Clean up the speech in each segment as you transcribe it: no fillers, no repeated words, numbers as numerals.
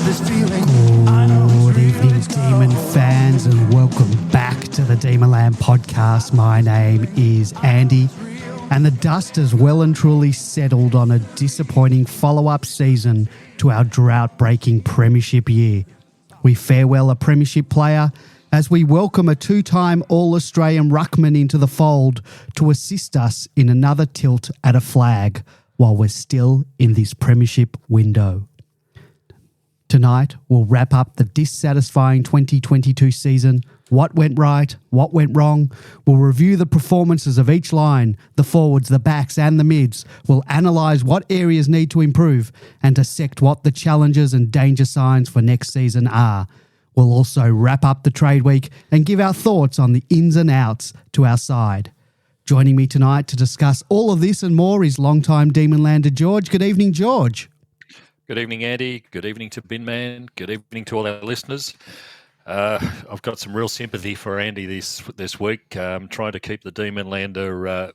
got this feeling. Good evening, Demon fans, and welcome back to the Demonland podcast. My name is Andy, and the dust has well and truly settled on a disappointing follow-up season to our drought-breaking premiership year. We farewell a premiership player as we welcome a two-time All-Australian ruckman into the fold to assist us in another tilt at a flag while we're still in this premiership window. Tonight, we'll wrap up the dissatisfying 2022 season. What went right? What went wrong? We'll review the performances of each line, the forwards, the backs and the mids. We'll analyse what areas need to improve and dissect what the challenges and danger signs for next season are. We'll also wrap up the trade week and give our thoughts on the ins and outs to our side. Joining me tonight to discuss all of this and more is longtime Demonlander George. Good evening, George. Good evening, Andy. Good evening to Binman. Good evening to all our listeners. I've got some real sympathy for Andy this week. Trying to keep the Demonlander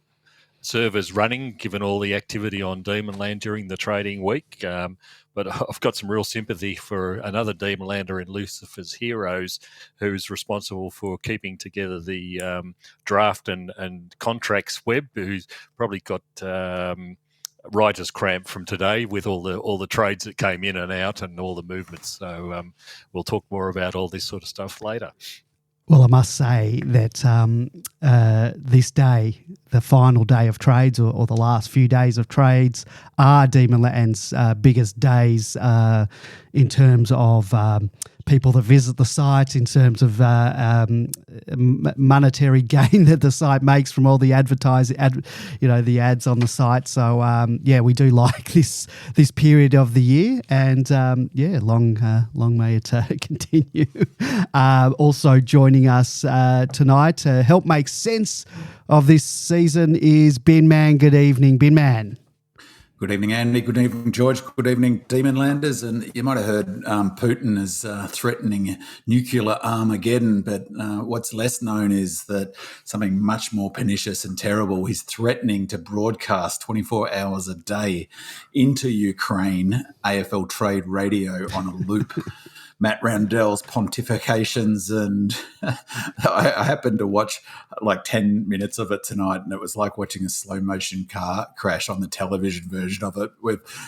servers running, given all the activity on Demonland during the trading week. But I've got some real sympathy for another Demonlander in Lucifer's Heroes, who's responsible for keeping together the draft and contracts web, who's probably got writer's cramp from today with all the trades that came in and out and all the movements. So we'll talk more about all this sort of stuff later. Well, I must say that this day, the final day of trades or the last few days of trades are Demonland's biggest days in terms of people that visit the site, in terms of monetary gain that the site makes from all the advertising, the ads on the site. So we do like this period of the year, and long may it continue. Also joining us tonight to help make sense of this season is Binman. Good evening, Binman. Good evening, Andy. Good evening, George. Good evening, Demonlanders. And you might have heard Putin is threatening nuclear Armageddon, but what's less known is that something much more pernicious and terrible. He's threatening to broadcast 24 hours a day into Ukraine, AFL Trade Radio on a loop. Matt Randell's pontifications, and I happened to watch like 10 minutes of it tonight, and it was like watching a slow motion car crash on the television version of it.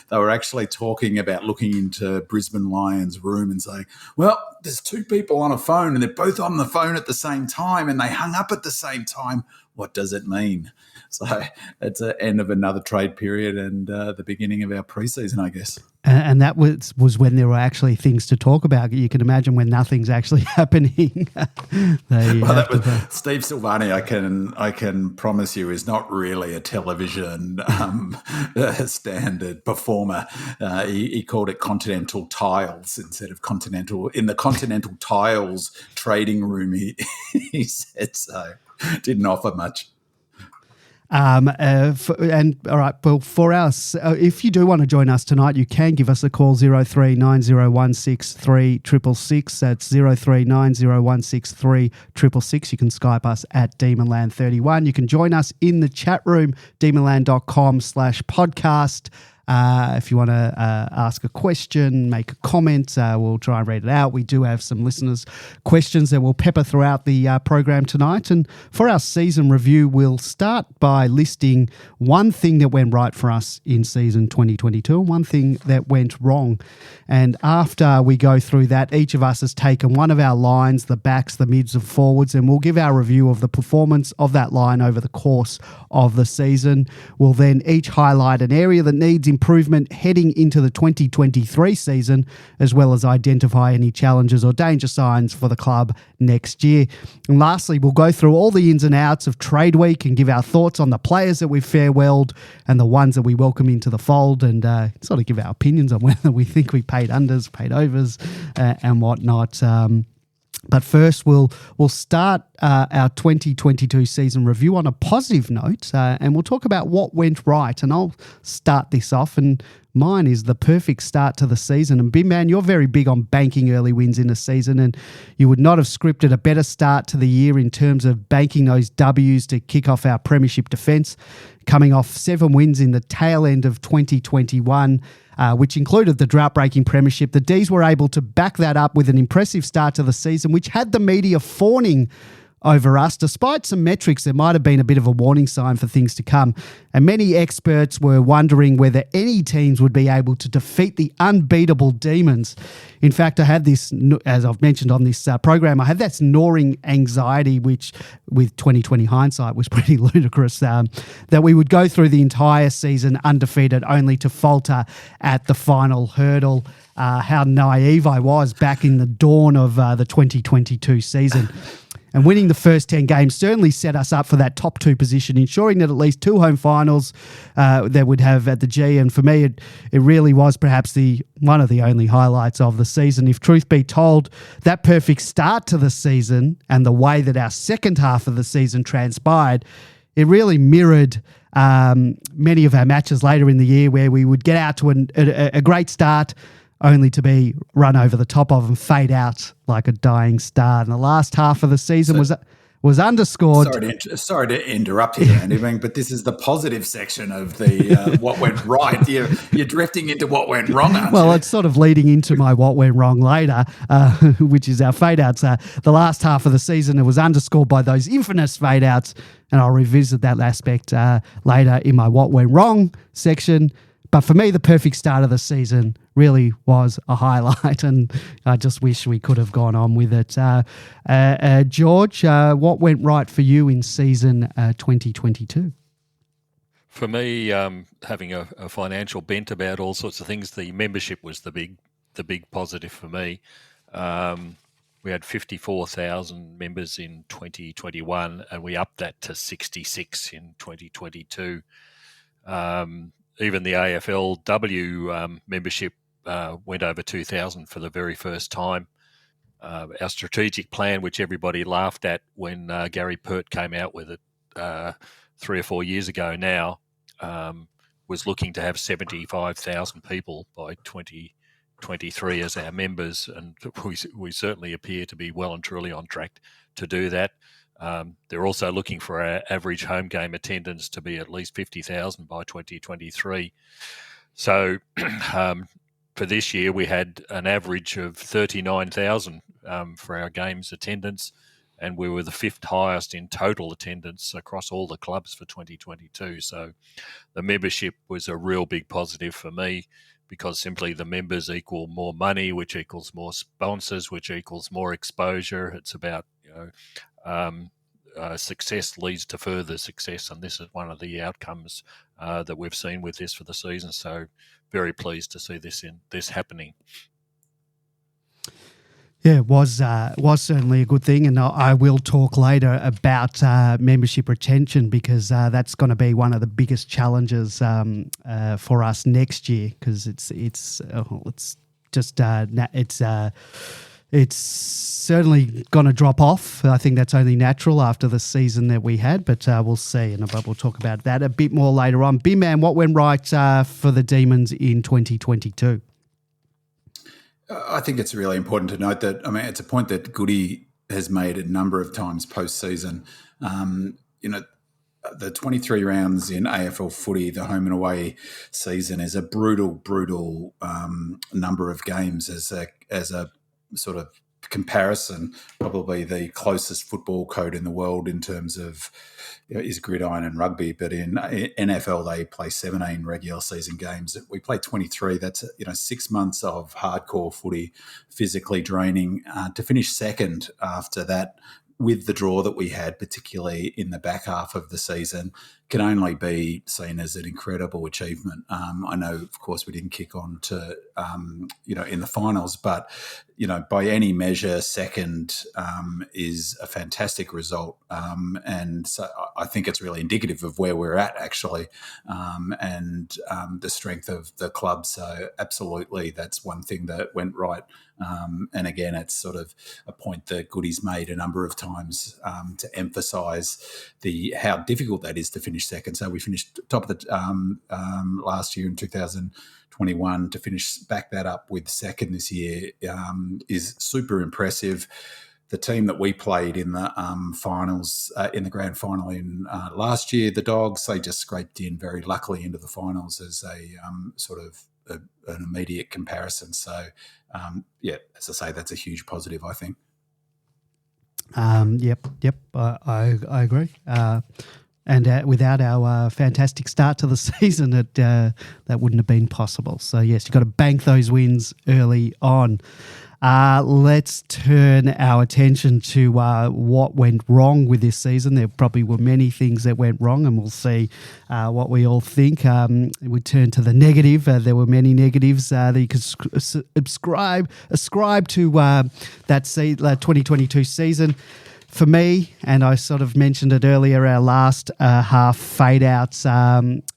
They were actually talking about looking into Brisbane Lions' room and saying, well, there's two people on a phone and they're both on the phone at the same time and they hung up at the same time. What does it mean? So it's the end of another trade period and the beginning of our preseason, I guess. And that was when there were actually things to talk about. You can imagine when nothing's actually happening. Steve Silvani, I can promise you, is not really a television standard performer. He called it Continental Tiles instead of Continental. In the Continental Tiles trading room, he said so. Didn't offer much. All right, well, for us, if you do want to join us tonight, you can give us a call, 0390163666. That's 0390163666. You can Skype us at Demonland31. You can join us in the chat room, demonland.com/podcast. If you want to ask a question, make a comment, we'll try and read it out. We do have some listeners' questions that we'll pepper throughout the program tonight. And for our season review, we'll start by listing one thing that went right for us in season 2022 and one thing that went wrong. And after we go through that, each of us has taken one of our lines, the backs, the mids, and forwards, and we'll give our review of the performance of that line over the course of the season. We'll then each highlight an area that needs improvement heading into the 2023 season, as well as identify any challenges or danger signs for the club next year. And lastly, we'll go through all the ins and outs of trade week and give our thoughts on the players that we've farewelled and the ones that we welcome into the fold, and sort of give our opinions on whether we think we paid unders, paid overs, and whatnot. But first, we'll start our 2022 season review on a positive note, and we'll talk about what went right. And I'll start this off, and Mine is the perfect start to the season. And Bin Man, you're very big on banking early wins in a season, and you would not have scripted a better start to the year in terms of banking those W's to kick off our premiership defence, coming off 7 wins in the tail end of 2021, which included the drought-breaking premiership. The D's were able to back that up with an impressive start to the season, which had the media fawning over us. Despite some metrics, there might have been a bit of a warning sign for things to come. And many experts were wondering whether any teams would be able to defeat the unbeatable Demons. In fact, I had this, as I've mentioned on this program, I had that gnawing anxiety, which with 2020 hindsight was pretty ludicrous, that we would go through the entire season undefeated only to falter at the final hurdle. How naive I was back in the dawn of the 2022 season. And winning the first 10 games certainly set us up for that top 2 position, ensuring that at least 2 home finals that would have at the G. And for me, it really was perhaps one of the only highlights of the season. If truth be told, that perfect start to the season and the way that our second half of the season transpired, it really mirrored many of our matches later in the year where we would get out to a great start only to be run over the top of and fade out like a dying star. And the last half of the season was underscored. Sorry to interrupt you, Andy, but this is the positive section of the what went right. You're drifting into what went wrong, aren't you? Well, it's sort of leading into my what went wrong later, which is our fade-outs. The last half of the season, it was underscored by those infamous fade-outs, and I'll revisit that aspect later in my what went wrong section. But for me, the perfect start of the season really was a highlight, and I just wish we could have gone on with it. George, what went right for you in season 2022? For me, having a financial bent about all sorts of things, the membership was the big positive for me. We had 54,000 members in 2021, and we upped that to 66 in 2022. Even the AFLW membership went over 2,000 for the very first time. Our strategic plan, which everybody laughed at when Gary Pert came out with it 3 or 4 years ago now, was looking to have 75,000 people by 2023 as our members, and we certainly appear to be well and truly on track to do that. They're also looking for our average home game attendance to be at least 50,000 by 2023. So for this year, we had an average of 39,000 for our games attendance, and we were the 5th highest in total attendance across all the clubs for 2022. So the membership was a real big positive for me, because simply the members equal more money, which equals more sponsors, which equals more exposure. It's about, success leads to further success, and this is one of the outcomes that we've seen with this for the season. So very pleased to see this happening. Yeah, it was certainly a good thing, and I will talk later about membership retention, because that's going to be one of the biggest challenges for us next year, because it's certainly going to drop off. I think that's only natural after the season that we had, but we'll see, and we'll talk about that a bit more later on. B-Man, what went right for the Demons in 2022? I think it's really important to note that, it's a point that Goody has made a number of times post-season. The 23 rounds in AFL footy, the home and away season, is a brutal number of games as a sort of comparison. Probably the closest football code in the world in terms of is gridiron and rugby, but in NFL they play 17 regular season games. We play 23. That's 6 months of hardcore footy, physically draining. To finish second after that, with the draw that we had, particularly in the back half of the season, can only be seen as an incredible achievement. I know, of course, we didn't kick on to, in the finals, but, by any measure, second is a fantastic result. And so I think it's really indicative of where we're at, actually, and the strength of the club. So absolutely, that's one thing that went right. And again, it's sort of a point that Goody's made a number of times to emphasise how difficult that is to finish finished second. So we finished top of the last year in 2021. To back that up with second this year is super impressive. The team that we played in the finals, in the grand final in last year, the Dogs, they just scraped in very luckily into the finals as a sort of an immediate comparison. So, as I say, that's a huge positive, I think. Yep, I agree. And without our fantastic start to the season, that wouldn't have been possible. So, yes, you've got to bank those wins early on. Let's turn our attention to what went wrong with this season. There probably were many things that went wrong, and we'll see what we all think. We turn to the negative. There were many negatives that you could ascribe to that 2022 season. For me, and I sort of mentioned it earlier, our last half fade-outs,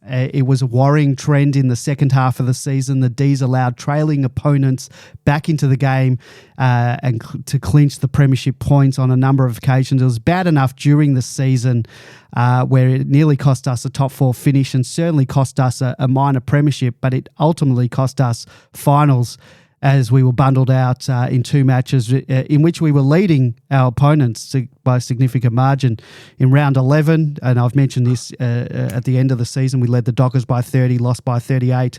it was a worrying trend in the second half of the season. The D's allowed trailing opponents back into the game and to clinch the premiership points on a number of occasions. It was bad enough during the season where it nearly cost us a top four finish and certainly cost us a minor premiership, but it ultimately cost us finals, as we were bundled out in two matches in which we were leading our opponents by a significant margin. In round 11, and I've mentioned this at the end of the season, we led the Dockers by 30, lost by 38.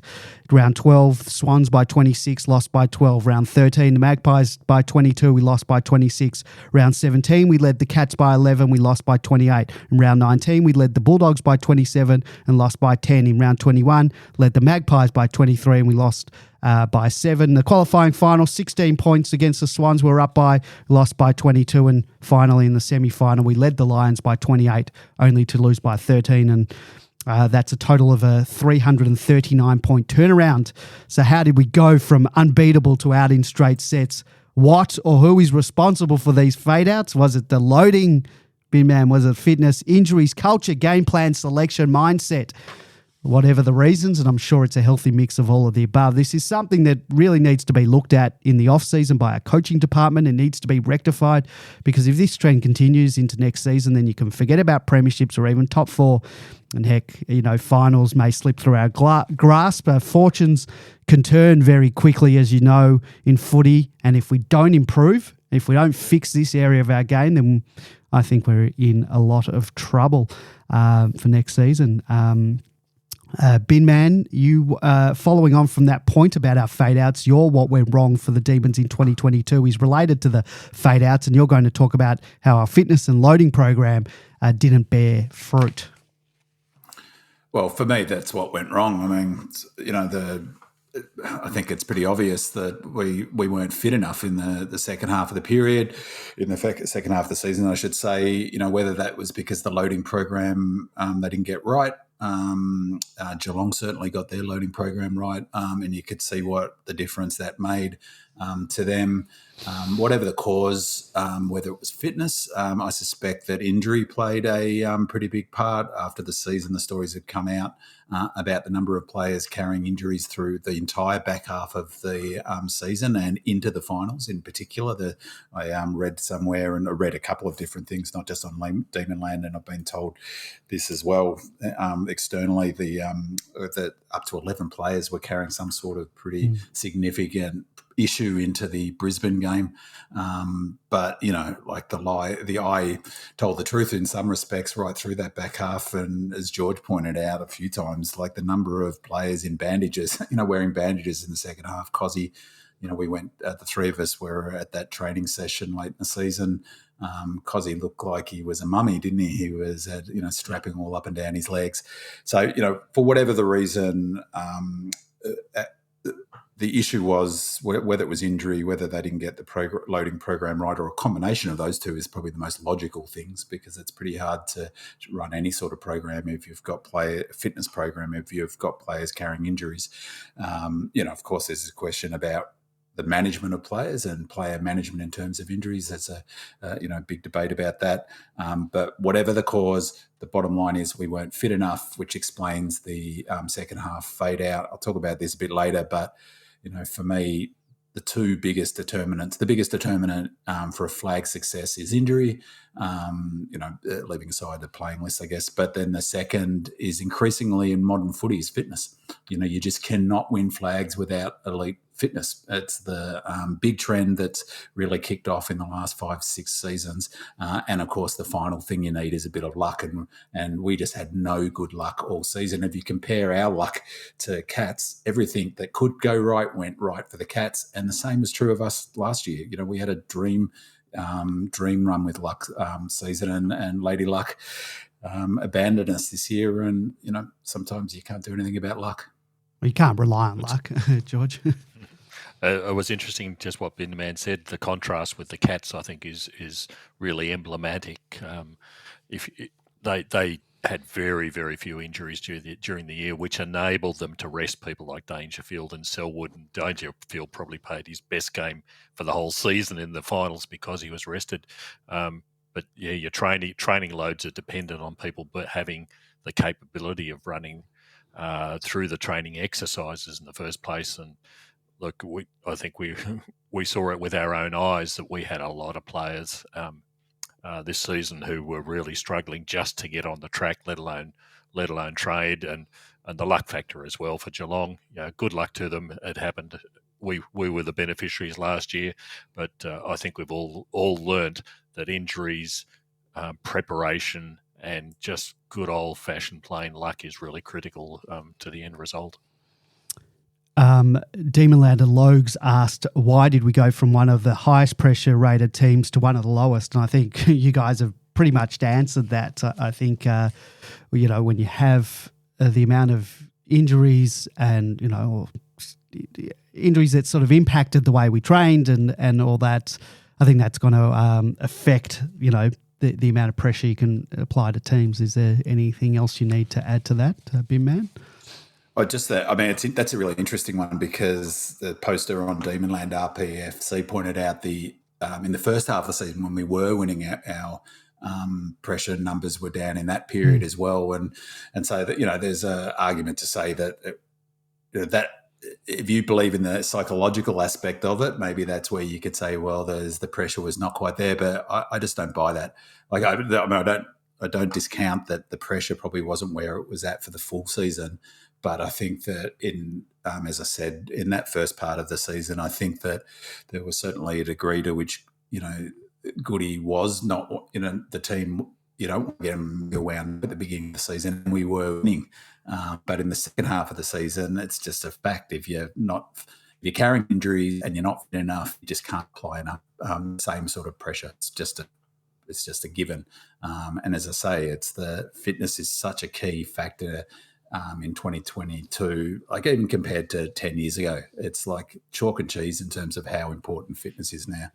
Round 12, Swans by 26, lost by 12. Round 13, the Magpies by 22, we lost by 26. Round 17, we led the Cats by 11, we lost by 28. In round 19, we led the Bulldogs by 27 and lost by 10. In round 21, led the Magpies by 23 and we lost by 7. The qualifying final, 16 points against the Swans. We were up by, lost by 22. And finally, in the semi-final, we led the Lions by 28, only to lose by 13. And that's a total of a 339-point turnaround. So how did we go from unbeatable to out in straight sets? What or who is responsible for these fade-outs? Was it the loading, Bin Man? Was it fitness, injuries, culture, game plan, selection, mindset? Whatever the reasons, and I'm sure it's a healthy mix of all of the above. This is something that really needs to be looked at in the off-season by our coaching department. It needs to be rectified, because if this trend continues into next season, then you can forget about premierships or even top four. And heck, finals may slip through our grasp. Fortunes can turn very quickly, as you know, in footy. And if we don't improve, if we don't fix this area of our game, then I think we're in a lot of trouble for next season. Bin Man, you following on from that point about our fade-outs, what went wrong for the Demons in 2022 is related to the fade-outs, and you're going to talk about how our fitness and loading program didn't bear fruit. Well, for me, that's what went wrong. I mean, I think it's pretty obvious that we weren't fit enough in the second half of the period, in the second half of the season, I should say. Whether that was because the loading program they didn't get right. Geelong certainly got their loading program right, and you could see what the difference that made to them. Whatever the cause, whether it was fitness, I suspect that injury played a pretty big part. After the season, the stories had come out about the number of players carrying injuries through the entire back half of the season and into the finals in particular. I read somewhere, and I read a couple of different things, not just on Demonland, and I've been told this as well externally, that up to 11 players were carrying some sort of pretty significant issue into the Brisbane game. But, the eye told the truth in some respects right through that back half. And as George pointed out a few times, like the number of players in bandages, wearing bandages in the second half. Cozzy, we went, the three of us were at that training session late in the season. Cozzy looked like he was a mummy, didn't he? He was, strapping all up and down his legs. So, for whatever the reason, the issue was whether it was injury, whether they didn't get the loading program right, or a combination of those two is probably the most logical things, because it's pretty hard to run any sort of program if you've got fitness program, if you've got players carrying injuries. Of course, there's a question about the management of players and player management in terms of injuries. That's a big debate about that. But whatever the cause, the bottom line is we weren't fit enough, which explains the second half fade out. I'll talk about this a bit later, but for me, the two biggest determinants. The biggest determinant for a flag success is injury, leaving aside the playing list, I guess. But then the second is increasingly in modern footy is fitness. You just cannot win flags without elite fitness. It's the big trend that's really kicked off in the last 5-6 seasons. And of course, the final thing you need is a bit of luck. And we just had no good luck all season. If you compare our luck to Cats, everything that could go right went right for the Cats. And the same is true of us last year. We had a dream run with luck season, and Lady Luck abandoned us this year. And, sometimes you can't do anything about luck. Well, you can't rely on luck, George. It was interesting just what Ben Man said. The contrast with the Cats, I think, is really emblematic. They had very, very few injuries during the year, which enabled them to rest people like Dangerfield and Selwood. And Dangerfield probably played his best game for the whole season in the finals because he was rested. But yeah, your training loads are dependent on people but having the capability of running through the training exercises in the first place. And look, I think we saw it with our own eyes that we had a lot of players this season who were really struggling just to get on the track, let alone trade, and the luck factor as well for Geelong. Good luck to them. It happened. We were the beneficiaries last year, but I think we've all learned that injuries, preparation, and just good old-fashioned plain luck is really critical to the end result. Demonlander Logs asked, why did we go from one of the highest pressure rated teams to one of the lowest? And I think you guys have pretty much answered that. I think, when you have the amount of injuries and, injuries that sort of impacted the way we trained and all that, I think that's going to affect, the amount of pressure you can apply to teams. Is there anything else you need to add to that, Bim Man? Oh, just that. I mean, that's a really interesting one because the poster on Demonland RPFC pointed out in the first half of the season when we were winning our pressure numbers were down in that period as well, and so that there's an argument to say that that if you believe in the psychological aspect of it, maybe that's where you could say, well, the pressure was not quite there, but I just don't buy that. Like I don't discount that the pressure probably wasn't where it was at for the full season. But I think that as I said, in that first part of the season, I think that there was certainly a degree to which, Goody was not, the team, getting around at the beginning of the season, we were winning. But in the second half of the season, it's just a fact. If you're carrying injuries and you're not fit enough, you just can't apply enough same sort of pressure. It's just a given. And as I say, it's the fitness is such a key factor. In 2022, like even compared to 10 years ago, it's like chalk and cheese in terms of how important fitness is now.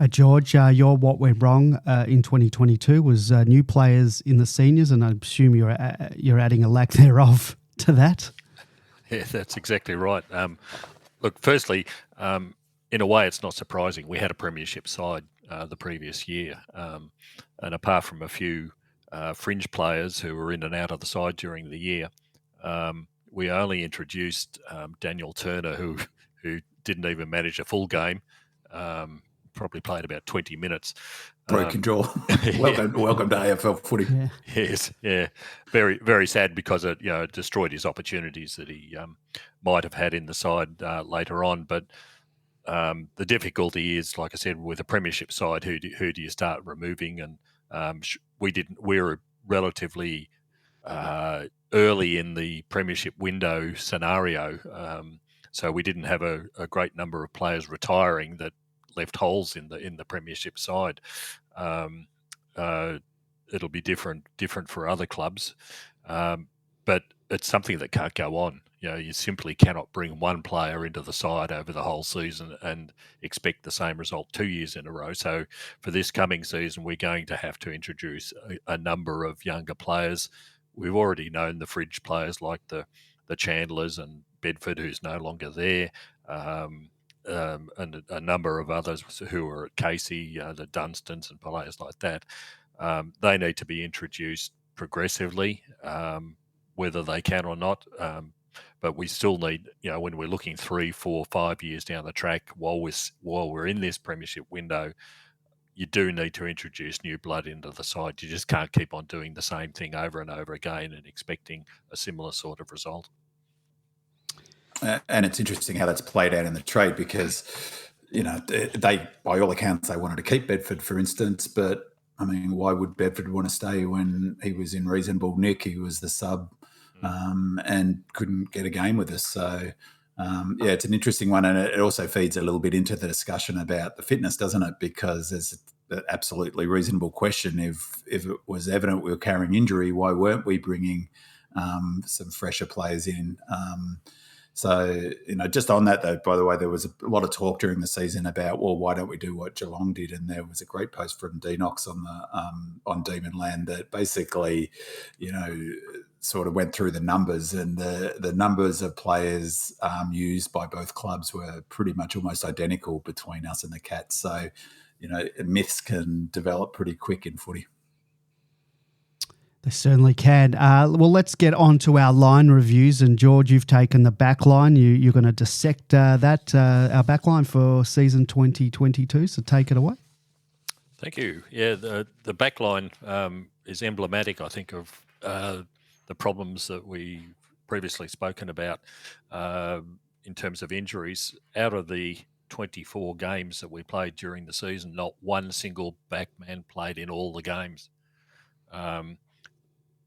George, your what went wrong in 2022 was new players in the seniors, and I assume you're adding a lack thereof to that. Yeah, that's exactly right. Look, firstly, in a way, it's not surprising. We had a premiership side the previous year, and apart from a few fringe players who were in and out of the side during the year, we only introduced Daniel Turner, who didn't even manage a full game. Probably played about 20 minutes. Broken jaw. Welcome to AFL footy. Yeah. Yes, yeah. Very, very sad because it destroyed his opportunities that he might have had in the side later on. But the difficulty is, like I said, with a premiership side, who do you start removing? And we were relatively early in the premiership window scenario, so we didn't have a great number of players retiring that left holes in the premiership side. It'll be different for other clubs, but it's something that can't go on. You simply cannot bring one player into the side over the whole season and expect the same result 2 years in a row. So for this coming season, we're going to have to introduce a number of younger players. We've already known the fringe players like the Chandlers and Bedford, who's no longer there, and a number of others who are at Casey, the Dunstons and players like that. They need to be introduced progressively, whether they can or not. But we still need, when we're looking 3, 4, 5 years down the track, while we're in this premiership window, you do need to introduce new blood into the side. You just can't keep on doing the same thing over and over again and expecting a similar sort of result. And it's interesting how that's played out in the trade because, they, by all accounts, they wanted to keep Bedford, for instance. But, I mean, why would Bedford want to stay when he was in reasonable nick? He was the sub and couldn't get a game with us. So, it's an interesting one. And it also feeds a little bit into the discussion about the fitness, doesn't it? Because there's an absolutely reasonable question. If it was evident we were carrying injury, why weren't we bringing some fresher players in? So, just on that, though, by the way, there was a lot of talk during the season about, well, why don't we do what Geelong did? And there was a great post from Denox on Demon Land that basically, sort of went through the numbers, and the numbers of players used by both clubs were pretty much almost identical between us and the Cats. So, myths can develop pretty quick in footy. They certainly can. Well, let's get on to our line reviews. And George, you've taken the backline. You're going to dissect our backline for season 2022. So take it away. Thank you. Yeah, the backline is emblematic, I think, of the problems that we previously spoken about in terms of injuries. Out of the 24 games that we played during the season, not one single backman played in all the games.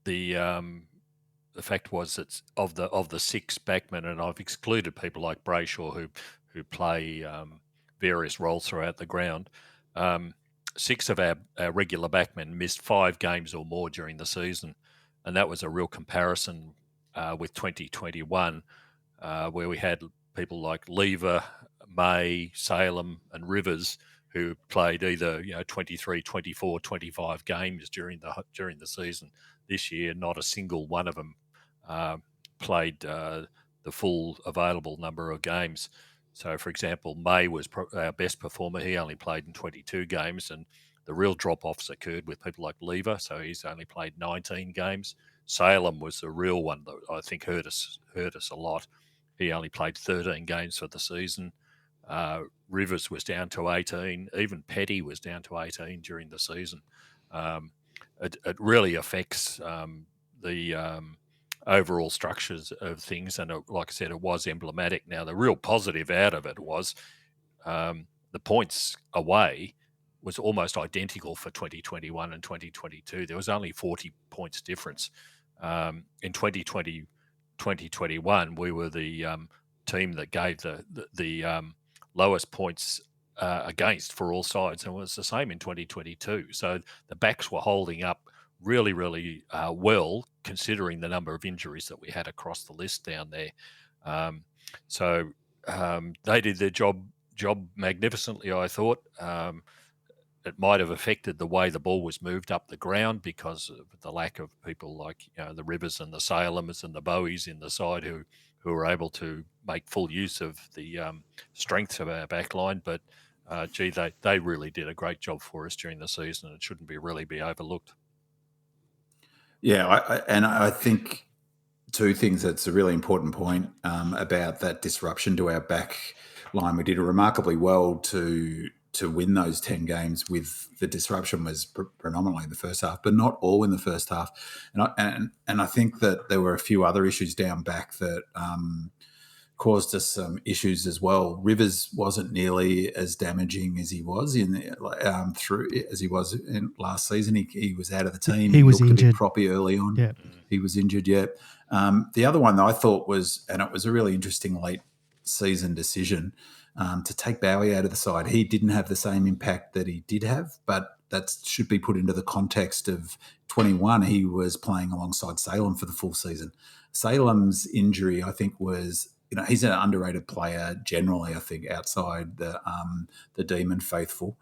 The fact was that of the 6 backmen, and I've excluded people like Brayshaw who play various roles throughout the ground. 6 of our regular backmen missed 5 games or more during the season, and that was a real comparison with 2021, where we had people like Lever, May, Salem, and Rivers who played either 23, 24, 25 games during the season. This year, not a single one of them played the full available number of games. So, for example, May was our best performer. He only played in 22 games, and the real drop-offs occurred with people like Lever, so he's only played 19 games. Salem was the real one that I think hurt us a lot. He only played 13 games for the season. Rivers was down to 18. Even Petty was down to 18 during the season. It really affects the overall structures of things, and like I said, it was emblematic. Now, the real positive out of it was the points away was almost identical for 2021 and 2022. There was only 40 points difference. In 2021, we were the team that gave the lowest points against for all sides, and it was the same in 2022. So the backs were holding up really, really well, considering the number of injuries that we had across the list down there. So they did their job magnificently, I thought. It might have affected the way the ball was moved up the ground because of the lack of people like the Rivers and the Salems and the Bowies in the side who were able to make full use of the strengths of our backline. But they really did a great job for us during the season. It shouldn't really be overlooked. Yeah, I think two things. That's a really important point about that disruption to our back line. We did remarkably well to win those 10 games. With the disruption was predominantly in the first half, but not all in the first half. And I think that there were a few other issues down back that caused us some issues as well. Rivers wasn't nearly as damaging as he was in last season. He was out of the team. He was looked injured. A bit proppy early on. Yeah. He was injured. Yeah. The other one that I thought was, and it was a really interesting late season decision, to take Bowie out of the side. He didn't have the same impact that he did have, but that should be put into the context of 21. He was playing alongside Salem for the full season. Salem's injury, I think, was, he's an underrated player generally, I think, outside the Demon faithful.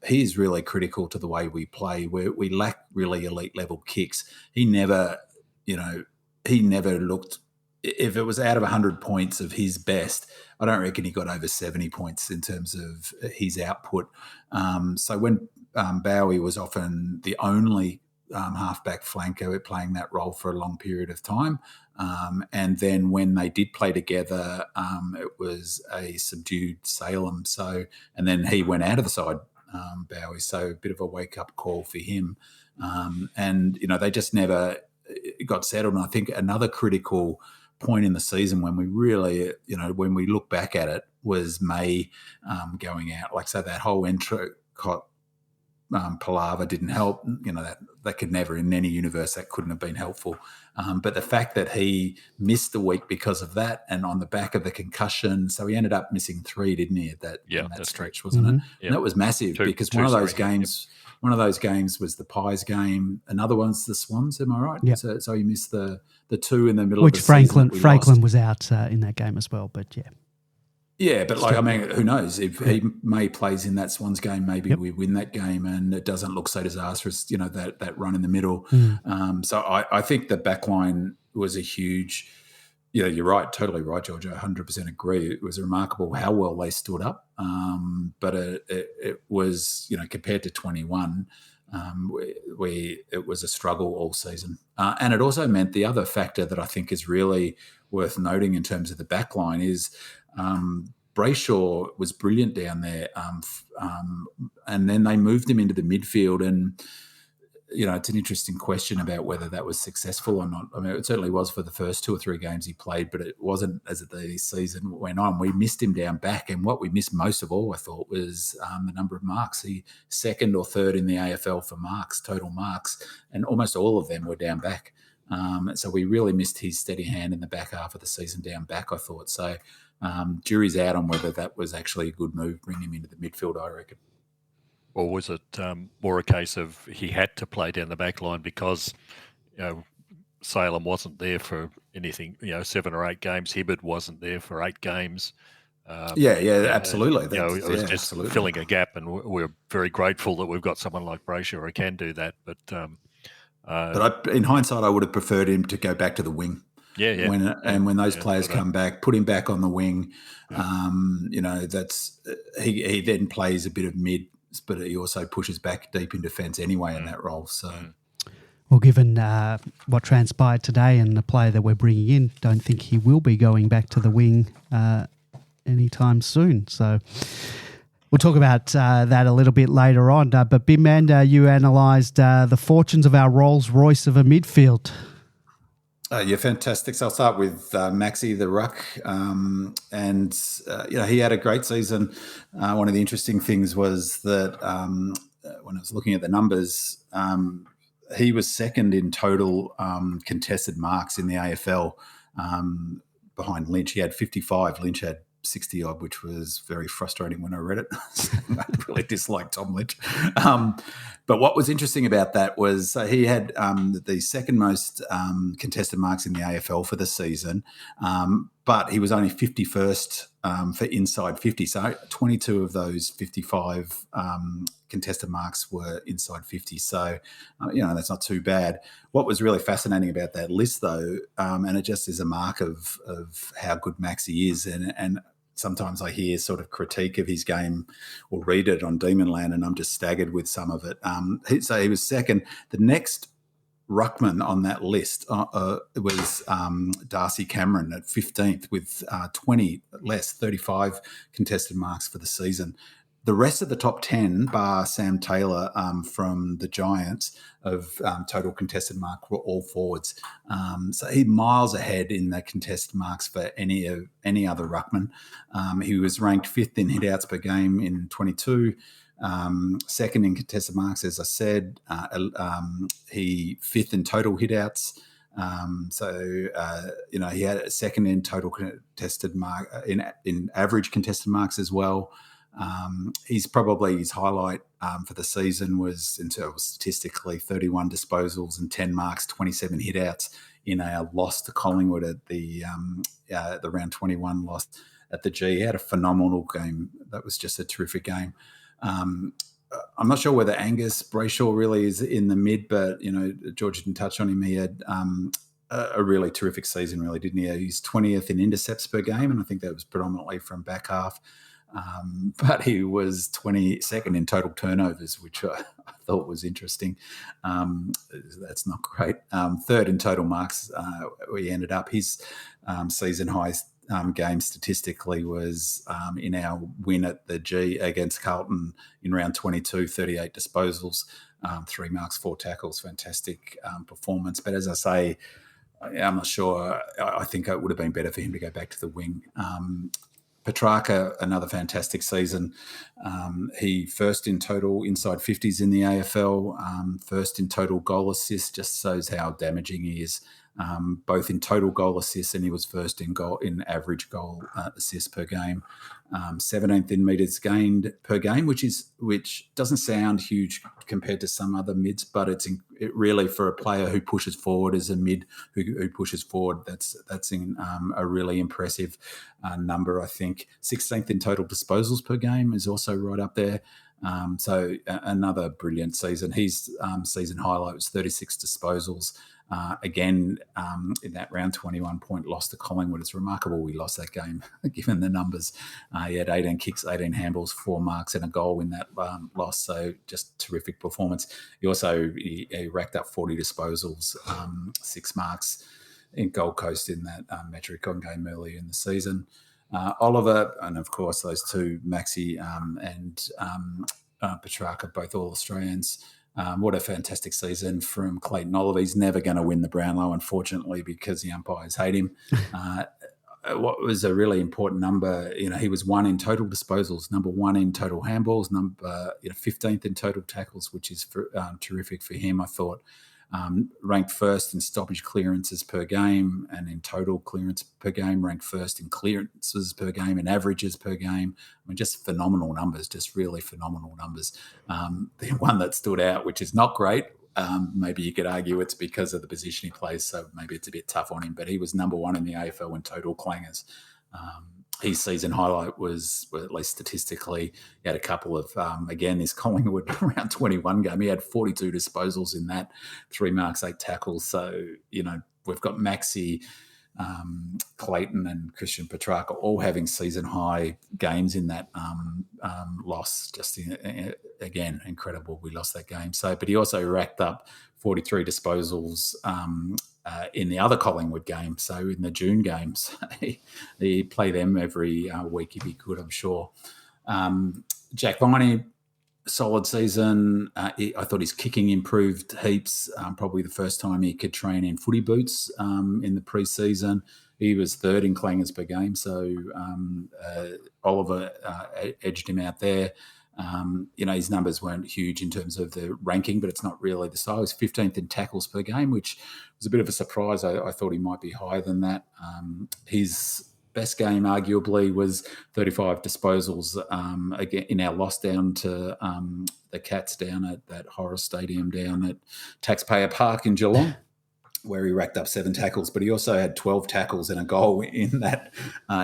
He is really critical to the way we play, where we lack really elite level kicks. He never looked, if it was out of 100 points of his best, I don't reckon he got over 70 points in terms of his output. So when Bowie was often the only halfback flanker playing that role for a long period of time. And then when they did play together, it was a subdued Salem. So, and then he went out of the side, Bowie. So a bit of a wake-up call for him. And, they just never got settled. And I think another critical point in the season when we really, when we look back at it, was May going out. Like, so that whole Entricott palaver didn't help. That could never, in any universe, that couldn't have been helpful. But the fact that he missed the week because of that, and on the back of the concussion, so he ended up missing 3, didn't he? In that stretch, wasn't it? Mm-hmm. And that was massive because one of those games. Yep. One of those games was the Pies game. Another one's the Swans. Am I right? Yeah. So he missed the 2 in the middle which of the season. Which Franklin was out in that game as well. But yeah. Yeah, but who knows? If he plays in that Swans game, maybe we win that game and it doesn't look so disastrous, that run in the middle. So I think the backline was a huge, you're right, totally right, George. I 100% agree. It was remarkable how well they stood up. But it was, compared to 21, it was a struggle all season. And it also meant the other factor that I think is really worth noting in terms of the backline is Brayshaw was brilliant down there, and then they moved him into the midfield. And it's an interesting question about whether that was successful or not. I mean, it certainly was for the first 2 or 3 games he played, but it wasn't as the season went on. We missed him down back, and what we missed most of all, I thought, was the number of marks. He 2nd or 3rd in the AFL for marks, total marks, and almost all of them were down back. So we really missed his steady hand in the back half of the season down back, I thought. So jury's out on whether that was actually a good move, bring him into the midfield, I reckon. Or was it more a case of he had to play down the back line because Salem wasn't there for anything, 7 or 8 games. Hibberd wasn't there for 8 games. Absolutely. It was just filling a gap, and we're very grateful that we've got someone like Brayshaw who can do that. But in hindsight, I would have preferred him to go back to the wing. When those players come back, put him back on the wing. That's he then plays a bit of mid, but he also pushes back deep in defence anyway in that role. So, well, given what transpired today and the player that we're bringing in, don't think he will be going back to the wing anytime soon. So we'll talk about that a little bit later on. But Bim Man, you analysed the fortunes of our Rolls Royce of a midfield. Yeah, fantastic. So I'll start with Maxi the Ruck. He had a great season. One of the interesting things was that when I was looking at the numbers, he was 2nd in total contested marks in the AFL behind Lynch. He had 55. Lynch had 60-odd, which was very frustrating when I read it. I really disliked Tom Lynch. But what was interesting about that was he had the 2nd most contested marks in the AFL for the season, but he was only 51st for inside 50. So 22 of those 55 contested marks were inside 50. So, that's not too bad. What was really fascinating about that list, though, and it just is a mark of how good Maxi is, and sometimes I hear sort of critique of his game or read it on Demonland, and I'm just staggered with some of it. So he was 2nd. The next ruckman on that list was Darcy Cameron at 15th with 20 less, 35 contested marks for the season. The rest of the top 10, bar Sam Taylor from the Giants, of total contested mark were all forwards. So he miles ahead in the contested marks for any other ruckman. He was ranked 5th in hitouts per game in 22, 2nd in contested marks, as I said. He 5th in total hitouts. He had a 2nd in total contested mark in average contested marks as well. He's probably his highlight for the season was statistically 31 disposals and 10 marks, 27 hitouts in a loss to Collingwood at the round 21 loss at the G. He had a phenomenal game. That was just a terrific game. I'm not sure whether Angus Brayshaw really is in the mid, but George didn't touch on him. He had a really terrific season, really, didn't he? He's 20th in intercepts per game, and I think that was predominantly from back half. but he was 22nd in total turnovers, which I thought was interesting. That's not great. Third in total marks, we ended up. His season highest game statistically was in our win at the G against Carlton in round 22, 38 disposals, 3 marks, 4 tackles. Fantastic performance. But as I say, I'm not sure. I think it would have been better for him to go back to the wing. Petrarca, another fantastic season. He first in total inside 50s in the AFL, first in total goal assists, just shows how damaging he is, both in total goal assists, and he was first in average goal assists per game. 17th in metres gained per game, which doesn't sound huge compared to some other mids, but it really, for a player who pushes forward as a mid who pushes forward, that's a really impressive number, I think. 16th in total disposals per game is also right up there. So another brilliant season. His season highlight was 36 disposals. Again, in that round 21 point loss to Collingwood. It's remarkable we lost that game, given the numbers. He had 18 kicks, 18 handballs, 4 marks and a goal in that loss. So just terrific performance. He racked up 40 disposals, 6 marks in Gold Coast in that Metricon game earlier in the season. Oliver, and of course those two, Maxi and Petrarca, both all Australians. What a fantastic season from Clayton Oliver. He's never going to win the Brownlow, unfortunately, because the umpires hate him. What was a really important number, he was 1 in total disposals, number 1 in total handballs, 15th in total tackles, which is terrific for him, I thought. Ranked first in stoppage clearances per game and in total clearance per game, ranked first in clearances per game and averages per game. I mean, just phenomenal numbers, just really phenomenal numbers. The one that stood out, which is not great, maybe you could argue it's because of the position he plays, so maybe it's a bit tough on him, but he was number 1 in the AFL in total clangers. His season highlight was, well, at least statistically, he had a couple of, again, this Collingwood round 21 game. He had 42 disposals in that, 3 marks, 8 tackles. So, we've got Maxi, Clayton and Christian Petrarca all having season high games in that loss. Just, again, incredible we lost that game. So, but he also racked up 43 disposals in the other Collingwood game, so in the June games. He play them every week if he could, I'm sure. Jack Viney, solid season. I thought his kicking improved heaps, probably the first time he could train in footy boots in the pre-season. He was 3rd in clangers per game, so Oliver edged him out there. His numbers weren't huge in terms of the ranking, but it's not really the style. He's 15th in tackles per game, which was a bit of a surprise. I thought he might be higher than that. His best game, arguably, was 35 disposals again in our loss down to the Cats down at that horror stadium down at Taxpayer Park in Geelong, where he racked up 7 tackles, but he also had 12 tackles and a goal in that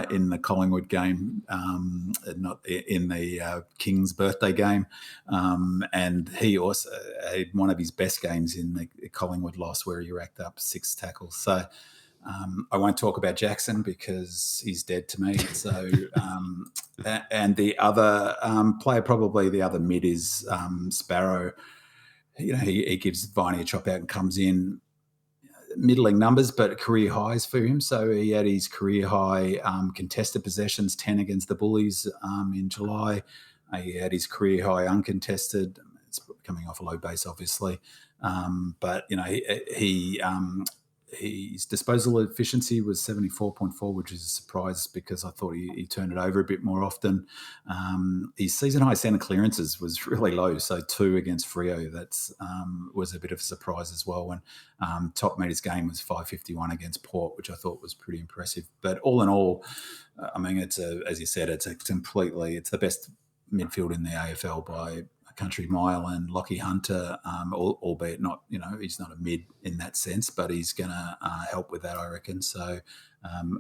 in the Collingwood game, not in the King's birthday game. And he also had one of his best games in the Collingwood loss, where he racked up 6 tackles. So I won't talk about Jackson because he's dead to me. So and the other player, probably the other mid, is Sparrow. He gives Viney a chop out and comes in. Middling numbers, but career highs for him. So he had his career high contested possessions, 10 against the Bullies in July. He had his career high uncontested. It's coming off a low base, obviously. But, his disposal efficiency was 74.4, which is a surprise because I thought he turned it over a bit more often. His season high centre clearances was really low, so 2 against Freo. That's was a bit of a surprise as well. When top meters game was 551 against Port, which I thought was pretty impressive. But all in all, I mean, as you said, it's the best midfield in the AFL by a country mile, and Lockie Hunter, albeit not, he's not a mid in that sense, but he's going to help with that, I reckon. So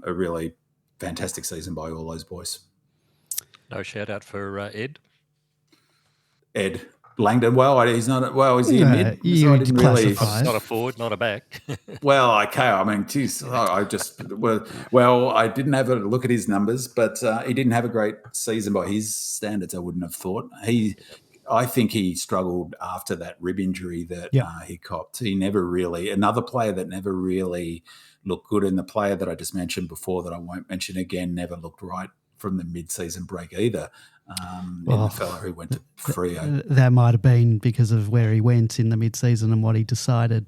a really fantastic season by all those boys. No shout out for Ed? Ed, Langdon. Well, he's not. Well, is he a mid? You So I would didn't really. classify. Not a forward, not a back. Well, okay. I mean, geez, I just I didn't have a look at his numbers, but he didn't have a great season by his standards. I wouldn't have thought I think he struggled after that rib injury that he copped. He never really another player that never really looked good, and the player that I just mentioned before that I won't mention again never looked right from the mid-season break either. The fella who went to Freo. That might have been because of where he went in the mid-season and what he decided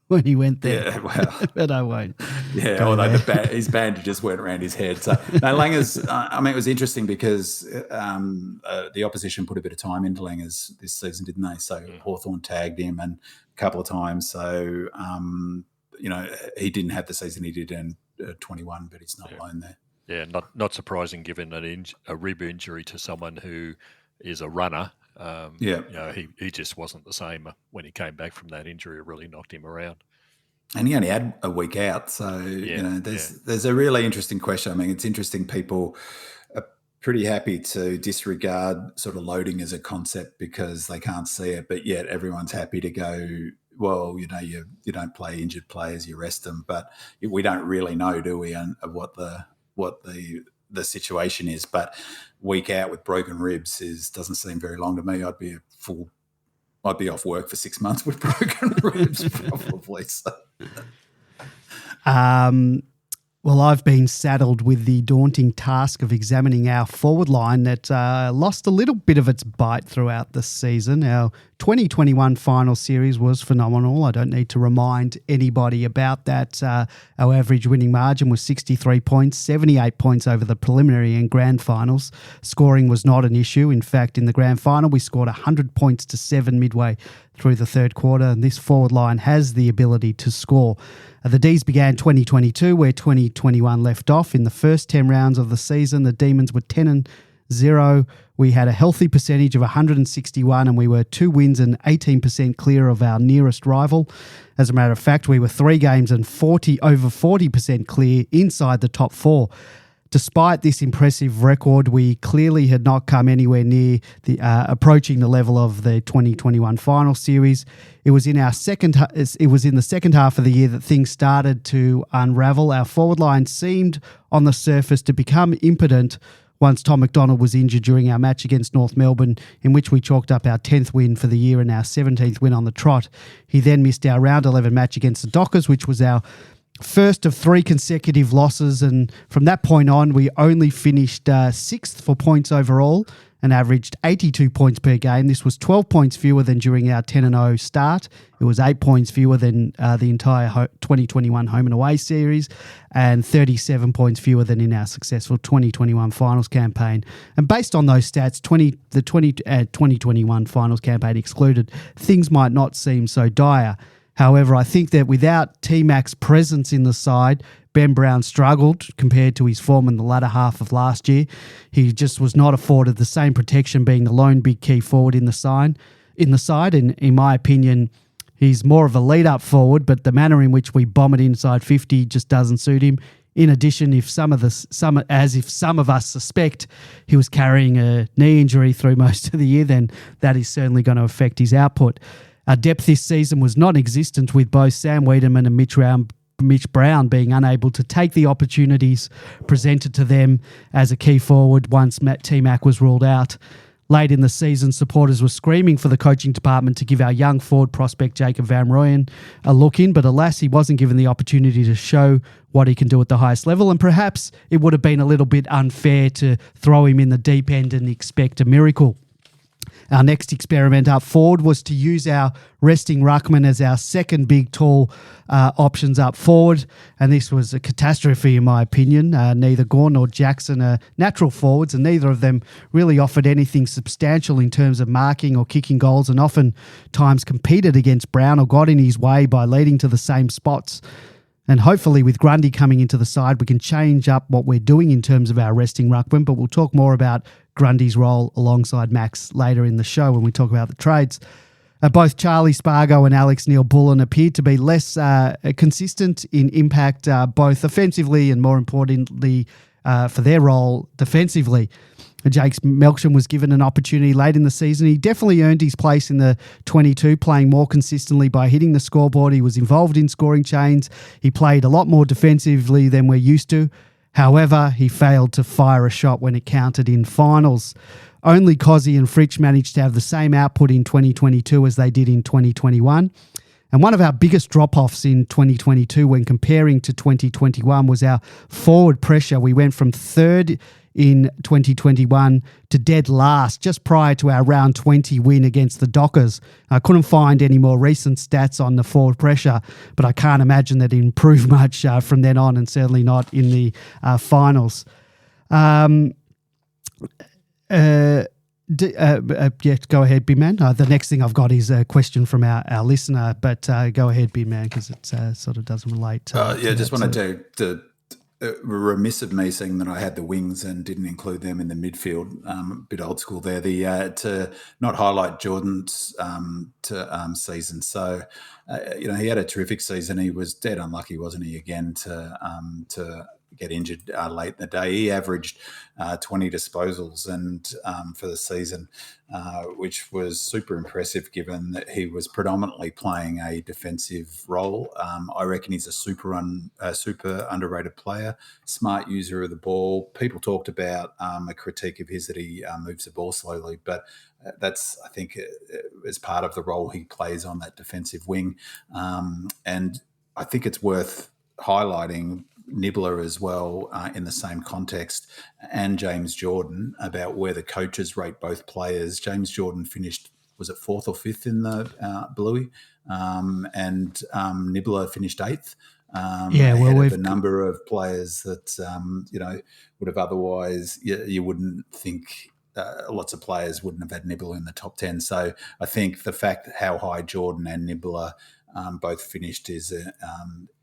when he went there. Yeah, well, but I won't. Yeah, although his band just went around his head. So no, Langers. It was interesting because the opposition put a bit of time into Langers this season, didn't they? So Hawthorn tagged him and a couple of times. So he didn't have the season he did in 21, but he's not alone there. Yeah, not surprising given a rib injury to someone who is a runner. He just wasn't the same when he came back from that injury. It really knocked him around. And he only had a week out. So, there's a really interesting question. I mean, it's interesting people are pretty happy to disregard sort of loading as a concept because they can't see it, but yet everyone's happy to go, well, you don't play injured players, you rest them. But we don't really know, do we, what the situation is. But week out with broken ribs doesn't seem very long to me. I'd be off work for 6 months with broken ribs probably. So. Well, I've been saddled with the daunting task of examining our forward line that lost a little bit of its bite throughout the season. Our 2021 final series was phenomenal. I don't need to remind anybody about that. Our average winning margin was 63 points, 78 points over the preliminary and grand finals. Scoring was not an issue. In fact, in the grand final, we scored 100 points to 7 midway through the third quarter, and this forward line has the ability to score. The D's began 2022 where 2021 left off. In the first 10 rounds of the season, the Demons were 10-0. We had a healthy percentage of 161 and we were 2 wins and 18% clear of our nearest rival. As a matter of fact, we were 3 games and over 40% clear inside the top 4. Despite this impressive record, we clearly had not come anywhere near approaching the level of the 2021 final series. It was in the second half of the year that things started to unravel. Our forward line seemed on the surface to become impotent once Tom McDonald was injured during our match against North Melbourne, in which we chalked up our 10th win for the year and our 17th win on the trot. He then missed our round 11 match against the Dockers, which was our first of 3 consecutive losses, and from that point on, we only finished 6th for points overall and averaged 82 points per game. This was 12 points fewer than during our 10-0 start. It was 8 points fewer than the entire 2021 home and away series and 37 points fewer than in our successful 2021 finals campaign. And based on those stats, the 2021 finals campaign excluded, things might not seem so dire. However, I think that without T-Mac's presence in the side, Ben Brown struggled compared to his form in the latter half of last year. He just was not afforded the same protection being the lone big key forward in the side. And in my opinion, he's more of a lead-up forward, but the manner in which we bomb it inside 50 just doesn't suit him. In addition, if some of us suspect he was carrying a knee injury through most of the year, then that is certainly going to affect his output. Our depth this season was non-existent, with both Sam Wiedemann and Mitch Brown being unable to take the opportunities presented to them as a key forward once T-Mac was ruled out. Late in the season, supporters were screaming for the coaching department to give our young forward prospect Jacob Van Rooyen a look in, but alas, he wasn't given the opportunity to show what he can do at the highest level, and perhaps it would have been a little bit unfair to throw him in the deep end and expect a miracle. Our next experiment up forward was to use our resting ruckman as our second big tall options up forward, and this was a catastrophe in my opinion. Neither Gawn nor Jackson are natural forwards, and neither of them really offered anything substantial in terms of marking or kicking goals, and often times competed against Brown or got in his way by leading to the same spots. And hopefully with Grundy coming into the side, we can change up what we're doing in terms of our resting ruckman, but we'll talk more about Grundy's role alongside Max later in the show when we talk about the trades. Both Charlie Spargo and Alex Neil-Bullen appeared to be less consistent in impact, both offensively and more importantly for their role defensively. Jakes Melksham was given an opportunity late in the season. He definitely earned his place in the 22, playing more consistently by hitting the scoreboard. He was involved in scoring chains. He played a lot more defensively than we're used to. However, he failed to fire a shot when it counted in finals. Only Cozzy and Fritsch managed to have the same output in 2022 as they did in 2021. And one of our biggest drop-offs in 2022 when comparing to 2021 was our forward pressure. We went from third in 2021 to dead last just prior to our round 20 win against the Dockers. I couldn't find any more recent stats on the forward pressure, but I can't imagine that it improved much from then on, and certainly not in the finals. Go ahead, B-Man. The next thing I've got is a question from our listener, but go ahead, B-Man, because it sort of doesn't relate to just wanted to remiss of me saying that I had the wings and didn't include them in the midfield. A bit old school there. To not highlight Jordan's season. So, he had a terrific season. He was dead unlucky, wasn't he, again, to get injured late in the day. He averaged 20 disposals and for the season, which was super impressive given that he was predominantly playing a defensive role. I reckon he's a super underrated player, smart user of the ball. People talked about a critique of his that he moves the ball slowly, but that's, I think, as part of the role he plays on that defensive wing. And I think it's worth highlighting Nibbler as well in the same context, and James Jordan, about where the coaches rate both players. James Jordan finished, was it 4th or 5th in the Bluey, and Nibbler finished 8th. We've a number of players that would have otherwise you wouldn't think. Lots of players wouldn't have had Nibbler in the top 10. So I think the fact how high Jordan and Nibbler both finished is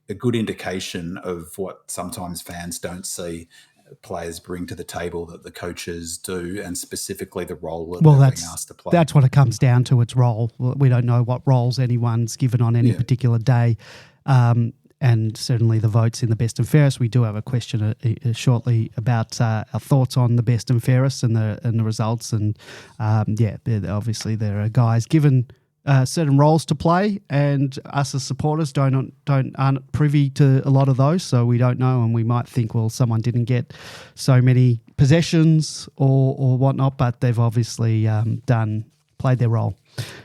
a good indication of what sometimes fans don't see players bring to the table that the coaches do, and specifically the role that they're being asked to play. That's what it comes down to, its role. We don't know what roles anyone's given on any particular day. And certainly the votes in the best and fairest. We do have a question shortly about our thoughts on the best and fairest and the results. And obviously there are guys given certain roles to play, and us as supporters aren't privy to a lot of those, so we don't know, and we might think, well, someone didn't get so many possessions or whatnot, but they've obviously played their role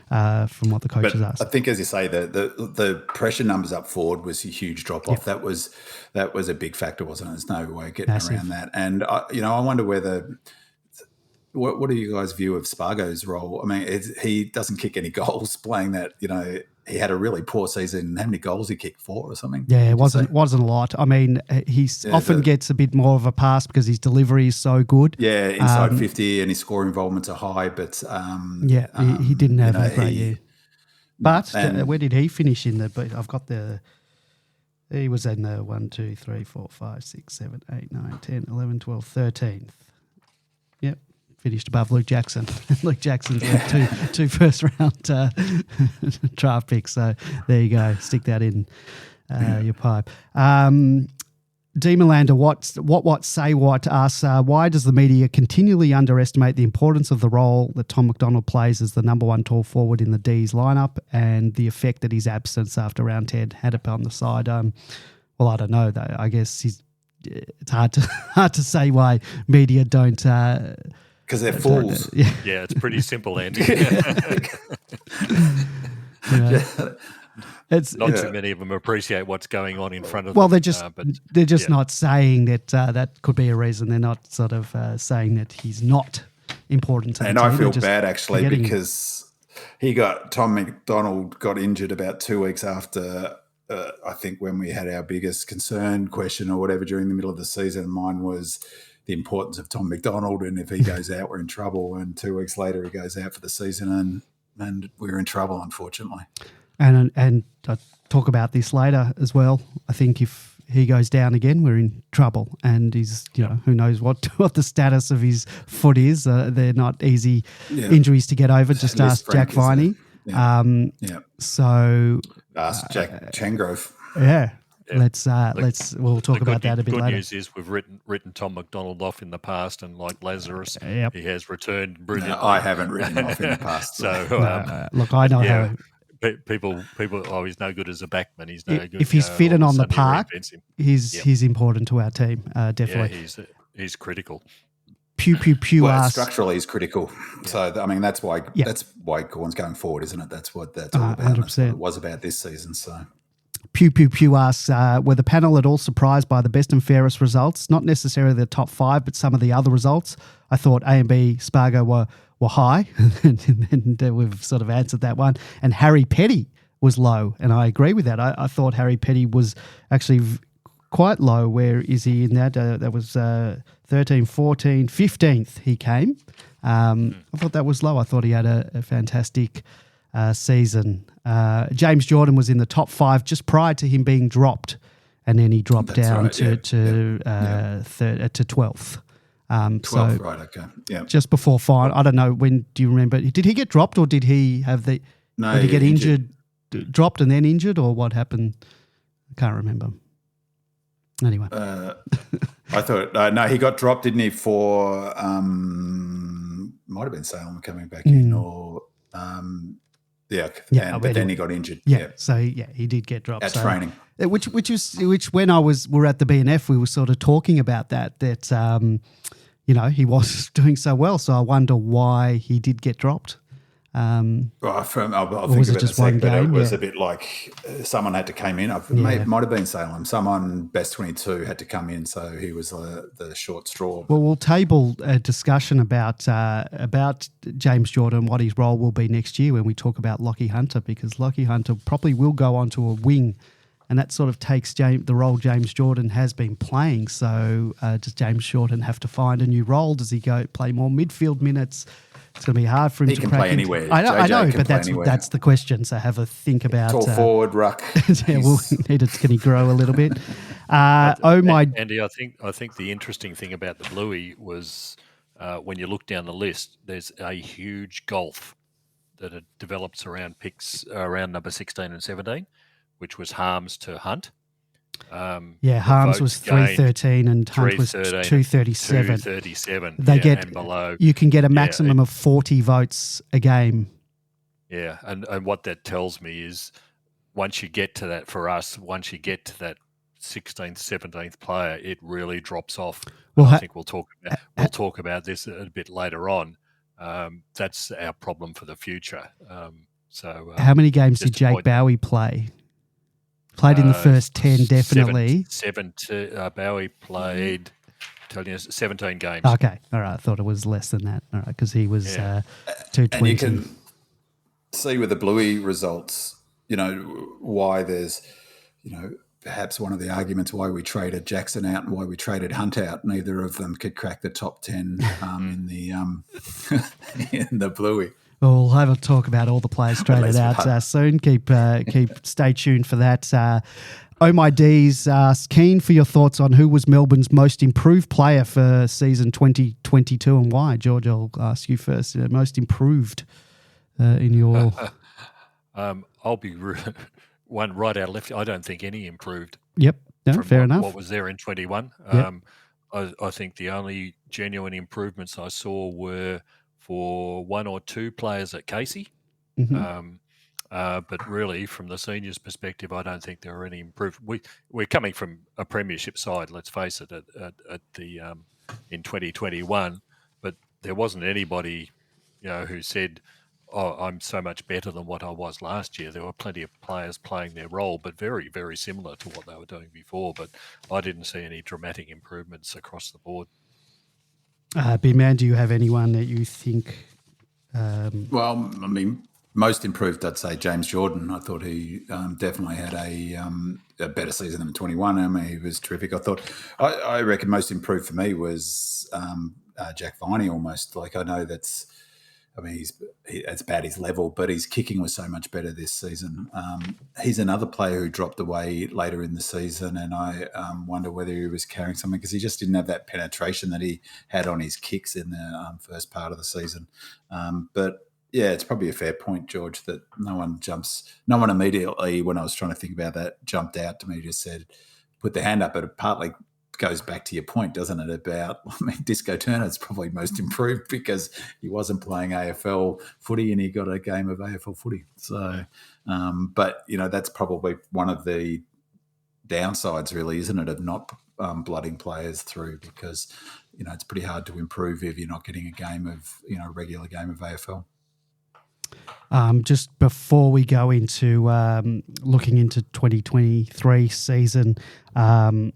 from what the coaches asked. I think, as you say, the pressure numbers up forward was a huge drop off. Yep. That was a big factor, wasn't it? There's no way of getting around that. And I wonder whether. What do you guys' view of Spargo's role? I mean, he doesn't kick any goals playing that. He had a really poor season. How many goals he kicked? 4 or something? Yeah, it wasn't a lot. I mean, he often gets a bit more of a pass because his delivery is so good. Yeah, inside 50 and his score involvements are high, but he didn't have a great year. But where did he finish in the? I've got the. He was in the 1, 2, 3, 4, 5, 6, 7, 8, 9, 10, 11, 12, 13th. Yep. Finished above Luke Jackson. Luke Jackson's two first round draft picks. So there you go. Stick that in your pipe. Demolander, what say what asks, why does the media continually underestimate the importance of the role that Tom McDonald plays as the number 1 tall forward in the D's lineup, and the effect that his absence after round 10 had upon the side? Well, I don't know. I guess it's hard to say why media don't. Because they're fools. Yeah, it's pretty simple, Andy. It's not too many of them appreciate what's going on in front of them. Well, they're just not saying that that could be a reason. They're not sort of saying that he's not important to the team. And I feel bad actually because Tom McDonald got injured about 2 weeks after. I think when we had our biggest concern question or whatever during the middle of the season. Mine was the importance of Tom McDonald, and if he goes out, we're in trouble. And 2 weeks later, he goes out for the season, and we're in trouble, unfortunately. And I'll talk about this later as well. I think if he goes down again, we're in trouble. And he's, who knows what the status of his foot is. They're not easy injuries to get over. Just ask Jack Viney. Yeah. So ask Jack Changrove. Yeah. We'll talk about that a bit later. later. Good news is we've written Tom McDonald off in the past, and like Lazarus, Yep. he has returned brilliantly. No, I haven't written him off in the past. Look, I know how people. Oh, he's no good as a backman. He's no good. If he's fit and on the park, he's important to our team. Definitely, he's critical. Pew asks, structurally he's critical. Yeah. So I mean that's why Gawn's going forward, isn't it? That's all about. 100%. That's what it was about this season. So Pew asks, were the panel at all surprised by the best and fairest results? Not necessarily the top 5, but some of the other results. I thought A and B Spargo were high, and we've sort of answered that one. And Harry Petty was low, and I agree with that. I thought Harry Petty was actually quite low. Where is he in that? That was 13, 14, 15th he came. I thought that was low. I thought he had a fantastic season. James Jordan was in the top 5 just prior to him being dropped, and then he dropped down to 12th. 12th, right, okay. Yeah. Just before final. I don't know, when do you remember? Did he get dropped, or did he have did he get injured, dropped and then injured, or what happened? I can't remember. Anyway. I thought, no, he got dropped, didn't he, for, might have been Salem coming back in, or, but then he got injured. Yeah, so he did get dropped. At training. Which when we're at the BNF, we were sort of talking about that he was doing so well. So I wonder why he did get dropped. I'll think of it just one game. It was a bit like someone had to come in. It might have been Salem. Someone best 22 had to come in, so he was the short straw. Well, we'll table a discussion about James Jordan, what his role will be next year when we talk about Lockie Hunter, because Lockie Hunter probably will go onto a wing, and that sort of takes the role James Jordan has been playing. So does James Jordan have to find a new role? Does he go play more midfield minutes? It's going to be hard for him to crack. Play anywhere. I know, but that's the question. So have a think about. Tall forward, ruck. Can he grow a little bit? Andy, I think the interesting thing about the Bluey was when you look down the list, there's a huge gulf that it develops around picks around number 16 and 17, which was Harms to Hunt. Harms was 313 and Hunt was 237. 237. They get and below. You can get a maximum of 40 votes a game. Yeah, and what that tells me is once you get to that 16th, 17th player, it really drops off. Well, I think we'll talk about this a bit later on. That's our problem for the future. How many games did Jake Bowie play? Played in the first 10, definitely. Bowie played, 17 games. Okay, all right. I thought it was less than that. All right, because he was 220. And you can see with the Bluey results, why there's, perhaps one of the arguments why we traded Jackson out and why we traded Hunt out. Neither of them could crack the top 10 in the Bluey. We'll have a talk about all the players traded out soon. Stay tuned for that. My D's keen for your thoughts on who was Melbourne's most improved player for season 2022 and why. George, I'll ask you first. Most improved in your. I'll be one right out left. I don't think any improved. Yep. No, fair enough. What was there in 21? Yep. I think the only genuine improvements I saw were for one or two players at Casey. Mm-hmm. But really, from the seniors' perspective, I don't think there are any improvements. We're coming from a premiership side, let's face it, in 2021, but there wasn't anybody, who said, "Oh, I'm so much better than what I was last year." There were plenty of players playing their role, but very, very similar to what they were doing before. But I didn't see any dramatic improvements across the board. B-Man, do you have anyone that you think? Well, I mean, most improved, I'd say James Jordan. I thought he definitely had a better season than 21. I mean, he was terrific. I reckon most improved for me was Jack Viney almost. Like, I know that's about his level, but his kicking was so much better this season. He's another player who dropped away later in the season, and I wonder whether he was carrying something because he just didn't have that penetration that he had on his kicks in the first part of the season. But Yeah, it's probably a fair point, George, that no one immediately, when I was trying to think about that, jumped out to me, just said, put their hand up. But it partly goes back to your point, doesn't it, about, Disco Turner's probably most improved because he wasn't playing AFL footy and he got a game of AFL footy. So, but, that's probably one of the downsides, really, isn't it, of not blooding players through, because, it's pretty hard to improve if you're not getting a game of, a regular game of AFL. Just before we go into looking into 2023 season, a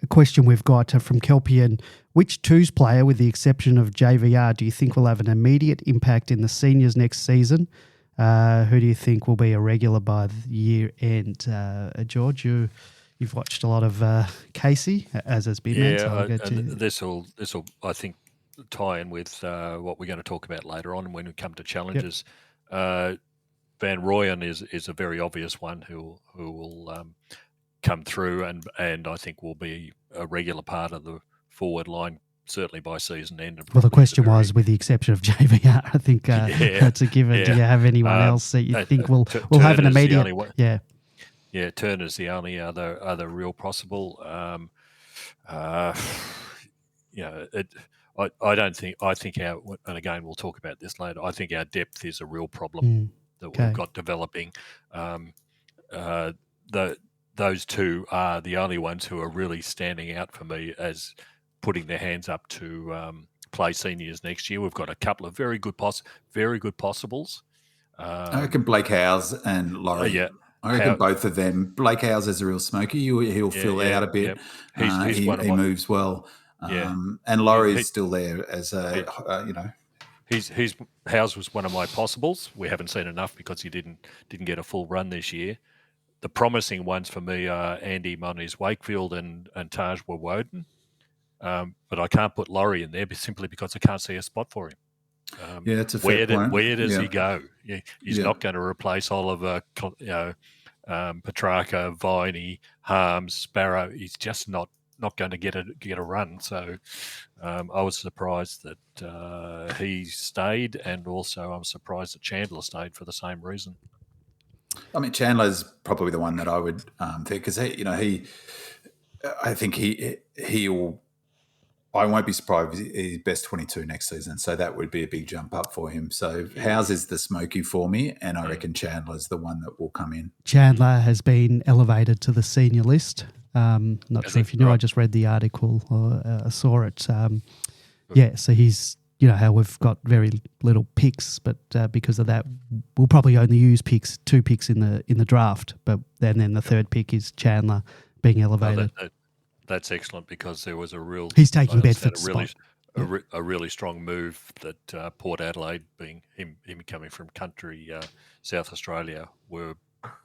question we've got from Kelpian: which twos player, with the exception of JVR, do you think will have an immediate impact in the seniors next season? Who do you think will be a regular by the year end? George, you've watched a lot of Casey, as has been mentioned. This will I think tie in with what we're going to talk about later on when we come to challenges. Yep. Van Rooyen is a very obvious one who will come through and I think will be a regular part of the forward line, certainly by season end. Well, the question was, with the exception of JVR, I think that's a given. Yeah. Do you have anyone else that you think will have an immediate? Yeah, Turner's the only other real possible. I don't think. I think and again we'll talk about this later. I think our depth is a real problem that we've got developing. Those two are the only ones who are really standing out for me as putting their hands up to play seniors next year. We've got a couple of very good possibles. I reckon Blake Howes and Laurie. I reckon both of them. Blake Howes is a real smoky. He'll fill out a bit. Yeah. He moves well. And Laurie's still there as Howes was one of my possibles. We haven't seen enough because he didn't get a full run this year. The promising ones for me are Andy Moniz Wakefield and Taj Woden. But I can't put Laurie in there simply because I can't see a spot for him. That's a fair point. Where does he go? He's not going to replace Oliver, Petrarca, Viney, Harms, Sparrow. He's just not going to get a run. So I was surprised that he stayed, and also I'm surprised that Chandler stayed for the same reason. I mean, Chandler's probably the one that I would think, because I think he'll. I won't be surprised if he's best 22 next season, so that would be a big jump up for him. So Howes is the smoky for me, and I reckon Chandler's the one that will come in. Chandler has been elevated to the senior list. Not sure if you knew. Right. I just read the article or saw it. So he's, how we've got very little picks, but because of that, we'll probably only use two picks in the draft. But then the third pick is Chandler being elevated. That's excellent, because there was he's taking Bedford's spot. A really strong move that Port Adelaide, being him coming from country South Australia, were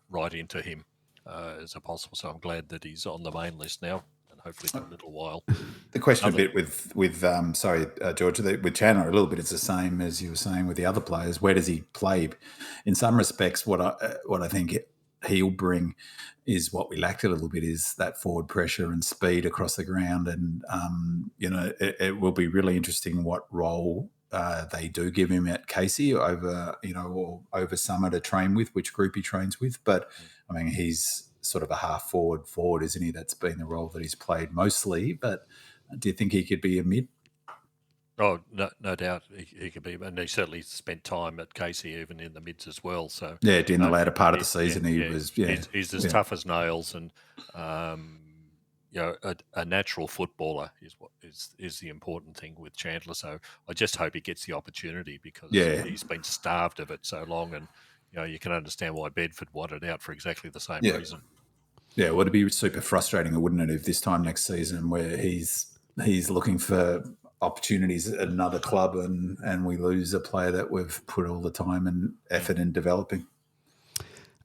right into him as a possible. So I'm glad that he's on the main list now, and hopefully for a little while. The question a bit with George, with Chandler, a little bit it's the same as you were saying with the other players. Where does he play? In some respects, what I think he'll bring is what we lacked a little bit, is that forward pressure and speed across the ground. And, it will be really interesting what role they do give him at Casey over summer to train with, which group he trains with. But, I mean, he's sort of a half forward, isn't he? That's been the role that he's played mostly. But do you think he could be a mid? Oh, no doubt he could be, and he certainly spent time at Casey even in the mids as well. So during the latter part of the season, he's as tough as nails, and a natural footballer is the important thing with Chandler. So I just hope he gets the opportunity, because he's been starved of it so long, and you can understand why Bedford wanted out for exactly the same reason. Yeah, well, it'd be super frustrating, wouldn't it, if this time next season where he's looking for opportunities at another club and we lose a player that we've put all the time and effort in developing.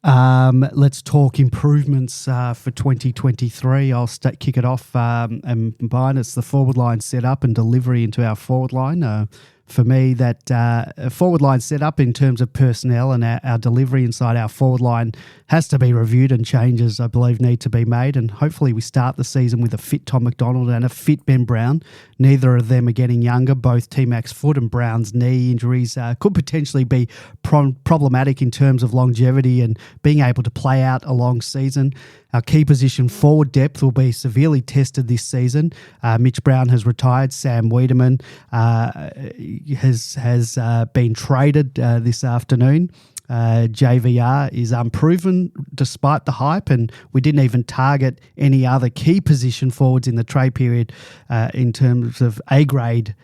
Let's talk improvements for 2023. I'll kick it off and combine. It's the forward line set up and delivery into our forward line. for me that forward line set up in terms of personnel and our delivery inside our forward line has to be reviewed, and changes, I believe, need to be made. And hopefully we start the season with a fit Tom McDonald and a fit Ben Brown. Neither of them are getting younger. Both T-Mac's foot and Brown's knee injuries could potentially be problematic in terms of longevity and being able to play out a long season. Our key position forward depth will be severely tested this season. Mitch Brown has retired. Sam Wiedemann has been traded this afternoon. JVR is unproven despite the hype, and we didn't even target any other key position forwards in the trade period in terms of A-grade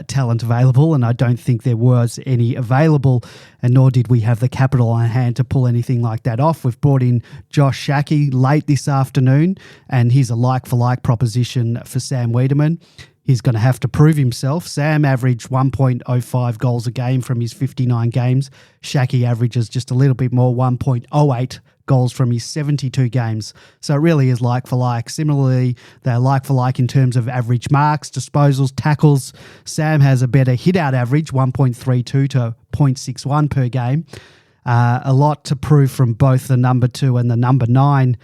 talent available, and I don't think there was any available, and nor did we have the capital on hand to pull anything like that off. We've brought in Josh Shackey late this afternoon, and he's a like-for-like proposition for Sam Wiedemann. He's going to have to prove himself. Sam averaged 1.05 goals a game from his 59 games. Shackey averages just a little bit more, 1.08 goals from his 72 games. So it really is like for like. Similarly, they're like for like in terms of average marks, disposals, tackles. Sam has a better hit-out average, 1.32 to 0.61 per game. A lot to prove from both the number 2 and the number 9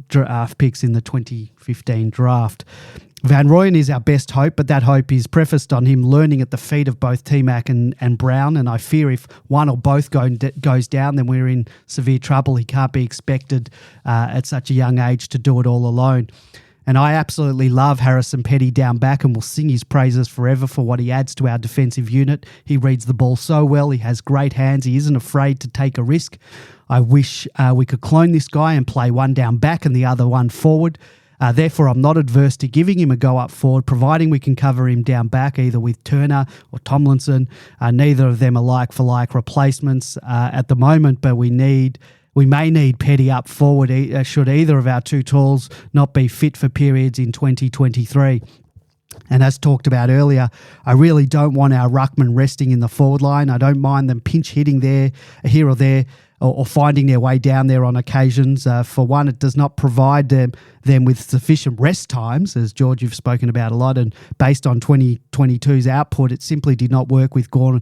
draft picks in the 2015 draft. Van Rooyen is our best hope, but that hope is prefaced on him learning at the feet of both T-Mac and Brown, and I fear if one or both goes down, then we're in severe trouble. He can't be expected at such a young age to do it all alone. And I absolutely love Harrison Petty down back, and will sing his praises forever for what he adds to our defensive unit. He reads the ball so well. He has great hands. He isn't afraid to take a risk. I wish we could clone this guy and play one down back and the other one forward. Therefore, I'm not adverse to giving him a go up forward, providing we can cover him down back, either with Turner or Tomlinson. Neither of them are like-for-like replacements at the moment, but we may need Petty up forward should either of our two talls not be fit for periods in 2023. And as talked about earlier, I really don't want our ruckman resting in the forward line. I don't mind them pinch hitting here or there, or finding their way down there on occasions. For one, it does not provide them with sufficient rest times, as George, you've spoken about a lot, and based on 2022's output, it simply did not work with Gordon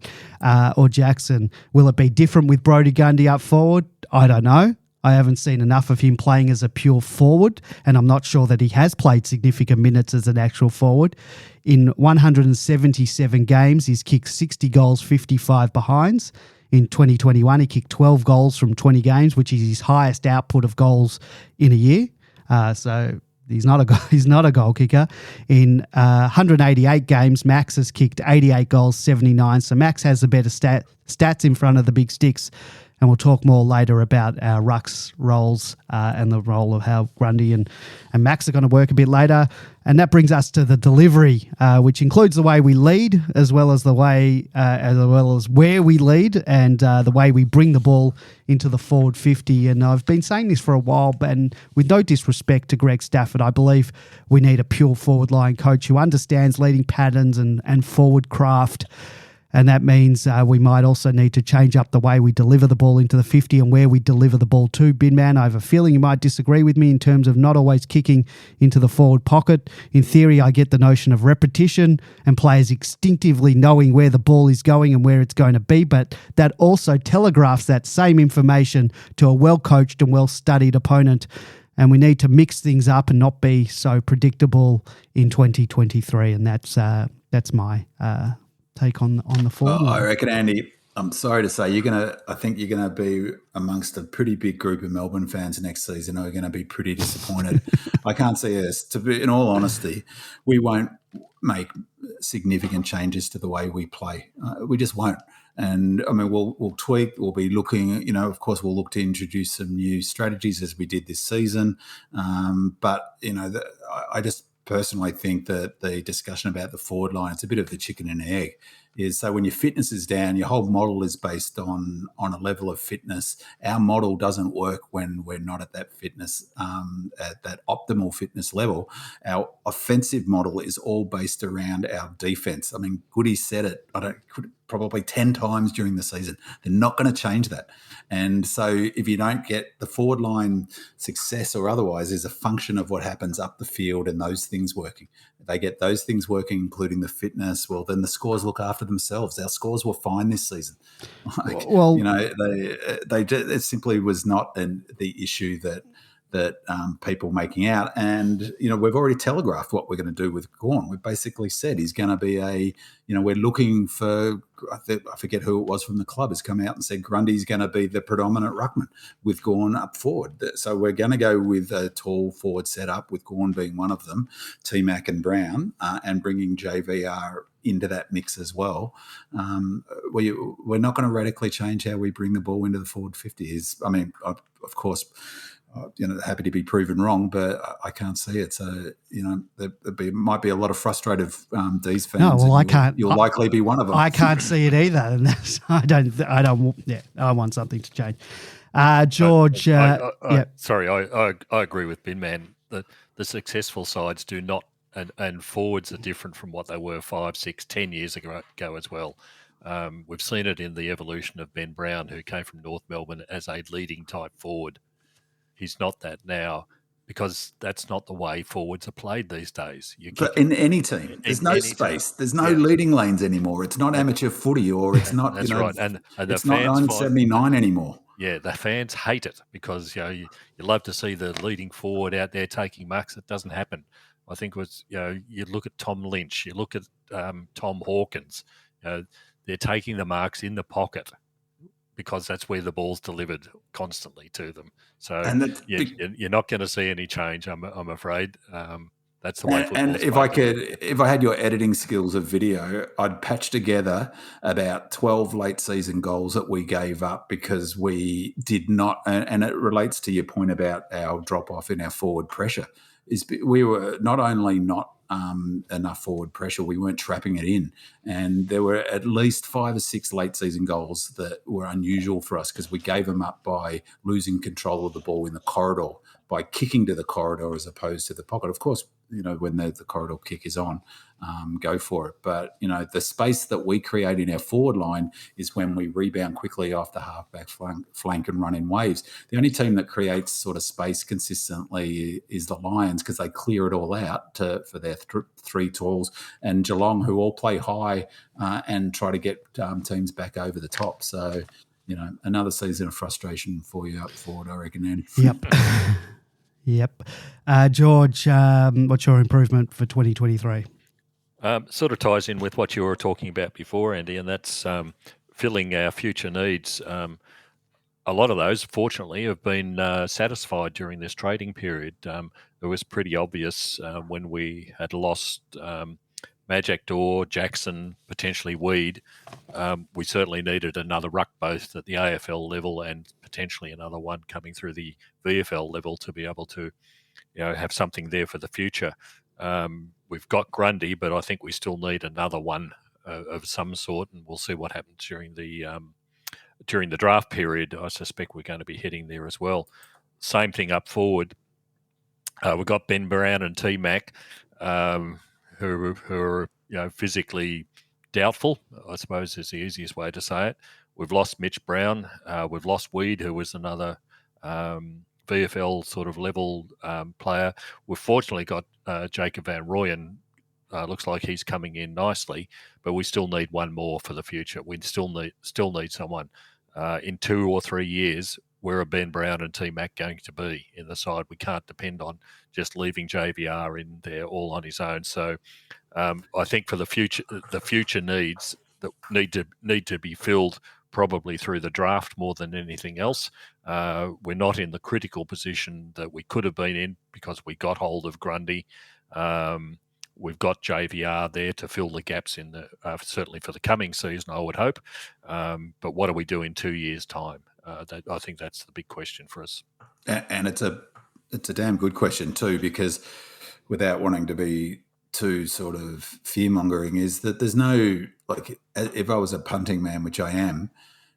or Jackson. Will it be different with Brodie Gundy up forward? I don't know. I haven't seen enough of him playing as a pure forward, and I'm not sure that he has played significant minutes as an actual forward. In 177 games, he's kicked 60 goals, 55 behinds. In 2021, he kicked 12 goals from 20 games, which is his highest output of goals in a year. So he's not a goal kicker. In 188 games, Max has kicked 88 goals, 79. So Max has the better stats in front of the big sticks. And we'll talk more later about our rucks roles and the role of how Grundy and Max are going to work a bit later. And that brings us to the delivery, which includes the way we lead, as well as where we lead, and the way we bring the ball into the forward 50. And I've been saying this for a while, and with no disrespect to Greg Stafford, I believe we need a pure forward line coach who understands leading patterns and forward craft. And that means we might also need to change up the way we deliver the ball into the 50 and where we deliver the ball to. Binman, I have a feeling you might disagree with me in terms of not always kicking into the forward pocket. In theory, I get the notion of repetition and players instinctively knowing where the ball is going and where it's going to be, but that also telegraphs that same information to a well-coached and well-studied opponent. And we need to mix things up and not be so predictable in 2023. And that's my take on the forward line. I reckon, Andy, I'm sorry to say, I think you're gonna be amongst a pretty big group of Melbourne fans next season who are going to be pretty disappointed. I can't see us, to be, in all honesty, we won't make significant changes to the way we play. We just won't. And I mean, we'll tweak. We'll be looking. Of course, we'll look to introduce some new strategies as we did this season. But I just personally think that the discussion about the forward line, it's a bit of the chicken and egg. Is so when your fitness is down, your whole model is based on a level of fitness. Our model doesn't work when we're not at that fitness, at that optimal fitness level. Our offensive model is all based around our defense. I mean, Goody said it. Probably 10 times during the season. They're not going to change that. And so if you don't get the forward line success or otherwise is a function of what happens up the field and those things working. they get those things working, including the fitness, well, then the scores look after themselves. Our scores were fine this season. It simply was not the issue that people making out. And, we've already telegraphed what we're going to do with Gawn. We've basically said he's going to be we're looking for, I forget who it was from the club, has come out and said Grundy's going to be the predominant ruckman with Gawn up forward. So we're going to go with a tall forward setup with Gawn being one of them, T-Mac and Brown, and bringing JVR into that mix as well. We're not going to radically change how we bring the ball into the forward 50. Of course, happy to be proven wrong, but I can't see it. So, there might be a lot of frustrated D's fans. No, well, I can't. You'll likely be one of them. I can't see it either. And I want something to change. George. Sorry, I agree with Bin Man that the successful sides do not, and forwards are different from what they were 5, 6, 10 years ago as well. We've seen it in the evolution of Ben Brown, who came from North Melbourne as a leading type forward. He's not that now because that's not the way forwards are played these days. But in any team, there's no space. There's no leading lanes anymore. It's not amateur footy, or it's not. That's right. And it's not 1979 anymore. Yeah, the fans hate it because you love to see the leading forward out there taking marks. It doesn't happen. I think it was you look at Tom Lynch, you look at Tom Hawkins. They're taking the marks in the pocket, because that's where the ball's delivered constantly to them. So you're not going to see any change, I'm afraid. That's the way football's played. If I had your editing skills of video, I'd patch together about 12 late season goals that we gave up because we did not, and it relates to your point about our drop off in our forward pressure, is we were not only not enough forward pressure, we weren't trapping it in. And there were at least 5 or 6 late season goals that were unusual for us because we gave them up by losing control of the ball in the corridor, by kicking to the corridor as opposed to the pocket. Of course, when the corridor kick is on, go for it. But, the space that we create in our forward line is when we rebound quickly off the halfback flank and run in waves. The only team that creates sort of space consistently is the Lions because they clear it all out for their 3 talls, and Geelong, who all play high and try to get teams back over the top. So, another season of frustration for you up forward, I reckon, Andy. Yep. Yep. George, what's your improvement for 2023? Sort of ties in with what you were talking about before, Andy, and that's filling our future needs. A lot of those, fortunately, have been satisfied during this trading period. It was pretty obvious when we had lost Majak Dor, Jackson, potentially Weed. We certainly needed another ruck both at the AFL level and potentially another one coming through the VFL level to be able to have something there for the future. We've got Grundy, but I think we still need another one of some sort, and we'll see what happens during the draft period. I suspect we're going to be heading there as well. Same thing up forward. We've got Ben Brown and T-Mac, who are physically doubtful, I suppose is the easiest way to say it. We've lost Mitch Brown. We've lost Weed, who was another VFL sort of level player. We've fortunately got Jacob Van Rooyen. Looks like he's coming in nicely, but we still need one more for the future. We still need someone. In 2 or 3 years, where are Ben Brown and T-Mac going to be in the side? We can't depend on just leaving JVR in there all on his own. So I think for the future needs that need to be filled probably through the draft more than anything else. We're not in the critical position that we could have been in because we got hold of Grundy. We've got JVR there to fill the gaps in the certainly for the coming season, I would hope. But what do we do in 2 years' time? I think that's the big question for us. And it's a damn good question too, because without wanting to be too sort of fear-mongering, is that there's no, like, if I was a punting man, which I am,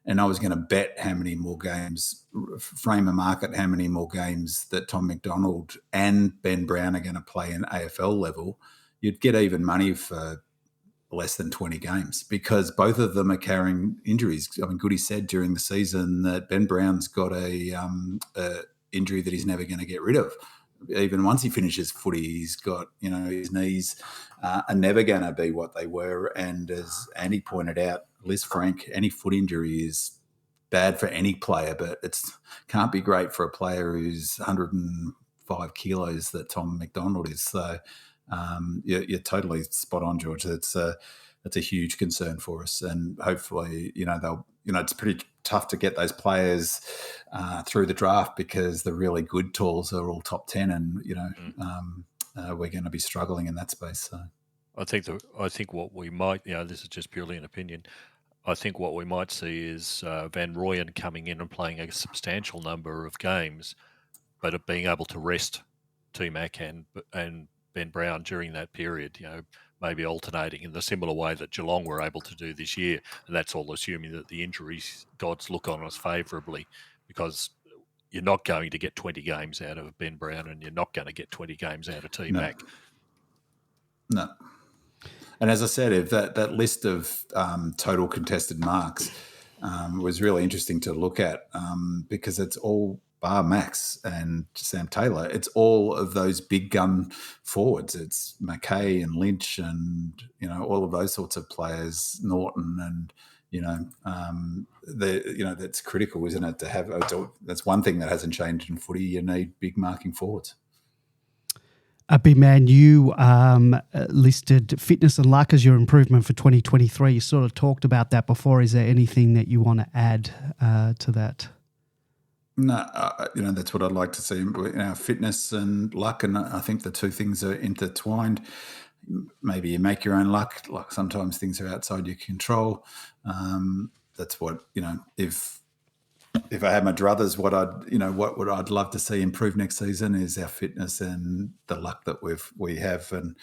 and I was going to bet how many more games, frame a market, how many more games that Tom McDonald and Ben Brown are going to play in AFL level, you'd get even money for less than 20 games because both of them are carrying injuries. I mean, Goody said during the season that Ben Brown's got a injury that he's never going to get rid of. even once he finishes footy, he's got, his knees are never going to be what they were. And as Andy pointed out, Liz Frank, any foot injury is bad for any player, but it's can't be great for a player who's 105 kilos that Tom McDonald is. So you're totally spot on, George. That's a huge concern for us, and hopefully, they'll. It's pretty tough to get those players through the draft because the really good tools are all top 10, and we're going to be struggling in that space. So I think what we might, this is just purely an opinion. I think what we might see is Van Rooyen coming in and playing a substantial number of games, but of being able to rest T-Mac and Ben Brown during that period, maybe alternating in the similar way that Geelong were able to do this year. And that's all assuming that the injuries gods look on us favourably, because you're not going to get 20 games out of Ben Brown and you're not going to get 20 games out of T-Mac. No. And as I said, if that list of total contested marks was really interesting to look at because it's all bar Max and Sam Taylor. It's all of those big gun forwards. It's McKay and Lynch and, all of those sorts of players, Norton and, that's critical, isn't it? To have, that's one thing that hasn't changed in footy. You need big marking forwards. Big man, you listed fitness and luck as your improvement for 2023. You sort of talked about that before. Is there anything that you want to add to that? No, that's what I'd like to see. Fitness and luck, and I think the two things are intertwined. Maybe you make your own luck. Like sometimes things are outside your control. That's what If I had my druthers, what I'd love to see improve next season is our fitness and the luck that we have, and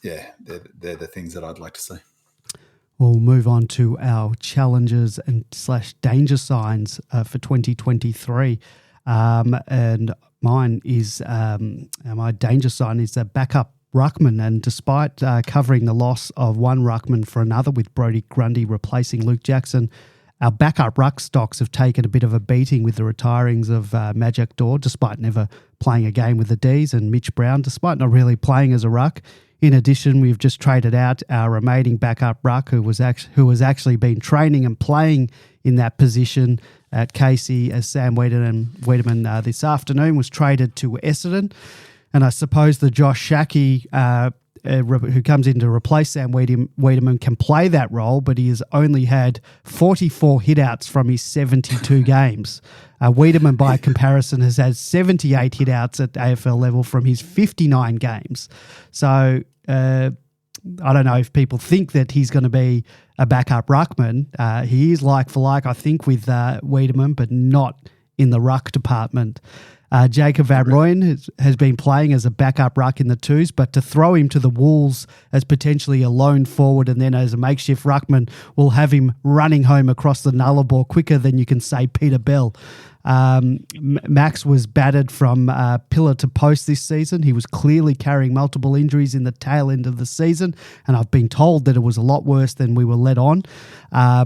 they're the things that I'd like to see. We'll move on to our challenges and / danger signs for 2023. And mine is, my danger sign is a backup ruckman. And despite covering the loss of one ruckman for another with Brodie Grundy replacing Luke Jackson, our backup ruck stocks have taken a bit of a beating with the retirings of Magic Daw, despite never playing a game with the Ds, and Mitch Brown, despite not really playing as a ruck. In addition, we've just traded out our remaining backup ruck, who has actually been training and playing in that position at Casey, as Sam Wiedemann this afternoon was traded to Essendon. And I suppose the Josh Shackey, who comes in to replace Sam Wiedemann, can play that role, but he has only had 44 hitouts from his 72 games. Wiedemann, by comparison, has had 78 hitouts at AFL level from his 59 games. So I don't know if people think that he's going to be a backup ruckman. He is like for like, I think, with Wiedemann, but not in the ruck department. Jacob Van Rooyen has been playing as a backup ruck in the twos, but to throw him to the Wolves as potentially a lone forward and then as a makeshift ruckman will have him running home across the Nullarbor quicker than you can say Peter Bell. Max was battered from pillar to post this season. He was clearly carrying multiple injuries in the tail end of the season, and I've been told that it was a lot worse than we were let on.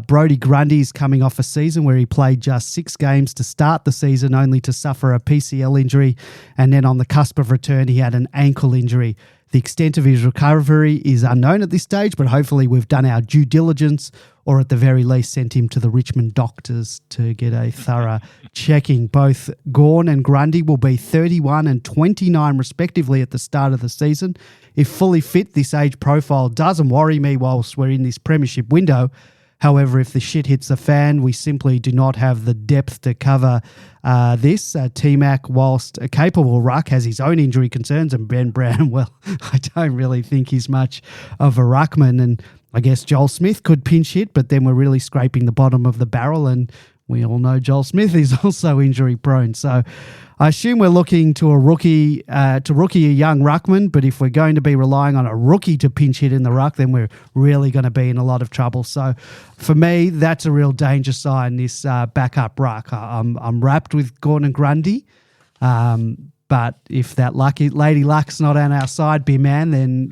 Brodie Grundy is coming off a season where he played just 6 games to start the season, only to suffer a PCL injury, and then on the cusp of return he had an ankle injury. The extent of his recovery is unknown at this stage, but hopefully we've done our due diligence, or at the very least sent him to the Richmond doctors to get a thorough checking. Both Gawn and Grundy will be 31 and 29 respectively at the start of the season. If fully fit, this age profile doesn't worry me whilst we're in this premiership window. However, if the shit hits the fan, we simply do not have the depth to cover this. T-Mac, whilst a capable ruck, has his own injury concerns, and Ben Brown, well, I don't really think he's much of a ruckman. And I guess Joel Smith could pinch hit, but then we're really scraping the bottom of the barrel, and we all know Joel Smith is also injury prone. So I assume we're looking to a rookie a young ruckman, but if we're going to be relying on a rookie to pinch hit in the ruck, then we're really going to be in a lot of trouble. So for me, that's a real danger sign, this backup ruck. I'm wrapped with Gordon Grundy, but if that Lady Luck's not on our side, be man, then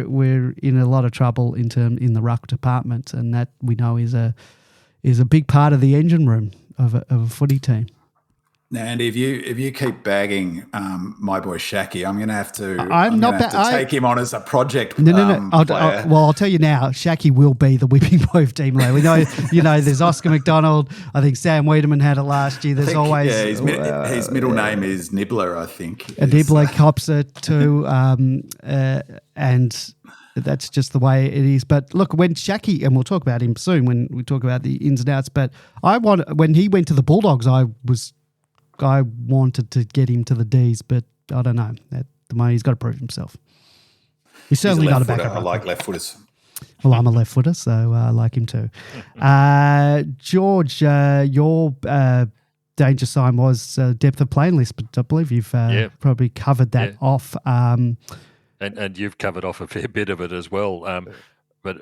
we're in a lot of trouble in the ruck department, and that we know is a big part of the engine room of a footy team. Now, Andy, if you keep bagging my boy Shaki, I'm going to have to. I'm not going to have to take him on as a project. No. Player. I'll tell you now. Shaki will be the whipping boy of Team Land. We know, there's Oscar McDonald. I think Sam Wiedemann had it last year. There's always his middle name is Nibbler, I think. Nibbler cops it too, and that's just the way it is. But look, when Shaki, and we'll talk about him soon when we talk about the ins and outs. But when he went to the Bulldogs, I wanted to get him to the Ds, but I don't know. At the moment, he's got to prove himself. He's certainly not a backup. I like left footers. Well, I'm a left footer, so I like him too. George, your danger sign was depth of playing list, but I believe you've probably covered that off. And you've covered off a fair bit of it as well. But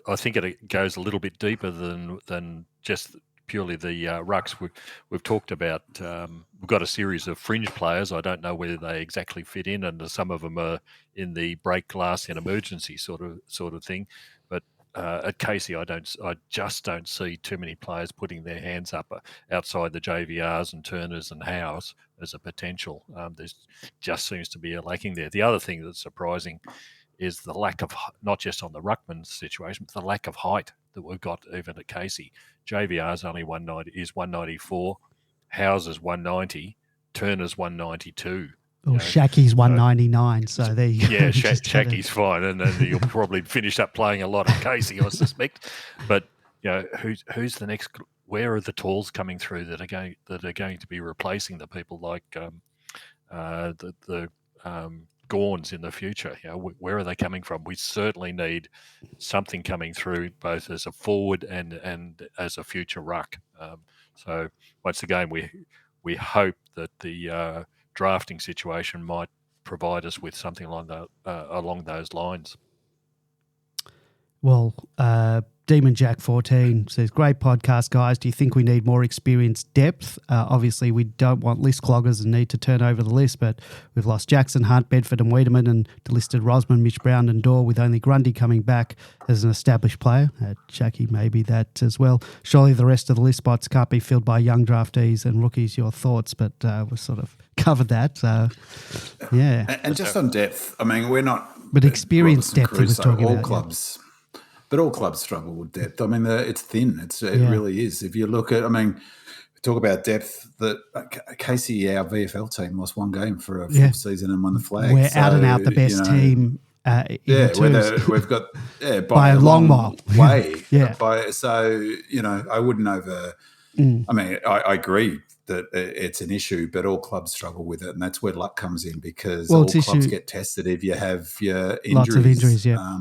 I think it goes a little bit deeper than just purely the rucks. We've talked about. We've got a series of fringe players. I don't know whether they exactly fit in, and some of them are in the break glass and emergency sort of thing. But at Casey, I just don't see too many players putting their hands up outside the JVRs and Turners and Howes as a potential. There's just seems to be a lacking there. The other thing that's surprising is the lack of, not just on the ruckman situation, but the lack of height that we've got even at Casey. JVR's only 194, Howes is 190, Turner's 192. Well, Shaki's 199, so there you go. Yeah, Shaki's fine, and then you'll probably finish up playing a lot of Casey, I suspect. But who's the next? Where are the talls coming through that are going to be replacing the people like the Gorns in the future? Where are they coming from? We certainly need something coming through, both as a forward and as a future ruck. So once again, we hope that the drafting situation might provide us with something along those lines. Well, Demon Jack 14 says, great podcast, guys. Do you think we need more experienced depth? Obviously, we don't want list cloggers and need to turn over the list, but we've lost Jackson, Hunt, Bedford and Wiedemann, and delisted Rosman, Mitch Brown and Dorr, with only Grundy coming back as an established player. Jackie, maybe that as well. Surely the rest of the list spots can't be filled by young draftees and rookies. Your thoughts? But we've sort of covered that. Yeah. And just on depth, I mean, we're not... But experienced depth he was talking all about. Clubs... Yeah. But all clubs struggle with depth. I mean, it's thin. It really is. If you look at, talk about depth, that Casey, our VFL team, lost one game for a full season and won the flag. We're out and out the best team. We've got by a long mile way. I wouldn't over. I agree that it's an issue, but all clubs struggle with it, and that's where luck comes in, because all clubs get tested if you have your injuries. Lots of injuries, yeah.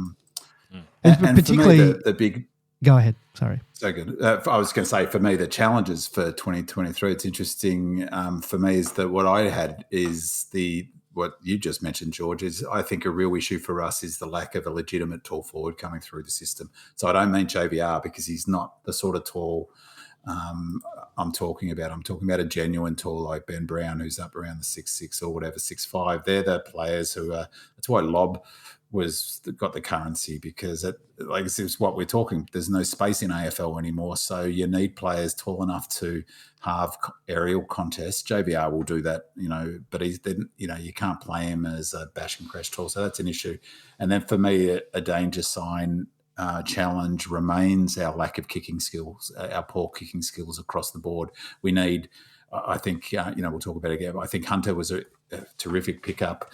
And particularly for me, the big... Go ahead. Sorry. So good. I was going to say, for me, the challenges for 2023, it's interesting for me is that what I had is what you just mentioned, George, is I think a real issue for us is the lack of a legitimate tall forward coming through the system. So I don't mean JVR, because he's not the sort of tall I'm talking about. I'm talking about a genuine tall like Ben Brown, who's up around the 6'6" or whatever, 6'5". They're the players who are... That's why Lob got the currency, because this is what we're talking. There's no space in AFL anymore, so you need players tall enough to halve aerial contests. JVR will do that, but you can't play him as a bash and crash tall, so that's an issue. And then for me, a danger sign challenge remains our lack of kicking skills, our poor kicking skills across the board. We need... I think, we'll talk about it again, but I think Hunter was a terrific pickup.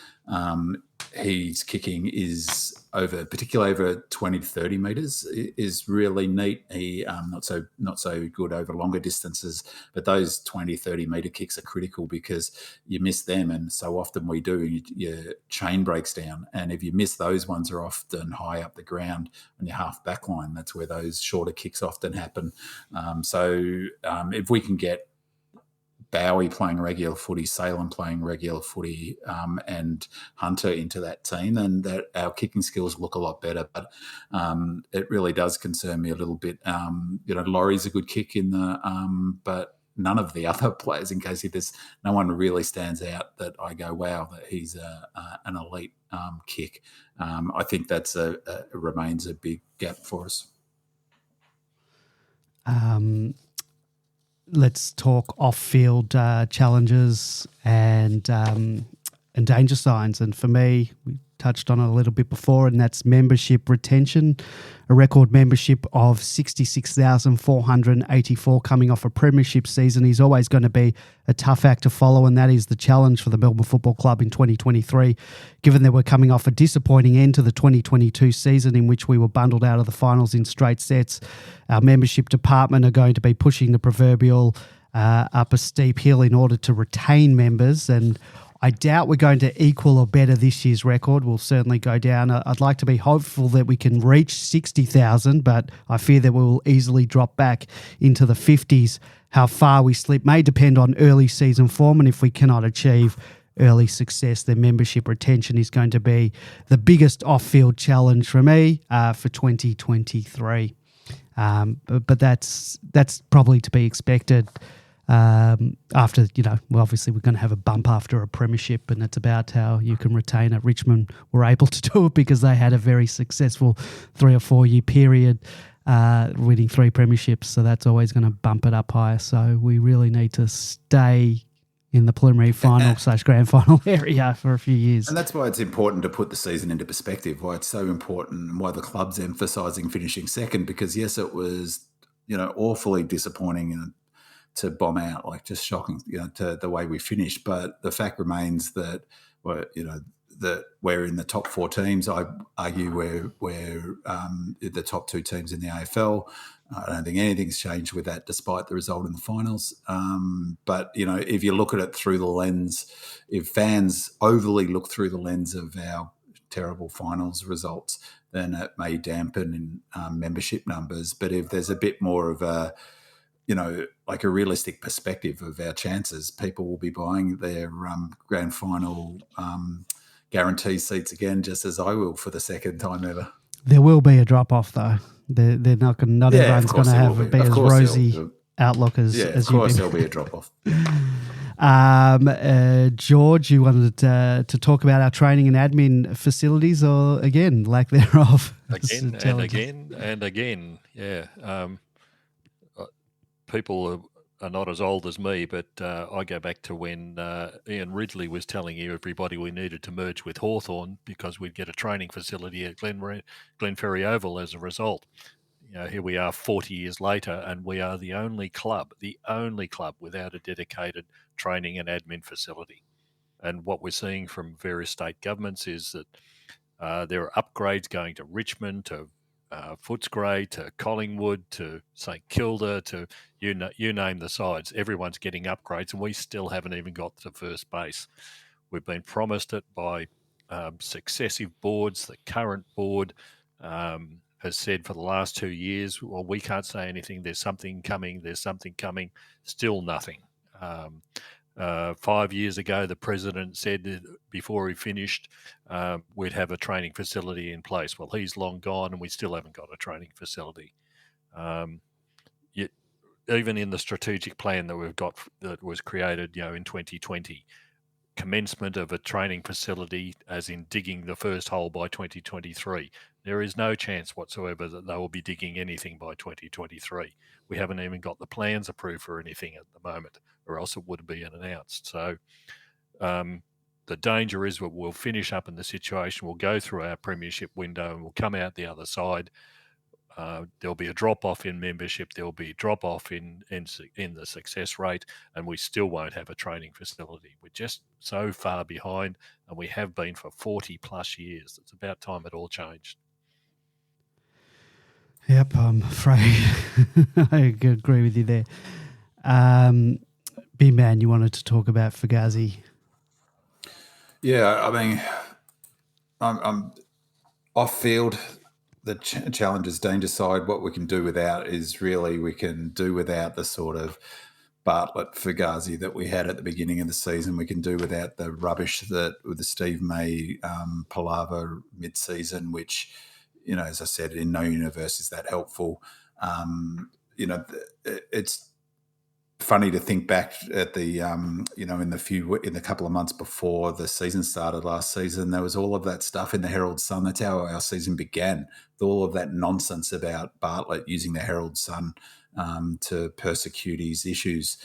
His kicking is particularly over 20 to 30 metres, is really neat. He not so good over longer distances, but those 20, 30 metre kicks are critical, because you miss them, and so often we do, your chain breaks down. And if you miss those ones, are often high up the ground on your half back line. That's where those shorter kicks often happen. If we can get Bowie playing regular footy, Salem playing regular footy, and Hunter into that team, then that our kicking skills look a lot better. But it really does concern me a little bit. Laurie's a good kick in the, but none of the other players, in case there's no one really stands out that I go, wow, that he's an elite kick. I think that's remains a big gap for us. let's talk off-field challenges and danger signs. And for me, we touched on it a little bit before, and that's membership retention. A record membership of 66,484 coming off a premiership season is always going to be a tough act to follow, and that is the challenge for the Melbourne Football Club in 2023, given that we're coming off a disappointing end to the 2022 season in which we were bundled out of the finals in straight sets. Our membership department are going to be pushing the proverbial up a steep hill in order to retain members, and I doubt we're going to equal or better this year's record. We'll certainly go down. I'd like to be hopeful that we can reach 60,000, but I fear that we will easily drop back into the 50s. How far we slip may depend on early season form, and if we cannot achieve early success, then membership retention is going to be the biggest off-field challenge for me for 2023. But that's probably to be expected. After, obviously we're going to have a bump after a premiership, and it's about how you can retain it. Richmond were able to do it because they had a very successful 3 or 4 year period, winning 3 premierships. So that's always going to bump it up higher. So we really need to stay in the preliminary final / grand final area for a few years. And that's why it's important to put the season into perspective, why it's so important and why the club's emphasising finishing second, because yes, it was, awfully disappointing to bomb out, like just shocking, to the way we finished. But the fact remains that that we're in the top 4 teams. I argue we're the top 2 teams in the AFL. I don't think anything's changed with that, despite the result in the finals. But if you look at it through the lens, if fans overly look through the lens of our terrible finals results, then it may dampen membership numbers. But if there's a bit more of a like a realistic perspective of our chances, people will be buying their grand final guarantee seats again, just as I will for the second time ever. There will be a drop-off, though. They're not going. Not everyone's going to have be as rosy outlook as you. Of course, there'll be a drop-off. George, you wanted to talk about our training and admin facilities, or again, lack thereof? Again. Yeah. People are not as old as me, but I go back to when Ian Ridley was telling everybody we needed to merge with Hawthorn because we'd get a training facility at Glenferrie Oval as a result. Here we are 40 years later, and we are the only club without a dedicated training and admin facility. And what we're seeing from various state governments is that there are upgrades going to Richmond, to Footscray, to Collingwood, to St Kilda, to you name the sides. Everyone's getting upgrades, and we still haven't even got to first base. We've been promised it by successive boards. The current board has said for the last 2 years, well, we can't say anything. There's something coming. Still nothing. 5 years ago, the president said that before he finished, we'd have a training facility in place. Well, he's long gone, and we still haven't got a training facility. Yet, even in the strategic plan that we've got that was created, in 2020, commencement of a training facility, as in digging the first hole by 2023. There is no chance whatsoever that they will be digging anything by 2023. We haven't even got the plans approved for anything at the moment, or else it would be announced. So the danger is that we'll finish up in the situation, we'll go through our premiership window, and we'll come out the other side. There'll be a drop-off in membership, there'll be a drop-off in the success rate, and we still won't have a training facility. We're just so far behind, and we have been for 40-plus years. It's about time it all changed. Yep, I'm afraid I agree with you there. Big man, you wanted to talk about Fugazi. Yeah, I mean, I'm off-field. The challenges danger side, what we can do without is really we can do without the sort of Bartlett Fugazi that we had at the beginning of the season. We can do without the rubbish that with the Steve May palaver mid-season, which, as I said, in no universe is that helpful. It's funny to think back at the in the couple of months before the season started last season, there was all of that stuff in the Herald Sun. That's how our season began. All of that nonsense about Bartlett using the Herald Sun to persecute his issues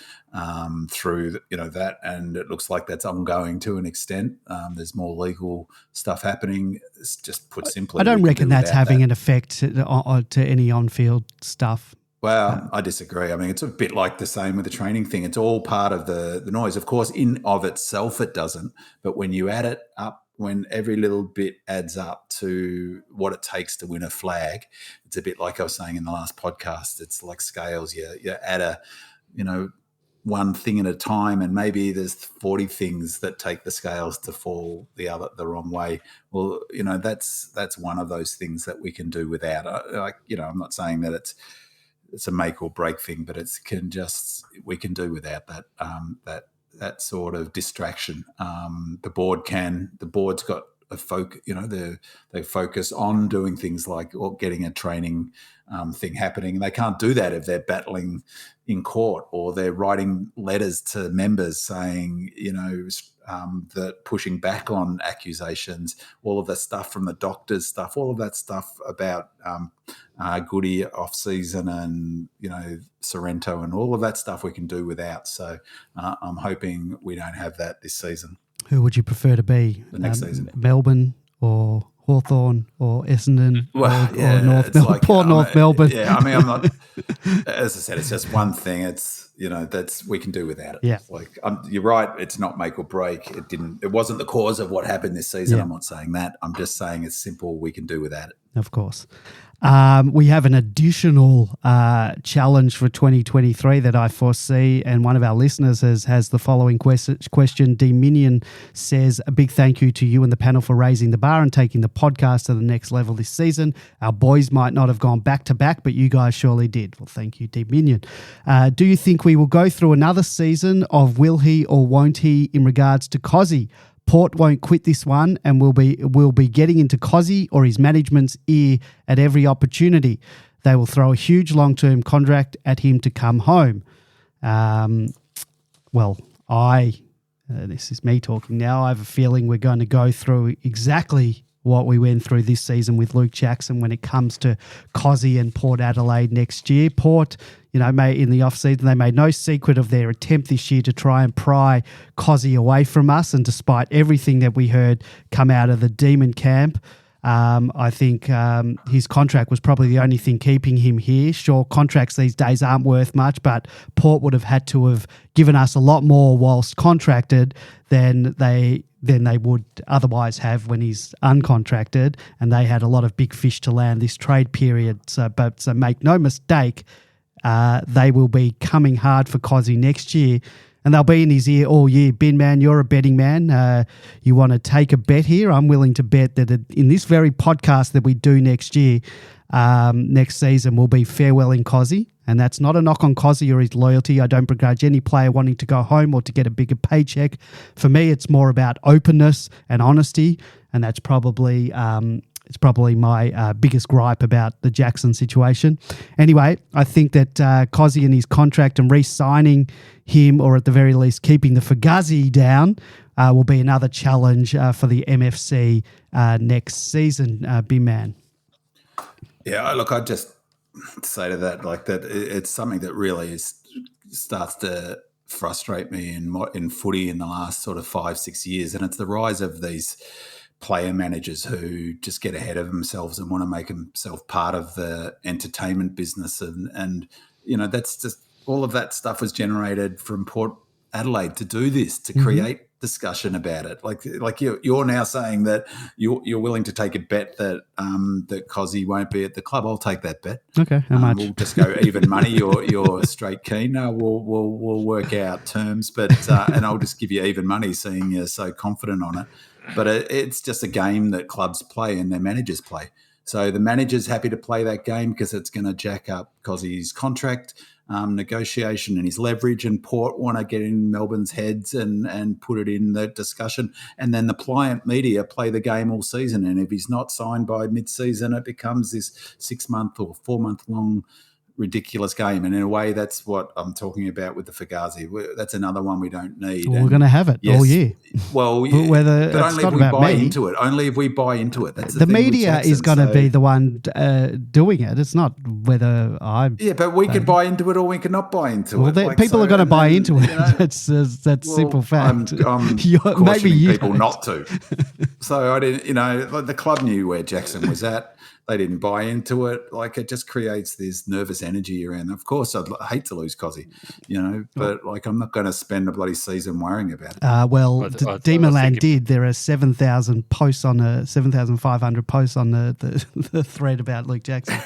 through that, and it looks like that's ongoing to an extent. There's more legal stuff happening. It's just put simply, I don't reckon that's having an effect to any on-field stuff. Well, I disagree. I mean, it's a bit like the same with the training thing. It's all part of the noise. Of course, in of itself, it doesn't. But when you add it up, when every little bit adds up to what it takes to win a flag, it's a bit like I was saying in the last podcast. It's like scales. You add one thing at a time, and maybe there's 40 things that take the scales to fall the wrong way. Well, that's one of those things that we can do without. I'm not saying that it's a make or break thing, but we can do without that sort of distraction. The board's got a focus, they focus on doing things like getting a training thing happening. And they can't do that if they're battling in court or they're writing letters to members saying, that pushing back on accusations, all of that stuff from the doctors stuff, all of that stuff about Goody off season and, Sorrento and all of that stuff we can do without. So I'm hoping we don't have that this season. Who would you prefer to be? The next season? Melbourne or Hawthorn or Essendon or North Melbourne? Like, North Melbourne. Yeah, I mean, I'm not, as I said, it's just one thing. It's, that's, we can do without it. Yeah. Like, you're right. It's not make or break. It wasn't the cause of what happened this season. Yeah. I'm not saying that. I'm just saying it's simple. We can do without it. Of course. We have an additional challenge for 2023 that I foresee, and one of our listeners has the following question. Dominion says, a big thank you to you and the panel for raising the bar and taking the podcast to the next level this season. Our boys might not have gone back-to-back, but you guys surely did. Well, thank you, Dominion. Do you think we will go through another season of will he or won't he in regards to Cozzy? Port won't quit this one and will be getting into Cozzy or his management's ear at every opportunity. They will throw a huge long-term contract at him to come home. This is me talking now. I have a feeling we're going to go through exactly what we went through this season with Luke Jackson when it comes to Cozzy and Port Adelaide next year. Port, in the off-season, they made no secret of their attempt this year to try and pry Cozzy away from us, and despite everything that we heard come out of the Demon camp, I think his contract was probably the only thing keeping him here. Sure, contracts these days aren't worth much, but Port would have had to have given us a lot more whilst contracted than they would otherwise have when he's uncontracted, and they had a lot of big fish to land this trade period. So make no mistake, they will be coming hard for Cozzy next year, and they'll be in his ear all year. Bin man, you're a betting man. You want to take a bet here? I'm willing to bet that in this very podcast that we do next year, next season will be farewelling Cozzy. And that's not a knock on Cozzy or his loyalty. I don't begrudge any player wanting to go home or to get a bigger paycheck. For me, it's more about openness and honesty, and that's probably my biggest gripe about the Jackson situation. Anyway, I think that Cozzy and his contract and re-signing him, or at the very least keeping the Fugazi down, will be another challenge for the MFC next season, B-Man. Yeah, look, I just say to that, like, that it's something that really starts to frustrate me in footy in the last sort of 5-6 years, and it's the rise of these player managers who just get ahead of themselves and want to make themselves part of the entertainment business, and that's just all of that stuff was generated from Port Adelaide to do this, to create discussion about it. Like you're now saying that you're willing to take a bet that that Cozzy won't be at the club. I'll take that bet. Okay, how much? We'll just go even money. You're straight keen. No, we'll work out terms, but and I'll just give you even money, seeing you're so confident on it. But it's just a game that clubs play and their managers play. So the manager's happy to play that game because it's going to jack up Cozzy's contract negotiation and his leverage, and Port want to get in Melbourne's heads and put it in the discussion. And then the pliant media play the game all season. And if he's not signed by mid-season, it becomes this 6-month or 4-month long ridiculous game. And in a way, that's what I'm talking about with the Fugazi. That's another one we don't need. Well, we're going to have it all year. Well, but whether but only if we buy into it. Only if we buy into it. That's the thing media is going to be the one doing it. It's not whether I. Yeah, but we can buy into it or we can not buy into it. Well, people are going to buy into it. That's simple fact. I'm cautioning people not to. So I didn't. Like the club knew where Jackson was at. They didn't buy into it. Like, it just creates this nervous energy around them. Of course, I'd hate to lose Cozzy, but like, I'm not going to spend a bloody season worrying about it. Demonland did. There are 7,000 posts on 7,500 posts on the thread about Luke Jackson.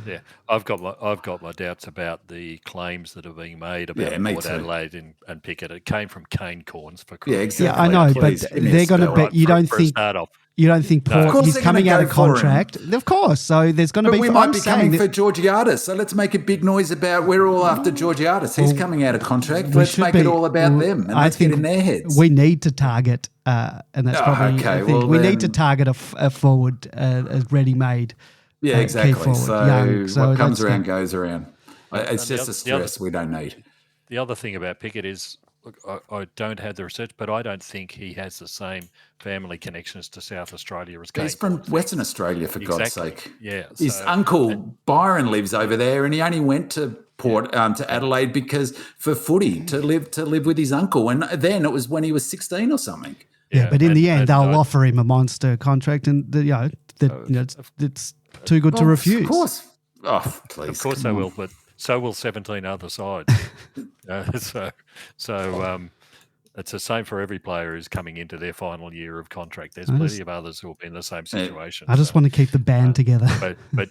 Yeah, I've got my doubts about the claims that are being made about Port Adelaide and Pickett. It came from Kane Corns for Christmas. Yeah, exactly. Yeah, I know, but they're going to bet. You don't think. You don't think Port, he's coming out of contract? Of course. So there's going to be. We might be coming for Georgiades. So let's make a big noise about we're all after Georgiades. He's coming out of contract. Let's make it all about them and let's get in their heads. We need to target, and that's probably a thing. We need to target a forward, a ready-made. Yeah, exactly. So what comes around goes around. It's just a stress we don't need. The other thing about Pickett is, look, I don't have the research, but I don't think he has the same family connections to South Australia as Kane. He's from Western Australia, for God's sake. Yeah, his uncle Byron lives over there, and he only went to Port to Adelaide because for footy to live with his uncle, and then it was when he was 16 or something. Yeah, but in the end, they'll offer him a monster contract, and it's too good to refuse. Of course, please, of course they will, but. So will 17 other sides. So it's the same for every player who's coming into their final year of contract. There's plenty of others who will be in the same situation. I just want to keep the band together. But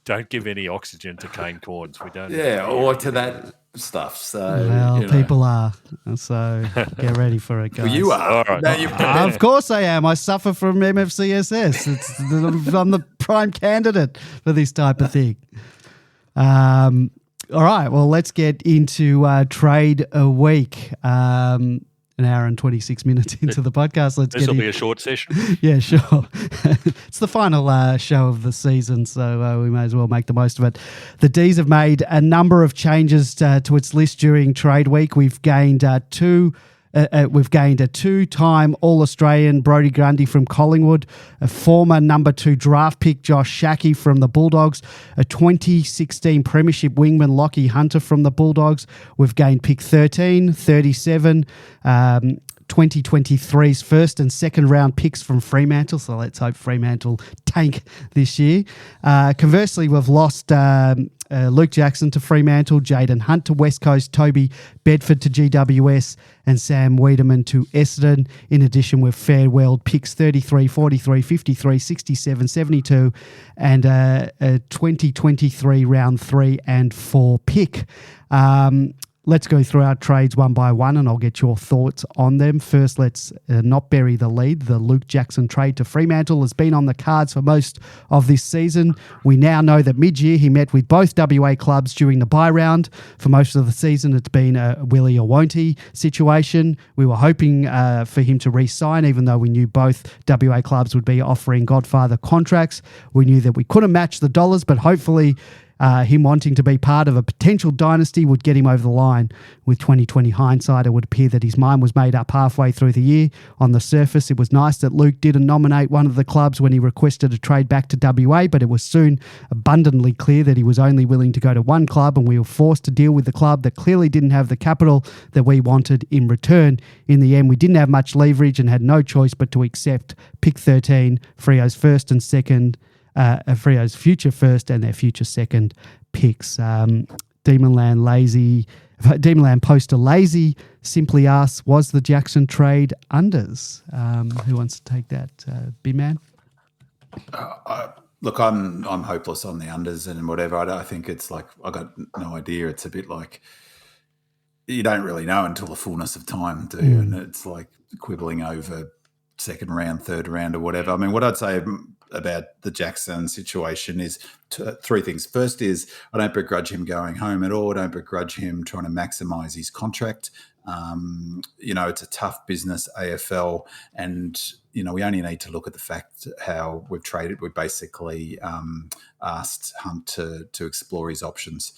don't give any oxygen to Kane Corns. We don't. Yeah, or to that stuff. So people are. So get ready for it, guys. Well, you are. All right. No, of course I am. I suffer from MFCSS. I'm the prime candidate for this type of thing. All right, well, let's get into trade a week. An hour and 26 minutes into the podcast. This will be a short session. Yeah, sure. It's the final show of the season, so we may as well make the most of it. The D's have made a number of changes to its list during trade week. We've gained We've gained a two-time All-Australian Brodie Grundy from Collingwood, a former number 2 draft pick Josh Shackey from the Bulldogs, a 2016 Premiership wingman Lockie Hunter from the Bulldogs. We've gained pick 13, 37, 2023's first and second round picks from Fremantle, so let's hope Fremantle tank this year. Conversely, we've lost Luke Jackson to Fremantle, Jaden Hunt to West Coast, Toby Bedford to GWS, and Sam Wiedemann to Essendon. In addition, we've farewelled picks 33, 43, 53, 67, 72, and a 2023 round 3 and 4 pick. Let's go through our trades one by one, and I'll get your thoughts on them. First, let's not bury the lead. The Luke Jackson trade to Fremantle has been on the cards for most of this season. We now know that mid-year he met with both WA clubs during the bye round. For most of the season, it's been a willy or won't he situation. We were hoping for him to re-sign, even though we knew both WA clubs would be offering Godfather contracts. We knew that we couldn't match the dollars, but hopefully him wanting to be part of a potential dynasty would get him over the line. With 2020 hindsight, it would appear that his mind was made up halfway through the year. On the surface, it was nice that Luke didn't nominate one of the clubs when he requested a trade back to WA, but it was soon abundantly clear that he was only willing to go to one club, and we were forced to deal with the club that clearly didn't have the capital that we wanted in return. In the end, we didn't have much leverage and had no choice but to accept pick 13, Freo's first and second, Freo's future first and their future second picks. Demonland poster Lazy simply asks, was the Jackson trade unders? Who wants to take that? Big man? Look, I'm hopeless on the unders and whatever. I think it's like, I got no idea. It's a bit like you don't really know until the fullness of time, do you? And it's like quibbling over second round, third round or whatever. I mean, what I'd say about the Jackson situation is three things. First is I don't begrudge him going home at all. I don't begrudge him trying to maximise his contract. It's a tough business, AFL, and we only need to look at the fact how we've traded. We basically asked Hunt to explore his options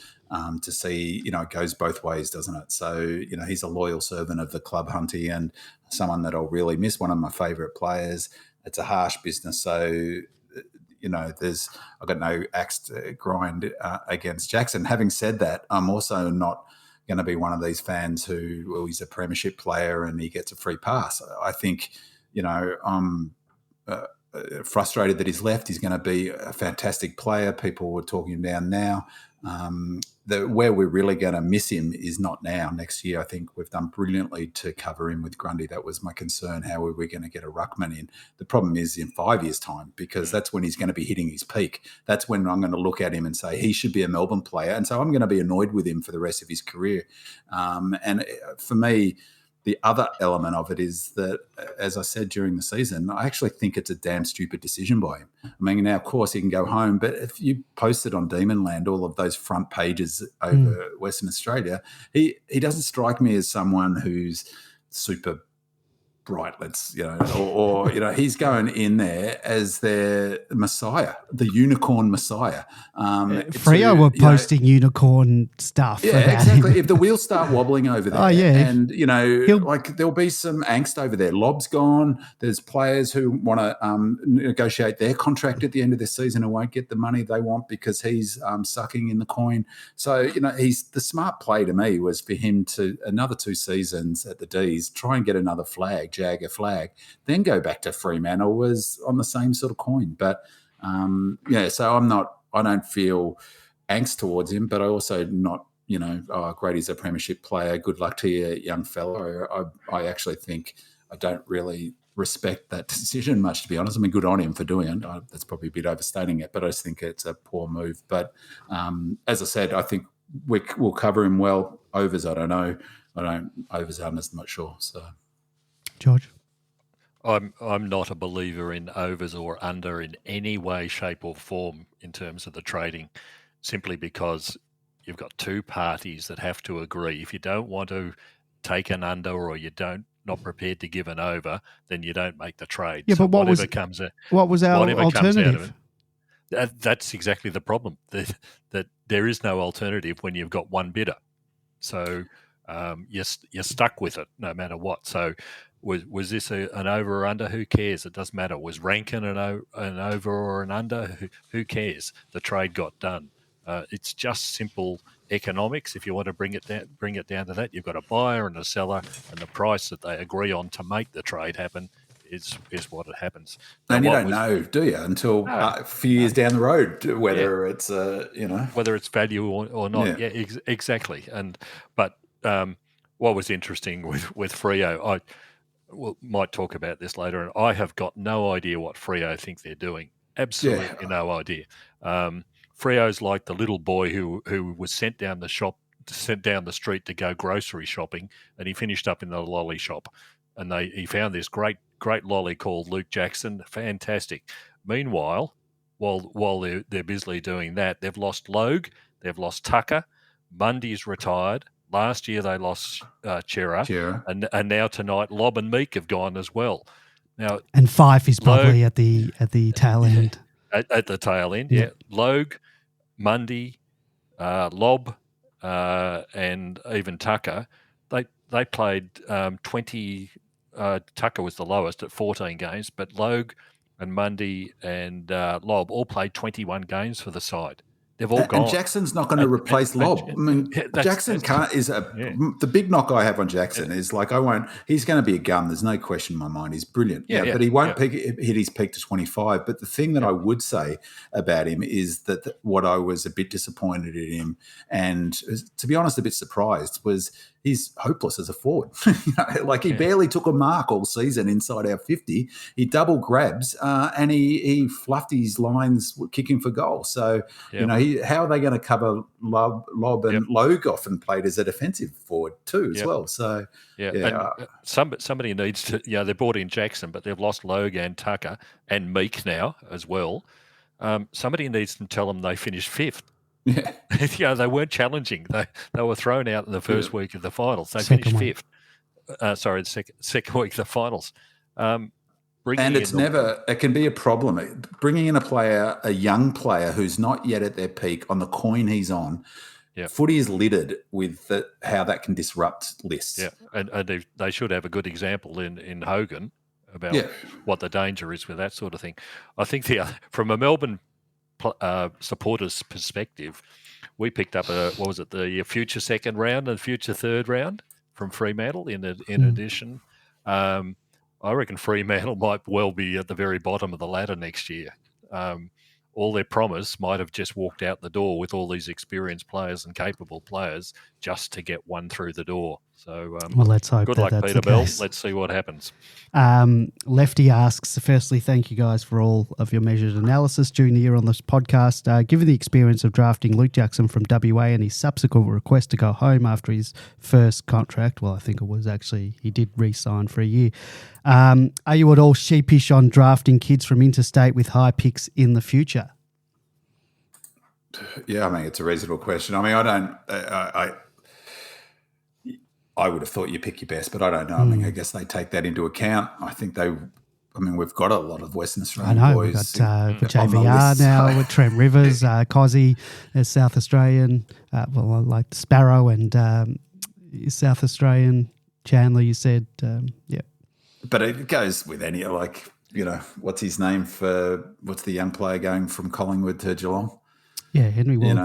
to see, it goes both ways, doesn't it? So, he's a loyal servant of the club, Hunty, and someone that I'll really miss, one of my favourite players. It's a harsh business. So, I've got no axe to grind against Jackson. Having said that, I'm also not going to be one of these fans who, he's a premiership player and he gets a free pass. I think, I'm frustrated that he's left. He's going to be a fantastic player. People were talking him down now. Where we're really going to miss him is not now, next year. I think we've done brilliantly to cover him with Grundy. That was my concern. How are we going to get a ruckman in? The problem is in 5 years' time, because that's when he's going to be hitting his peak. That's when I'm going to look at him and say he should be a Melbourne player. And so I'm going to be annoyed with him for the rest of his career. And for me, the other element of it is that, as I said during the season, I actually think it's a damn stupid decision by him. I mean, now, of course, he can go home, but if you posted on Demonland all of those front pages over Western Australia, he doesn't strike me as someone who's super bright, or he's going in there as their messiah, the unicorn messiah. Freo were posting unicorn stuff. Yeah, exactly. Him. If the wheels start wobbling over there, and there'll be some angst over there. Lob's gone. There's players who want to negotiate their contract at the end of this season and won't get the money they want because he's sucking in the coin. So he's the smart play to me was for him to another 2 seasons at the D's try and get another flag. Jagger flag, then go back to Fremantle was on the same sort of coin. But so I don't feel angst towards him, but I also not, great, he's a premiership player. Good luck to you, young fella. I actually think I don't really respect that decision much, to be honest. I mean, good on him for doing it. That's probably a bit overstating it, but I just think it's a poor move. But as I said, I think we'll cover him well. Overs, I don't know. Overs, I'm not sure. So. George? I'm not a believer in overs or under in any way, shape or form in terms of the trading, simply because you've got 2 parties that have to agree. If you don't want to take an under or you not prepared to give an over, then you don't make the trade. Yeah, so but what was our alternative? That's exactly the problem, that there is no alternative when you've got one bidder. So you're stuck with it no matter what. So was this an over or under? Who cares? It doesn't matter. Was Rankin an over or an under? Who cares? The trade got done. It's just simple economics. If you want to bring it down to that, you've got a buyer and a seller, and the price that they agree on to make the trade happen is what it happens. And you don't know, do you, until a few years down the road, whether it's whether it's value or not. Yeah, exactly. But what was interesting with Freo, might talk about this later, and I have got no idea what Freo think they're doing. Absolutely no idea. Freo's like the little boy who was sent down the street to go grocery shopping, and he finished up in the lolly shop, and he found this great lolly called Luke Jackson. Fantastic. Meanwhile, while they're busily doing that, they've lost Logue, they've lost Tucker, Mundy's retired. Last year they lost Chera, and now tonight Lob and Meek have gone as well. Now, and Fife is probably at the tail end. At the tail end, yeah. Logue, Mundy, Lob, and even Tucker, they played 20. Tucker was the lowest at 14 games, but Logue and Mundy and Lob all played 21 games for the side. They've all gone. And Jackson's not going to replace Lob. I mean, Jackson can't. The big knock I have on Jackson is he's going to be a gun. There's no question in my mind. He's brilliant. But he won't hit his peak to 25. But the thing that I would say about him is that what I was a bit disappointed in him, and to be honest, a bit surprised, was he's hopeless as a forward. He barely took a mark all season inside our 50. He double grabs and he fluffed his lines kicking for goal. So, how are they going to cover Lob and Logue often played as a defensive forward too as well. So, somebody needs to, they brought in Jackson, but they've lost Logue and Tucker and Meek now as well. Somebody needs to tell them they finished 5th. Yeah, they weren't challenging. They were thrown out in the first week of the finals. They finished 5th. second week of the finals. And it can be a problem. Bringing in a young player who's not yet at their peak on the coin he's on. Yeah. Footy is littered with how that can disrupt lists. Yeah, and they should have a good example in Hogan about what the danger is with that sort of thing. I think from a Melbourne supporters' perspective, we picked up the future second round and future third round from Fremantle in addition. I reckon Fremantle might well be at the very bottom of the ladder next year. All their promise might have just walked out the door with all these experienced players and capable players just to get one through the door. So, let's hope good luck, Peter Bell. Let's see what happens. Lefty asks, firstly, thank you guys for all of your measured analysis during the year on this podcast. Given the experience of drafting Luke Jackson from WA and his subsequent request to go home after his first contract, well, I think it was actually, he did re-sign for a year. Are you at all sheepish on drafting kids from interstate with high picks in the future? Yeah, I mean, it's a reasonable question. I mean, I would have thought you pick your best, but I don't know. I mean, I guess they take that into account. I think we've got a lot of Western Australian boys. We've got JVR now with Trent Rivers, Cozzy, South Australian, like Sparrow and South Australian, Chandler, you said, yeah. But it goes with any, what's his name what's the young player going from Collingwood to Geelong? Yeah, Henry Ward.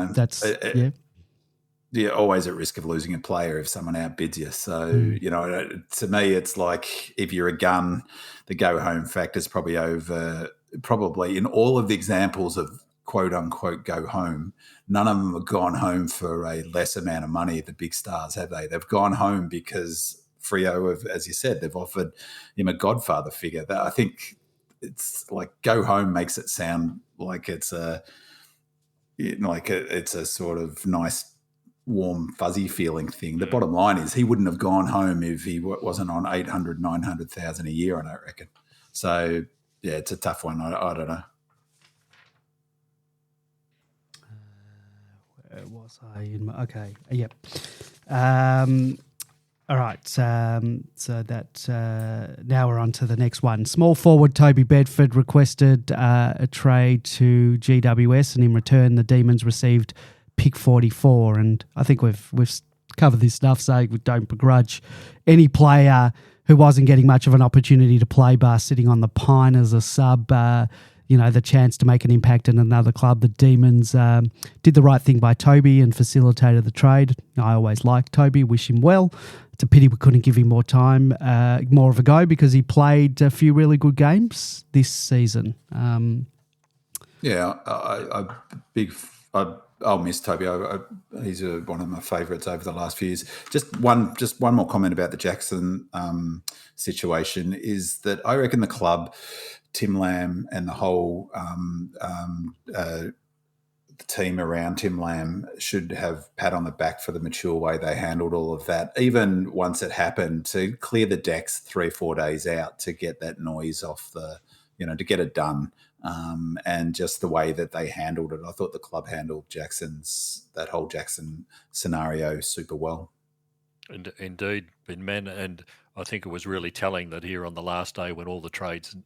You're always at risk of losing a player if someone outbids you. So, to me, it's like if you're a gun, the go-home factor is probably in all of the examples of quote-unquote go home, none of them have gone home for a less amount of money, the big stars, have they? They've gone home because Freo, as you said, they've offered him a godfather figure. I think it's like go home makes it sound like it's a sort of nice, warm, fuzzy feeling thing. The bottom line is he wouldn't have gone home if he wasn't on 800, 900,000 a year, I don't reckon. So, yeah, it's a tough one. I don't know. Where was I? Okay, yep. All right, so that now we're on to the next one. Small forward Toby Bedford requested a trade to GWS, and in return, the Demons received pick 44. And I think we've covered this stuff, saying we don't begrudge any player who wasn't getting much of an opportunity to play, bar sitting on the pine as a sub. The chance to make an impact in another club. The Demons did the right thing by Toby and facilitated the trade. I always liked Toby, wish him well. It's a pity we couldn't give him more time, more of a go, because he played a few really good games this season. I'll miss Toby. He's one of my favourites over the last few years. Just one more comment about the Jackson situation is that I reckon the club, Tim Lamb, and the whole team around Tim Lamb should have pat on the back for the mature way they handled all of that. Even once it happened, to clear the decks 3 or 4 days out to get that noise off to get it done. And just the way that they handled it. I thought the club handled that whole Jackson scenario super well. Indeed, Ben, and I think it was really telling that here on the last day, when all the trades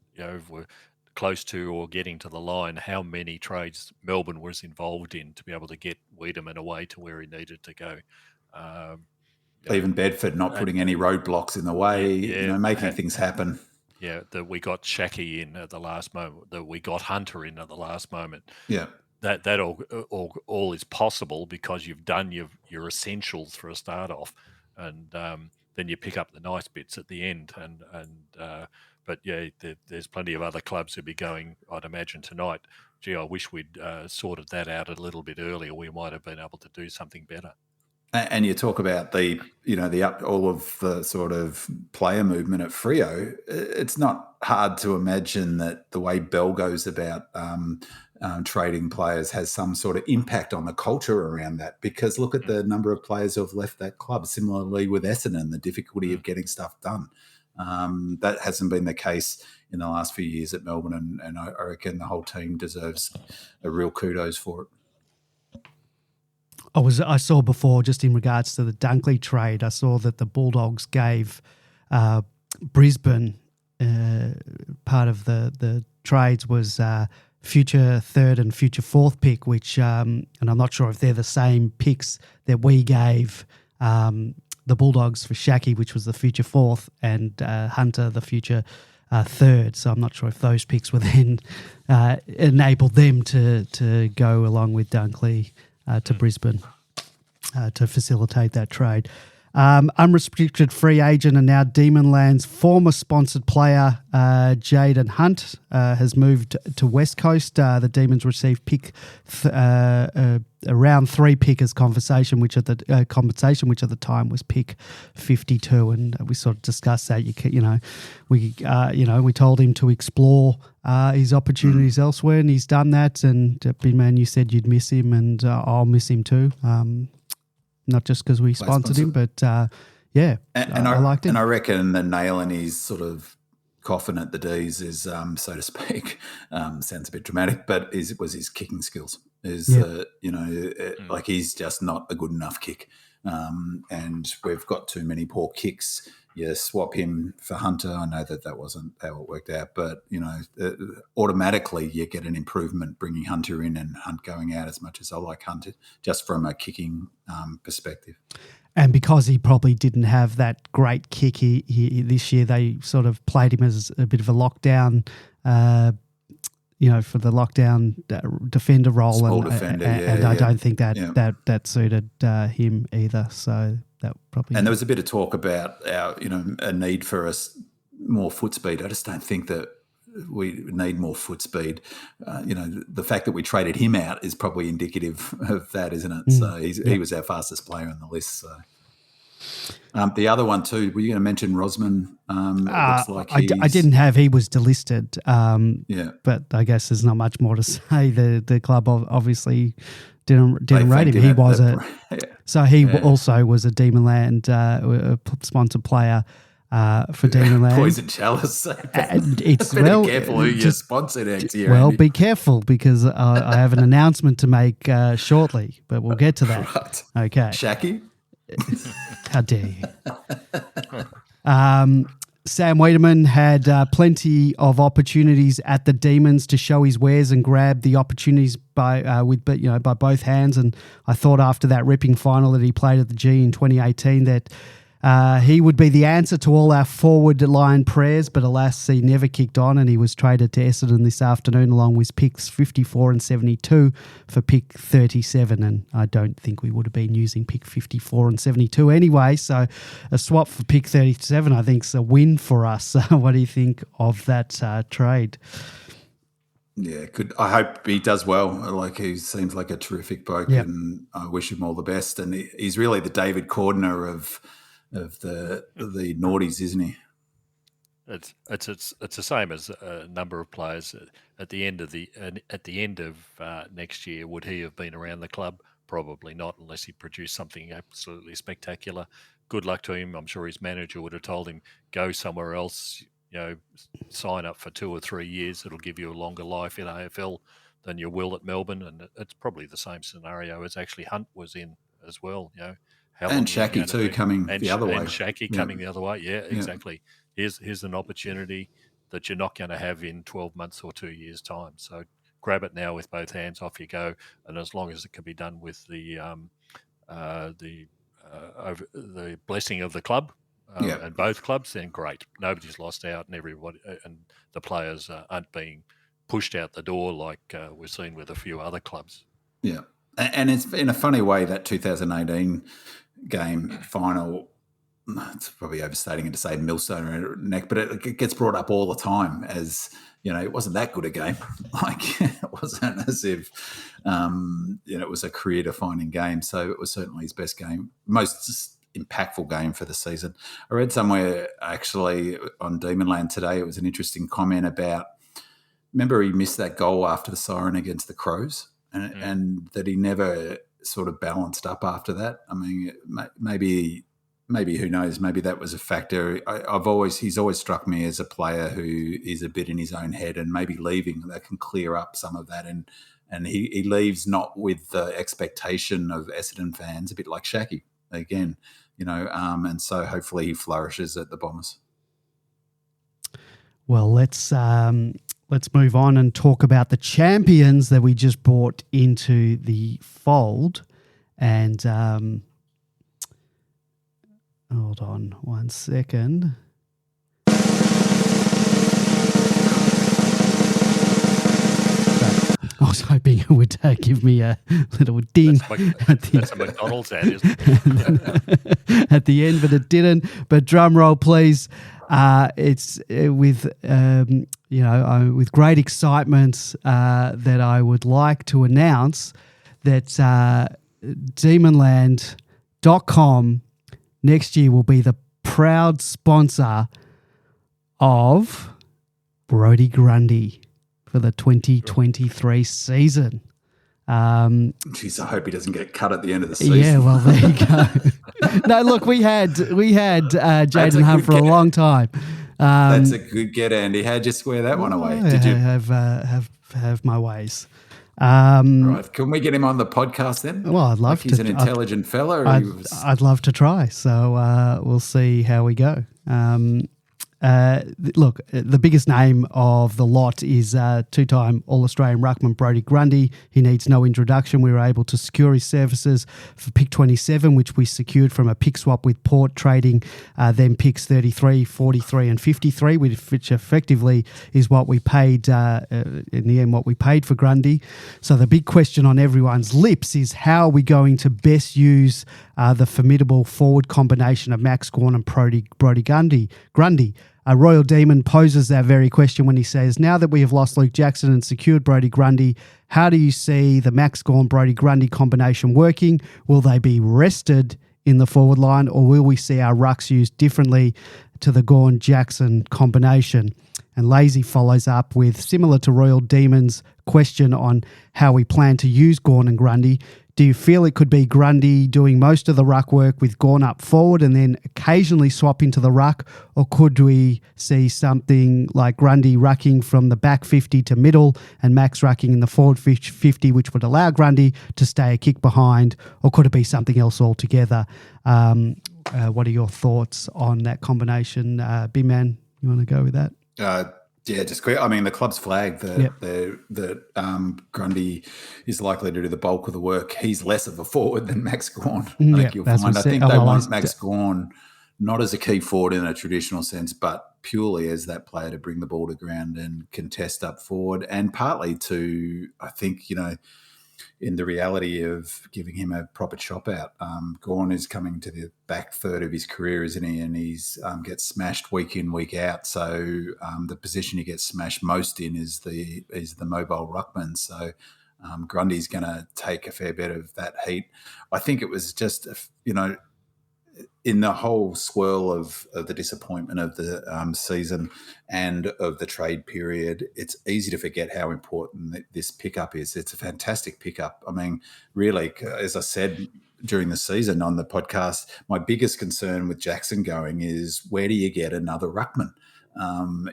were close to or getting to the line, how many trades Melbourne was involved in to be able to get Wiedemann away to where he needed to go. Even Bedford not putting any roadblocks in the way, making things happen. Yeah, that we got Shaki in at the last moment, that we got Hunter in at the last moment. Yeah. That all is possible because you've done your essentials for a start off, and then you pick up the nice bits at the end. But yeah, there's plenty of other clubs who'll be going, I'd imagine tonight, gee, I wish we'd sorted that out a little bit earlier. We might have been able to do something better. And you talk about all of the sort of player movement at Freo. It's not hard to imagine that the way Bell goes about trading players has some sort of impact on the culture around that, because look at the number of players who have left that club. Similarly with Essendon, the difficulty of getting stuff done. That hasn't been the case in the last few years at Melbourne, and I reckon the whole team deserves a real kudos for it. I saw before, just in regards to the Dunkley trade, I saw that the Bulldogs gave Brisbane, part of the trades was future third and future fourth pick, which and I'm not sure if they're the same picks that we gave the Bulldogs for Shaki, which was the future fourth, and Hunter the future third. So I'm not sure if those picks were then enabled them to go along with Dunkley to Brisbane to facilitate that trade. Unrestricted free agent and now Demonland's former sponsored player, Jaden Hunt, has moved to West Coast. The Demons received pick round 3 pick as compensation, which at the time was pick 52, and we sort of discussed that. We told him to explore his opportunities elsewhere, and he's done that. And Big Man, you said you'd miss him, and I'll miss him too. Not just because we sponsored him, but I liked him. And I reckon the nail in his sort of coffin at the D's is, so to speak, sounds a bit dramatic, but was his kicking skills. Like he's just not a good enough kick. And we've got too many poor kicks. You swap him for Hunter. I know that wasn't how it worked out, but, automatically you get an improvement bringing Hunter in and Hunt going out, as much as I like Hunter, just from a kicking perspective. And because he probably didn't have that great kick, he this year they sort of played him as a bit of a lockdown, for the lockdown defender role. Small defender, I don't think that suited him either. So that probably. And there was a bit of talk about a need for us more foot speed. I just don't think that we need more foot speed. The fact that we traded him out is probably indicative of that, isn't it? So he was our fastest player on the list. So the other one too, were you going to mention Rosman? Looks like I didn't have. He was delisted. But I guess there's not much more to say. The club obviously didn't rate him. He was also was a Demonland sponsored player for Demonland. Poison chalice. And it's careful who you sponsor next year. Well, Andy. be careful because I have an announcement to make shortly, but we'll get to that. Right. Okay. Shaki? How dare you? Sam Wiedemann had plenty of opportunities at the Demons to show his wares and grab the opportunities by both hands. And I thought after that ripping final that he played at the G in 2018 that he would be the answer to all our forward line prayers, but alas, he never kicked on, and he was traded to Essendon this afternoon along with picks 54 and 72 for pick 37, and I don't think we would have been using pick 54 and 72 anyway, so a swap for pick 37 I think is a win for us. What do you think of that trade? Yeah, good. I hope he does well. Like, he seems like a terrific bloke, and I wish him all the best, and he's really the David Cordner of the noughties, isn't he? It's the same as a number of players at the end of next year. Would he have been around the club? Probably not, unless he produced something absolutely spectacular. Good luck to him. I'm sure his manager would have told him, go somewhere else. Sign up for 2 or 3 years. It'll give you a longer life in AFL than you will at Melbourne, and it's probably the same scenario as actually Hunt was in as well. And Shaki too, coming the other way. And Shaki coming the other way. Yeah, exactly. Here's an opportunity that you're not going to have in 12 months or 2 years' time. So grab it now with both hands, off you go. And as long as it can be done with the blessing of the club and both clubs, then great. Nobody's lost out, and everybody and the players aren't being pushed out the door like we've seen with a few other clubs. Yeah, and it's in a funny way that 2018 game final, it's probably overstating it to say millstone around her neck, but it gets brought up all the time as, it wasn't that good a game. Like, it wasn't as if, it was a career-defining game. So it was certainly his best game, most impactful game for the season. I read somewhere actually on Demonland today, it was an interesting comment about, remember he missed that goal after the siren against the Crows, and that he never sort of balanced up after that. I mean, maybe who knows? Maybe that was a factor. He's always struck me as a player who is a bit in his own head, and maybe leaving that can clear up some of that. And he leaves not with the expectation of Essendon fans, a bit like Shaki. Again, and so hopefully he flourishes at the Bombers. Well, let's move on and talk about the champions that we just brought into the fold. And hold on 1 second. I was hoping it would give me a little ding. That's a McDonald's ad, isn't it? At the end, but it didn't. But drum roll, please. It's with with great excitement that I would like to announce that Demonland.com next year will be the proud sponsor of Brodie Grundy for the 2023 season. Jeez, I hope he doesn't get cut at the end of the season. Yeah, well, there you go. No, look, we had Jaden Hunt for a long time. That's a good get, Andy. How'd you square that one away? Did you have my ways? Right. Can we get him on the podcast then? Well, I'd love to. He's an intelligent fella. I'd love to try. So we'll see how we go. Look, the biggest name of the lot is two-time All-Australian ruckman Brodie Grundy. He needs no introduction. We were able to secure his services for pick 27, which we secured from a pick swap with Port, trading then picks 33, 43 and 53, which effectively is what we paid, in the end, what we paid for Grundy. So the big question on everyone's lips is how are we going to best use the formidable forward combination of Max Gawn and Brodie Grundy. Royal Demon poses that very question when he says, now that we have lost Luke Jackson and secured Brodie Grundy, how do you see the Max Gawn Brodie Grundy combination working? Will they be rested in the forward line, or will we see our rucks used differently to the Gawn Jackson combination? And Lazy follows up with, similar to Royal Demon's question on how we plan to use Gawn and Grundy, do you feel it could be Grundy doing most of the ruck work with Gawn up forward and then occasionally swap into the ruck? Or could we see something like Grundy rucking from the back 50 to middle and Max rucking in the forward 50, which would allow Grundy to stay a kick behind? Or could it be something else altogether? What are your thoughts on that combination? B-Man, you want to go with that? Yeah, just quick. I mean, the club's flagged that Grundy is likely to do the bulk of the work. He's less of a forward than Max Gawn. I think they want Max Gawn not as a key forward in a traditional sense, but purely as that player to bring the ball to ground and contest up forward, and partly to, I think, in the reality of giving him a proper chop out. Gawn is coming to the back third of his career, isn't he? And he's gets smashed week in, week out. So the position he gets smashed most in is the mobile ruckman. So Grundy's going to take a fair bit of that heat. I think it was just, in the whole swirl of the disappointment of the season and of the trade period, it's easy to forget how important this pickup is. It's a fantastic pickup. I mean, really, as I said during the season on the podcast, my biggest concern with Jackson going is, where do you get another ruckman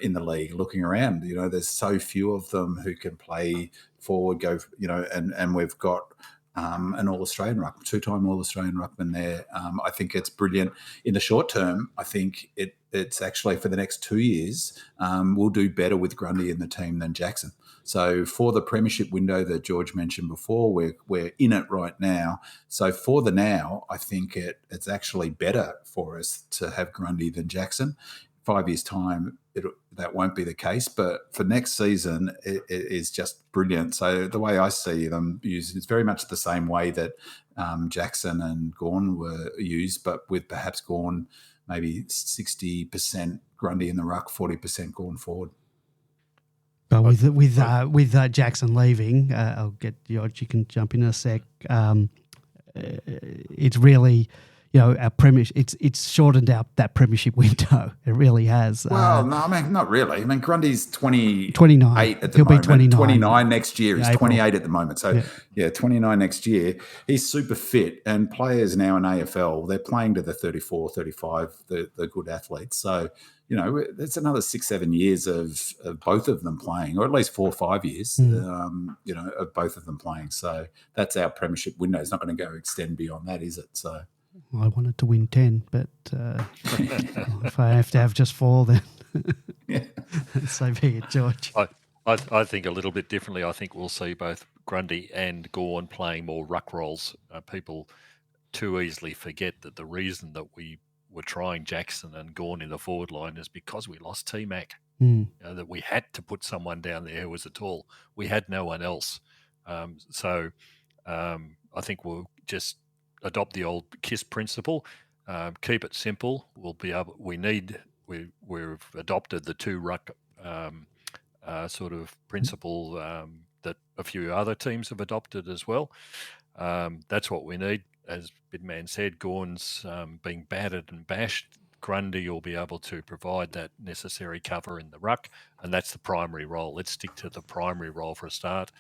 in the league? Looking around, there's so few of them who can play forward, and we've got an All-Australian ruckman, two-time All-Australian ruckman there. I think it's brilliant. In the short term, I think it's actually for the next 2 years, we'll do better with Grundy in the team than Jackson. So for the premiership window that George mentioned before, we're in it right now. So for the now, I think it's actually better for us to have Grundy than Jackson. 5 years' time, that won't be the case. But for next season, it is just brilliant. So the way I see them used, it's very much the same way that Jackson and Gawn were used, but with perhaps Gawn maybe 60% Grundy in the ruck, 40% Gawn forward. But with Jackson leaving, I'll get George, you can jump in a sec. It's really, our premiership. It's shortened out that premiership window. It really has. Well, no, I mean, not really. I mean, Grundy's 29 at the He'll moment. be 29. 29 next year. He's April. 28 at the moment. So, 29 next year. He's super fit, and players now in AFL, they're playing to the 34, 35, the good athletes. So, it's another 6-7 years of both of them playing, or at least 4 or 5 years, of both of them playing. So that's our premiership window. It's not going to go extend beyond that, is it? So I wanted to win 10, but if I have to have just 4, then so be it, George. I think a little bit differently. I think we'll see both Grundy and Gawn playing more ruck roles. People too easily forget that the reason that we were trying Jackson and Gawn in the forward line is because we lost T-Mac. That we had to put someone down there who was tall. We had no one else. So I think we'll just adopt the old KISS principle. Keep it simple. We've adopted the 2 ruck sort of principle that a few other teams have adopted as well. That's what we need. As Bidman said, Gawn's being battered and bashed. Grundy will be able to provide that necessary cover in the ruck, and that's the primary role. Let's stick to the primary role for a start.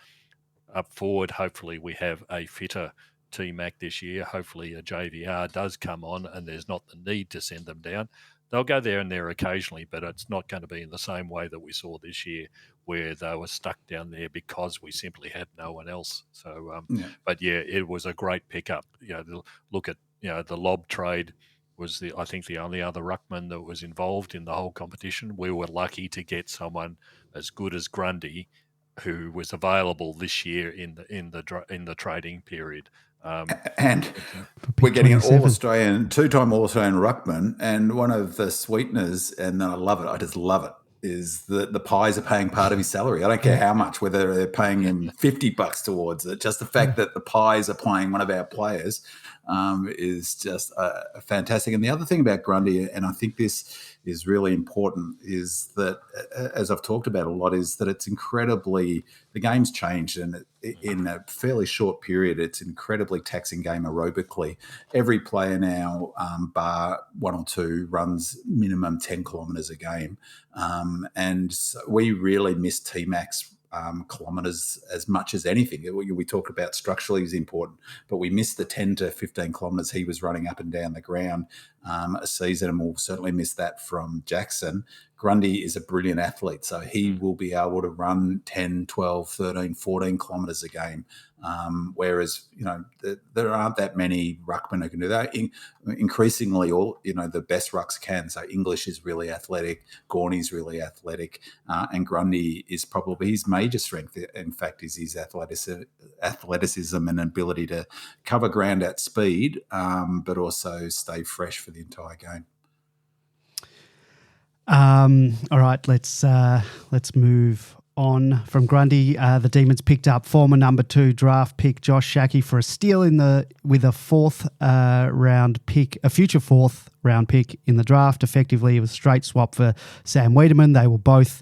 Up forward, hopefully we have a fitter T-Mac this year. Hopefully a JVR does come on and there's not the need to send them down. They'll go there and there occasionally, but it's not going to be in the same way that we saw this year where they were stuck down there because we simply had no one else. So, but yeah, it was a great pickup. Look at, the lob trade was I think the only other ruckman that was involved in the whole competition. We were lucky to get someone as good as Grundy, who was available this year in the trading period. And we're getting an All-Australian, 2-time All-Australian ruckman, and one of the sweeteners, and I love it, I just love it, is that the Pies are paying part of his salary. I don't care how much, whether they're paying him $50 towards it. Just the fact that the Pies are playing one of our players is just fantastic. And the other thing about Grundy, and I think this is really important, is that, as I've talked about a lot, is that it's incredibly, the game's changed, and in a fairly short period, it's an incredibly taxing game aerobically. Every player now, bar 1 or 2, runs minimum 10 kilometres a game. And so we really miss T-Mac's kilometres as much as anything. We talk about structurally is important, but we missed the 10 to 15 kilometres he was running up and down the ground a season, and we'll certainly miss that from Jackson. Grundy is a brilliant athlete, so he will be able to run 10, 12, 13, 14 kilometres a game, whereas, there aren't that many ruckmen who can do that. Increasingly, the best rucks can. So English is really athletic, Gorney's really athletic, and Grundy is probably his major strength, in fact, is his athleticism and ability to cover ground at speed, but also stay fresh for the entire game. All right, let's move on from Grundy. The Demons picked up former number 2 draft pick Josh Shackey for a steal with a 4th round pick, a future 4th round pick in the draft. Effectively, it was a straight swap for Sam Wiedemann. They were both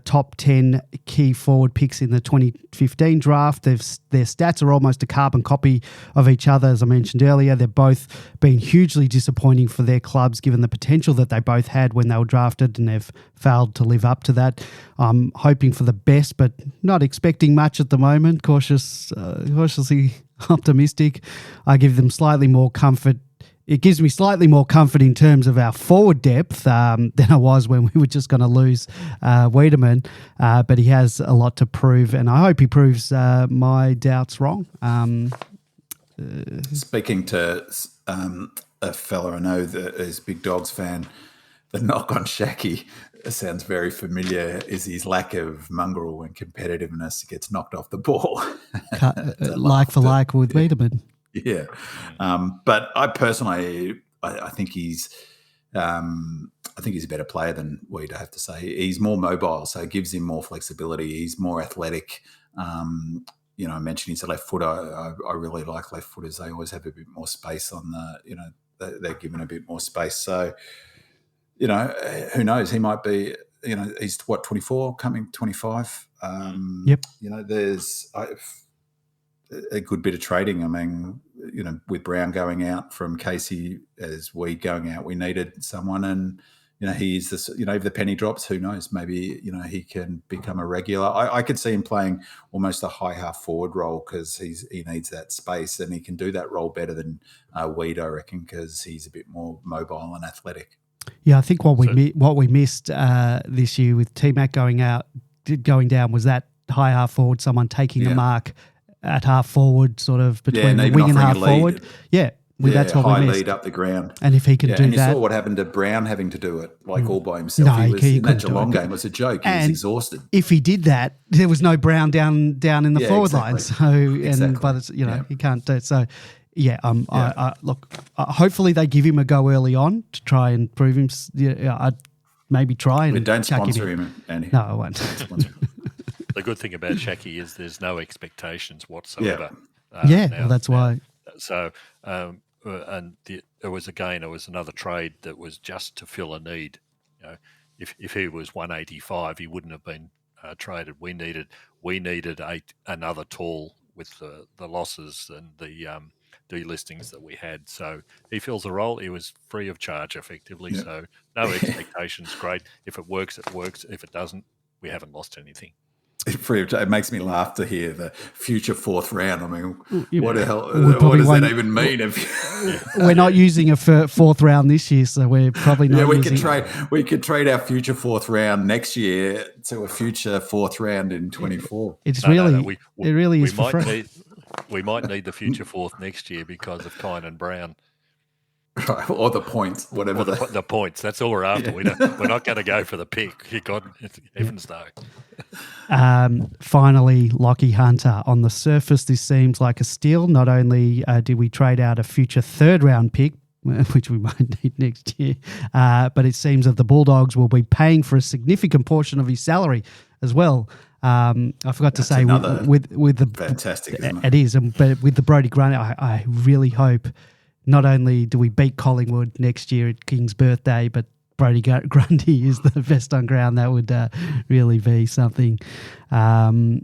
top 10 key forward picks in the 2015 draft. Their stats are almost a carbon copy of each other, as I mentioned earlier. They've both been hugely disappointing for their clubs, given the potential that they both had when they were drafted, and they've failed to live up to that. I'm hoping for the best, but not expecting much at the moment. Cautiously optimistic. I give them slightly more comfort. It gives me slightly more comfort in terms of our forward depth than I was when we were just going to lose Wiedemann, but he has a lot to prove, and I hope he proves my doubts wrong. Speaking to a fella I know that is a big Dogs fan, the knock on Shackey sounds very familiar, is his lack of mongrel and competitiveness. He gets knocked off the ball. Like for like with Wiedemann. Yeah, but I personally, I think he's a better player than Weed, I have to say. He's more mobile, so it gives him more flexibility. He's more athletic. I mentioned he's a left footer. I really like left footers. They always have a bit more space on they're given a bit more space. So, who knows? He might be, he's 24, coming 25. Yep. There's a good bit of trading. I mean, with Brown going out from Casey, as we going out, we needed someone, and he is this. If the penny drops, who knows? Maybe he can become a regular. I could see him playing almost a high half forward role because he needs that space, and he can do that role better than Weed, I reckon, because he's a bit more mobile and athletic. Yeah, I think what we missed this year with T-Mac going down was that high half forward, someone taking the mark at half forward, sort of between the wing and half forward. Yeah, That's what high we missed. lead up the ground. And if he can do and you that, saw what happened to Brown having to do it all by himself. No, he was he in that couldn't do Geelong it. game. It was a joke. He was exhausted. If he did that, there was no Brown down in the forward line. So and by the he can't do it. So I look. Hopefully they give him a go early on to try and prove him. I'd maybe try and don't chuck sponsor him, Andy. No, I won't. The good thing about Shaki is there's no expectations whatsoever. Well, that's why. So, it was another trade that was just to fill a need. If he was 185, he wouldn't have been traded. We needed another tall with the losses and the delistings that we had. So he fills the role. He was free of charge effectively. Yeah. So no expectations. Great. If it works, it works. If it doesn't, we haven't lost anything. It makes me laugh to hear the future fourth round. I mean, what the hell? What does that even mean? We're not using a fourth round this year, so we're probably not. We could trade our future fourth round next year to a future fourth round in 24. It really is for free. We might need the future fourth next year because of Kine and Brown. Or the points, whatever. The points. That's all we're after. Yeah. We're not going to go for the pick. Heavens no. Finally, Lockie Hunter. On the surface, this seems like a steal. Not only did we trade out a future third-round pick, which we might need next year, but it seems that the Bulldogs will be paying for a significant portion of his salary as well. I forgot to say with the fantastic, isn't it is, but with the Brodie Grundy, I really hope. Not only do we beat Collingwood next year at King's birthday, but Brodie Grundy is the best on ground. That would really be something. I'm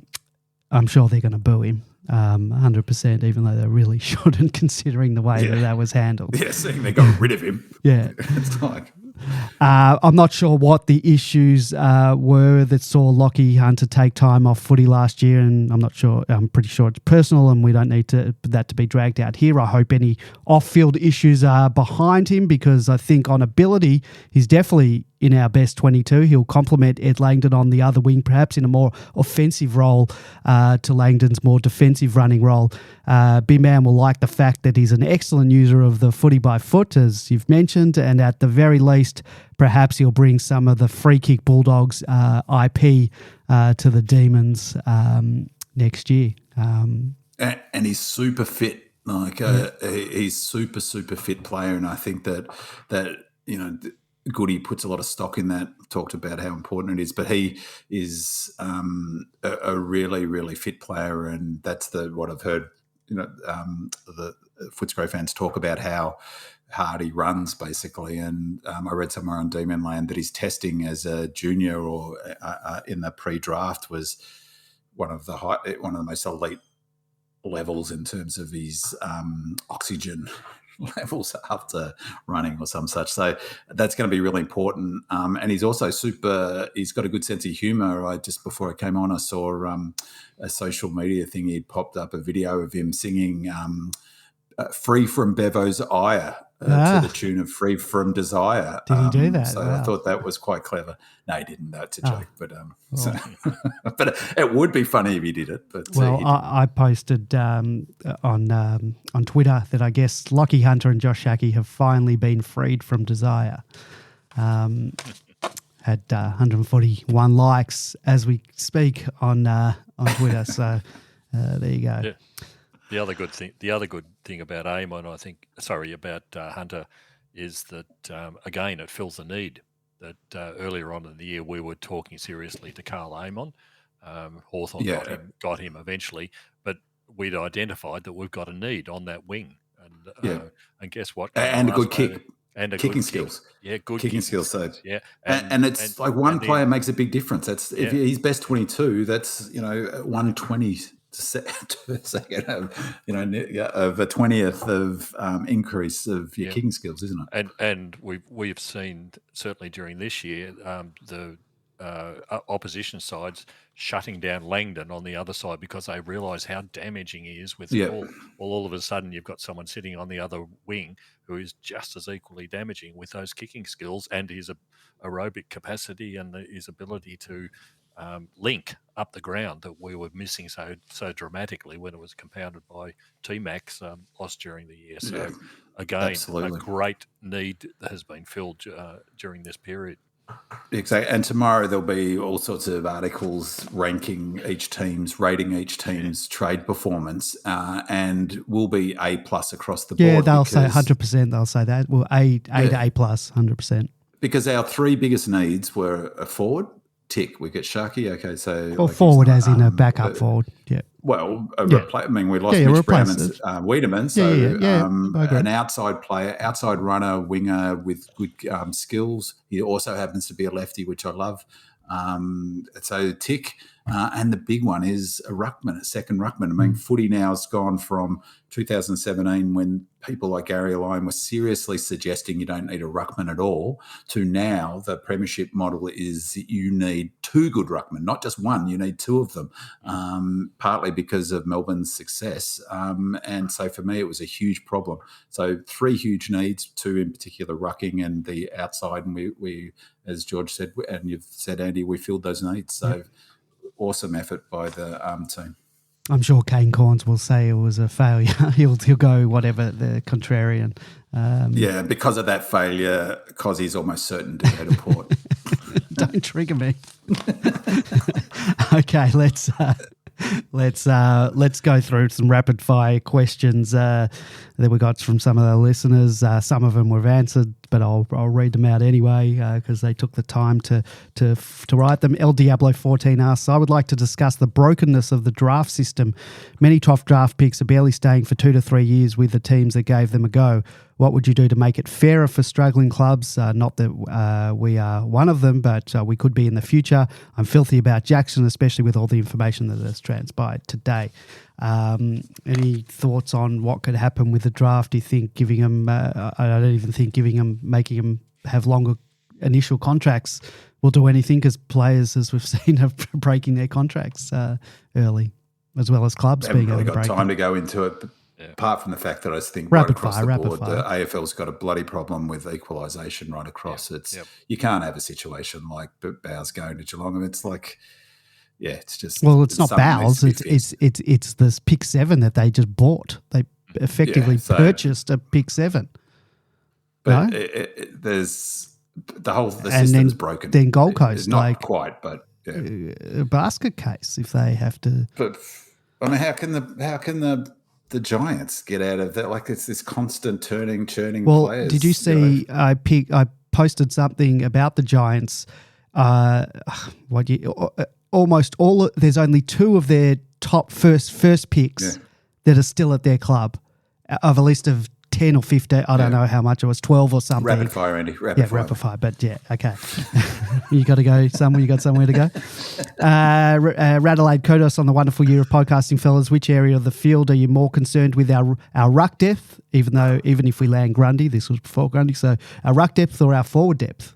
sure they're going to boo him 100%, even though they really shouldn't, considering the way that was handled. Yeah, seeing they got rid of him. Yeah. It's like... I'm not sure what the issues were that saw Lockie Hunter take time off footy last year, and I'm pretty sure it's personal, and we don't need that to be dragged out here. I hope any off-field issues are behind him, because I think on ability, he's definitely in our best 22. He'll complement Ed Langdon on the other wing, perhaps in a more offensive role to Langdon's more defensive running role. Bin Man will like the fact that he's an excellent user of the footy by foot, as you've mentioned, and at the very least, perhaps he'll bring some of the free kick Bulldogs IP to the Demons next year. And he's super fit. He's super fit player, and I think that Goody puts a lot of stock in that. Talked about how important it is, but he is a really fit player, and that's what I've heard. The Footscray fans talk about how hard he runs, basically. And I read somewhere on Demon Land that his testing as a junior or in the pre-draft was one of the most elite levels in terms of his oxygen levels after running or some such. So that's going to be really important. And he's also he's got a good sense of humour. Just before I came on, I saw a social media thing. He'd popped up a video of him singing Free from Bevo's Ire to the tune of Free from Desire. Did he do that? So wow. I thought that was quite clever. No, he didn't. That's a joke. But but it would be funny if he did it. But I posted on Twitter that I guess Lockie Hunter and Josh Shaki have finally been freed from desire. Had 141 likes as we speak on Twitter. So there you go. Yeah. The other good thing about about Hunter is that again it fills the need that earlier on in the year we were talking seriously to Carl Amon. Hawthorn got him eventually, but we'd identified that we've got a need on that wing, and guess what? And a good kick. And kicking skills. Yeah, good kicking skills. So yeah, and it's like one player makes a big difference. That's if he's best 22, that's 120 second of of a 20th of increase of your kicking skills, isn't it? And we've seen certainly during this year the opposition sides shutting down Langdon on the other side because they realise how damaging he is with the ball. Well, all of a sudden you've got someone sitting on the other wing who is just as equally damaging with those kicking skills and his aerobic capacity and his ability to link up the ground that we were missing so dramatically when it was compounded by T-Max lost during the year. So again, absolutely. a great need has been filled during this period. Exactly. And tomorrow there'll be all sorts of articles rating each team's trade performance, and will be A+ across the board. Yeah, they'll say 100%. They'll say that. Well, A to A+, 100%. Because our three biggest needs were a forward, tick. We get Sharky. Okay, so or forward, as in a backup forward. Yeah. Well, I mean, we lost Mitch Brown and Wiedemann, so an outside player, outside runner, winger with good skills. He also happens to be a lefty, which I love. So tick, and the big one is a second ruckman. I mean, footy now has gone from 2017, when people like Gary Lyon were seriously suggesting you don't need a ruckman at all, to now the premiership model is you need two good ruckmen, not just one. You need two of them, partly because of Melbourne's success. And so for me, it was a huge problem. So three huge needs, two in particular, rucking and the outside. And we as George said, and you've said, Andy, we filled those needs. So awesome effort by the team. I'm sure Kane Corns will say it was a failure. he'll go whatever, the contrarian. Because of that failure, Cozzy's almost certain to go to Port. Don't trigger me. Okay, let's go through some rapid fire questions that we got from some of the listeners. Some of them we've answered, but I'll read them out anyway because they took the time to write them. El Diablo 14 asks, I would like to discuss the brokenness of the draft system. Many top draft picks are barely staying for 2 to 3 years with the teams that gave them a go. What would you do to make it fairer for struggling clubs? Not that we are one of them, but we could be in the future. I'm filthy about Jackson, especially with all the information that has transpired today. Any thoughts on what could happen with the draft? Do you think giving them, I don't even think making them have longer initial contracts will do anything, because players, as we've seen, are breaking their contracts early, as well as clubs being able to break. Haven't really got time to go into it, but apart from the fact that I think right across the board, the AFL's got a bloody problem with equalisation right across. You can't have a situation like Bowes going to Geelong. I mean, it's like, it's just... Well, it's not Bowes. It's this pick 7 that they just bought. They effectively purchased a pick 7. But there's... The system's broken. Then Gold Coast, not quite, but a basket case if they have to. But I mean, how can the Giants get out of that? Like, it's this constant churning players. Did you see? I posted something about the Giants. Almost all. There's only 2 of their top first picks that are still at their club, of a list of 10 or 15, I don't know how much it was, 12 or something. Rapid fire, Andy. Rapid fire. But okay. You got to go somewhere. You got somewhere to go. Radelaide Kodos on the wonderful year of podcasting, fellas. Which area of the field are you more concerned with? Our ruck depth, even if we land Grundy, this was before Grundy. So our ruck depth or our forward depth?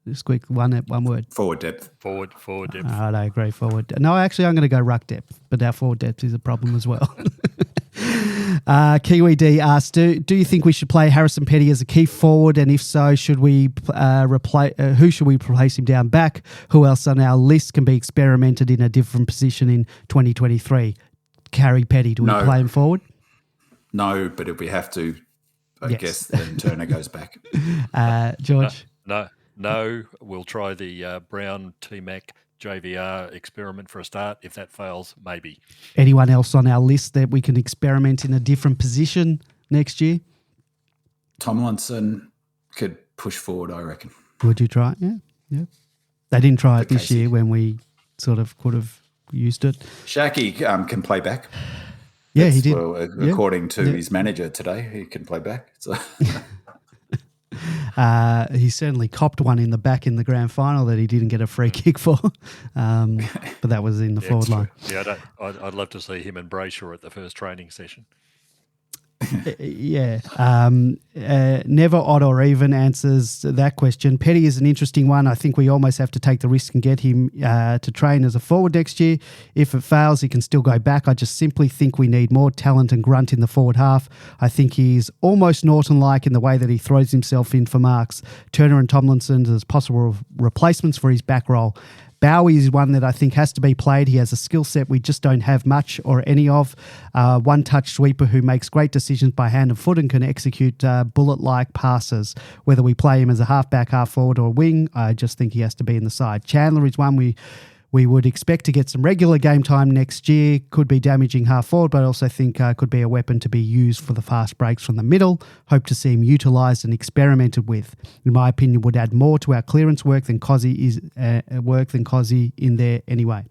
Just quick, one word. Forward depth. Forward depth. I don't agree. Forward. No, actually, I'm going to go ruck depth, but our forward depth is a problem as well. Kiwi D asks, do you think we should play Harrison Petty as a key forward, and if so, should we who should we replace him down back? Who else on our list can be experimented in a different position in 2023? Carry Petty, do we play him forward? No, but if we have to, I guess then Turner goes back. George? No, we'll try the Brown T-Mac JVR experiment for a start. If that fails, maybe. Anyone else on our list that we can experiment in a different position next year? Tomlinson could push forward, I reckon. Would you try it? Yeah. They didn't try it this year when we sort of could have used it. Shaki can play back. Yeah, he did. Well, according to his manager today, he can play back. So. He certainly copped one in the grand final that he didn't get a free kick for, but that was in the forward line. Yeah, I'd love to see him and Brayshaw at the first training session. Never odd or even answers that question. Petty is an interesting one. I think we almost have to take the risk and get him to train as a forward next year. If it fails, he can still go back. I just simply think we need more talent and grunt in the forward half. I think he's almost Norton-like in the way that he throws himself in for marks. Turner and Tomlinson as possible replacements for his back role. Bowie is one that I think has to be played. He has a skill set we just don't have much or any of. One-touch sweeper who makes great decisions by hand and foot and can execute bullet-like passes. Whether we play him as a half-back, half-forward or wing, I just think he has to be in the side. Chandler is one we would expect to get some regular game time next year. Could be damaging half forward, but I also think could be a weapon to be used for the fast breaks from the middle. Hope to see him utilised and experimented with. In my opinion, would add more to our clearance work than Cozzy in there anyway.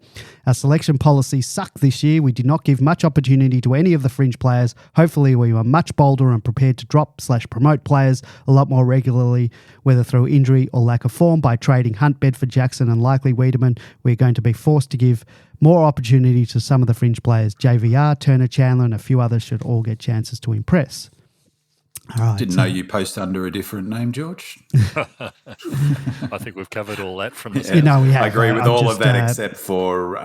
Our selection policy sucked this year. We did not give much opportunity to any of the fringe players. Hopefully we were much bolder and prepared to drop/promote players a lot more regularly, whether through injury or lack of form. By trading Hunt, Bedford, Jackson and likely Wiedemann, we're going to be forced to give more opportunity to some of the fringe players. JVR, Turner, Chandler and a few others should all get chances to impress. All right, Didn't know you post under a different name, George. I think we've covered all that from the Yeah. No, we have. I agree with I'm all just, of that except for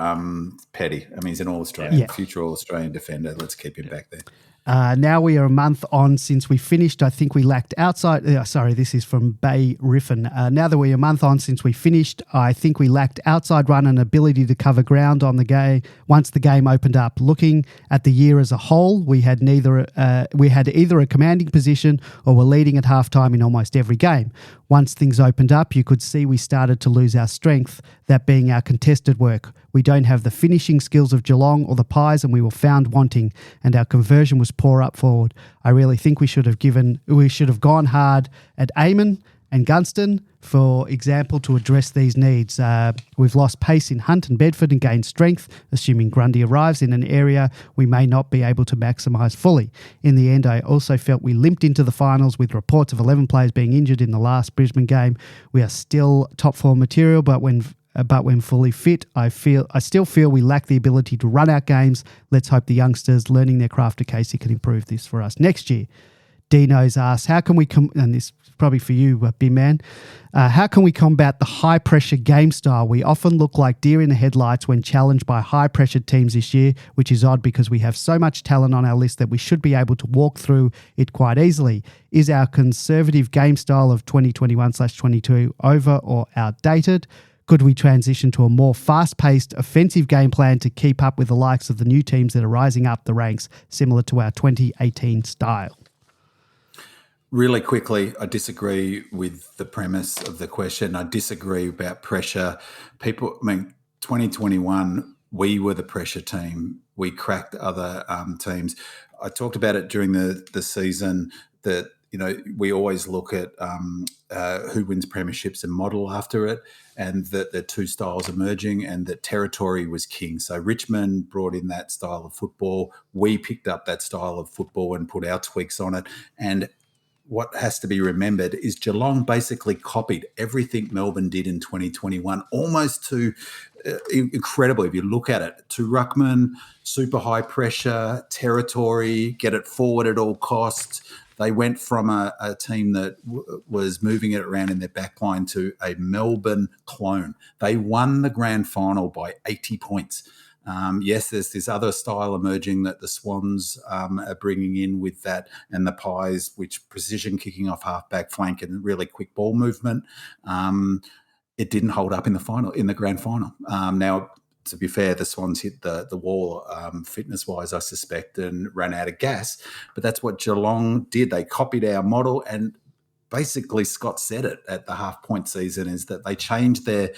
Petty. I mean, he's an All-Australian, Yeah. future All-Australian defender. Let's keep him back there. Now we are a month on since we finished. I think we lacked outside. This is from Bay Riffin. Now that we're a month on since we finished, I think we lacked outside run and ability to cover ground on the game once the game opened up. Looking at the year as a whole, we had either a commanding position or were leading at halftime in almost every game. Once things opened up, you could see we started to lose our strength, that being our contested work. We don't have the finishing skills of Geelong or the Pies, and we were found wanting, and our conversion was poor up forward. I really think we should have gone hard at Eamon and Gunston, for example, to address these needs. We've lost pace in Hunt and Bedford and gained strength, assuming Grundy arrives in an area we may not be able to maximise fully. In the end, I also felt we limped into the finals with reports of 11 players being injured in the last Brisbane game. We are still top four material, but when fully fit, I still feel we lack the ability to run out games. Let's hope the youngsters learning their craft at Casey can improve this for us next year. Dino's asked, how can we and this is probably for you, Big Man, how can we combat the high-pressure game style? We often look like deer in the headlights when challenged by high-pressured teams this year, which is odd because we have so much talent on our list that we should be able to walk through it quite easily. Is our conservative game style of 2021/22 over or outdated? Could we transition to a more fast-paced offensive game plan to keep up with the likes of the new teams that are rising up the ranks, similar to our 2018 style? Really quickly, I disagree with the premise of the question. I disagree about pressure. 2021, we were the pressure team. We cracked other teams. I talked about it during the season that, we always look at who wins premierships and model after it, and that the two styles emerging and that territory was king. So Richmond brought in that style of football. We picked up that style of football and put our tweaks on it. And what has to be remembered is Geelong basically copied everything Melbourne did in 2021, almost to incredible if you look at it, to Ruckman, super high pressure, territory, get it forward at all costs. They went from a team that was moving it around in their backline to a Melbourne clone. They won the grand final by 80 points. Yes, there's this other style emerging that the Swans are bringing in with that, and the Pies, which precision kicking off half-back flank and really quick ball movement. It didn't hold up in the grand final. Now, to be fair, the Swans hit the wall fitness-wise, I suspect, and ran out of gas. But that's what Geelong did. They copied our model, and basically Scott said it at the half-point season, is that they changed their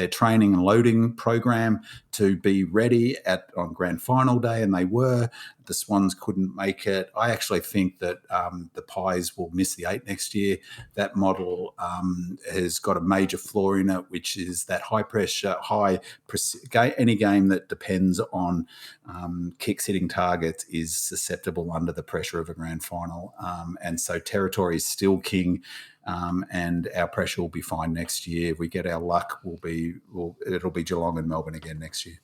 training and loading program to be ready on grand final day, and they were. The Swans couldn't make it. I actually think that the Pies will miss the 8 next year. That model has got a major flaw in it, which is that high pressure, any game that depends on kicks hitting targets is susceptible under the pressure of a grand final. And so territory is still king. And our pressure will be fine next year. If we get our luck, it'll be Geelong and Melbourne again next year.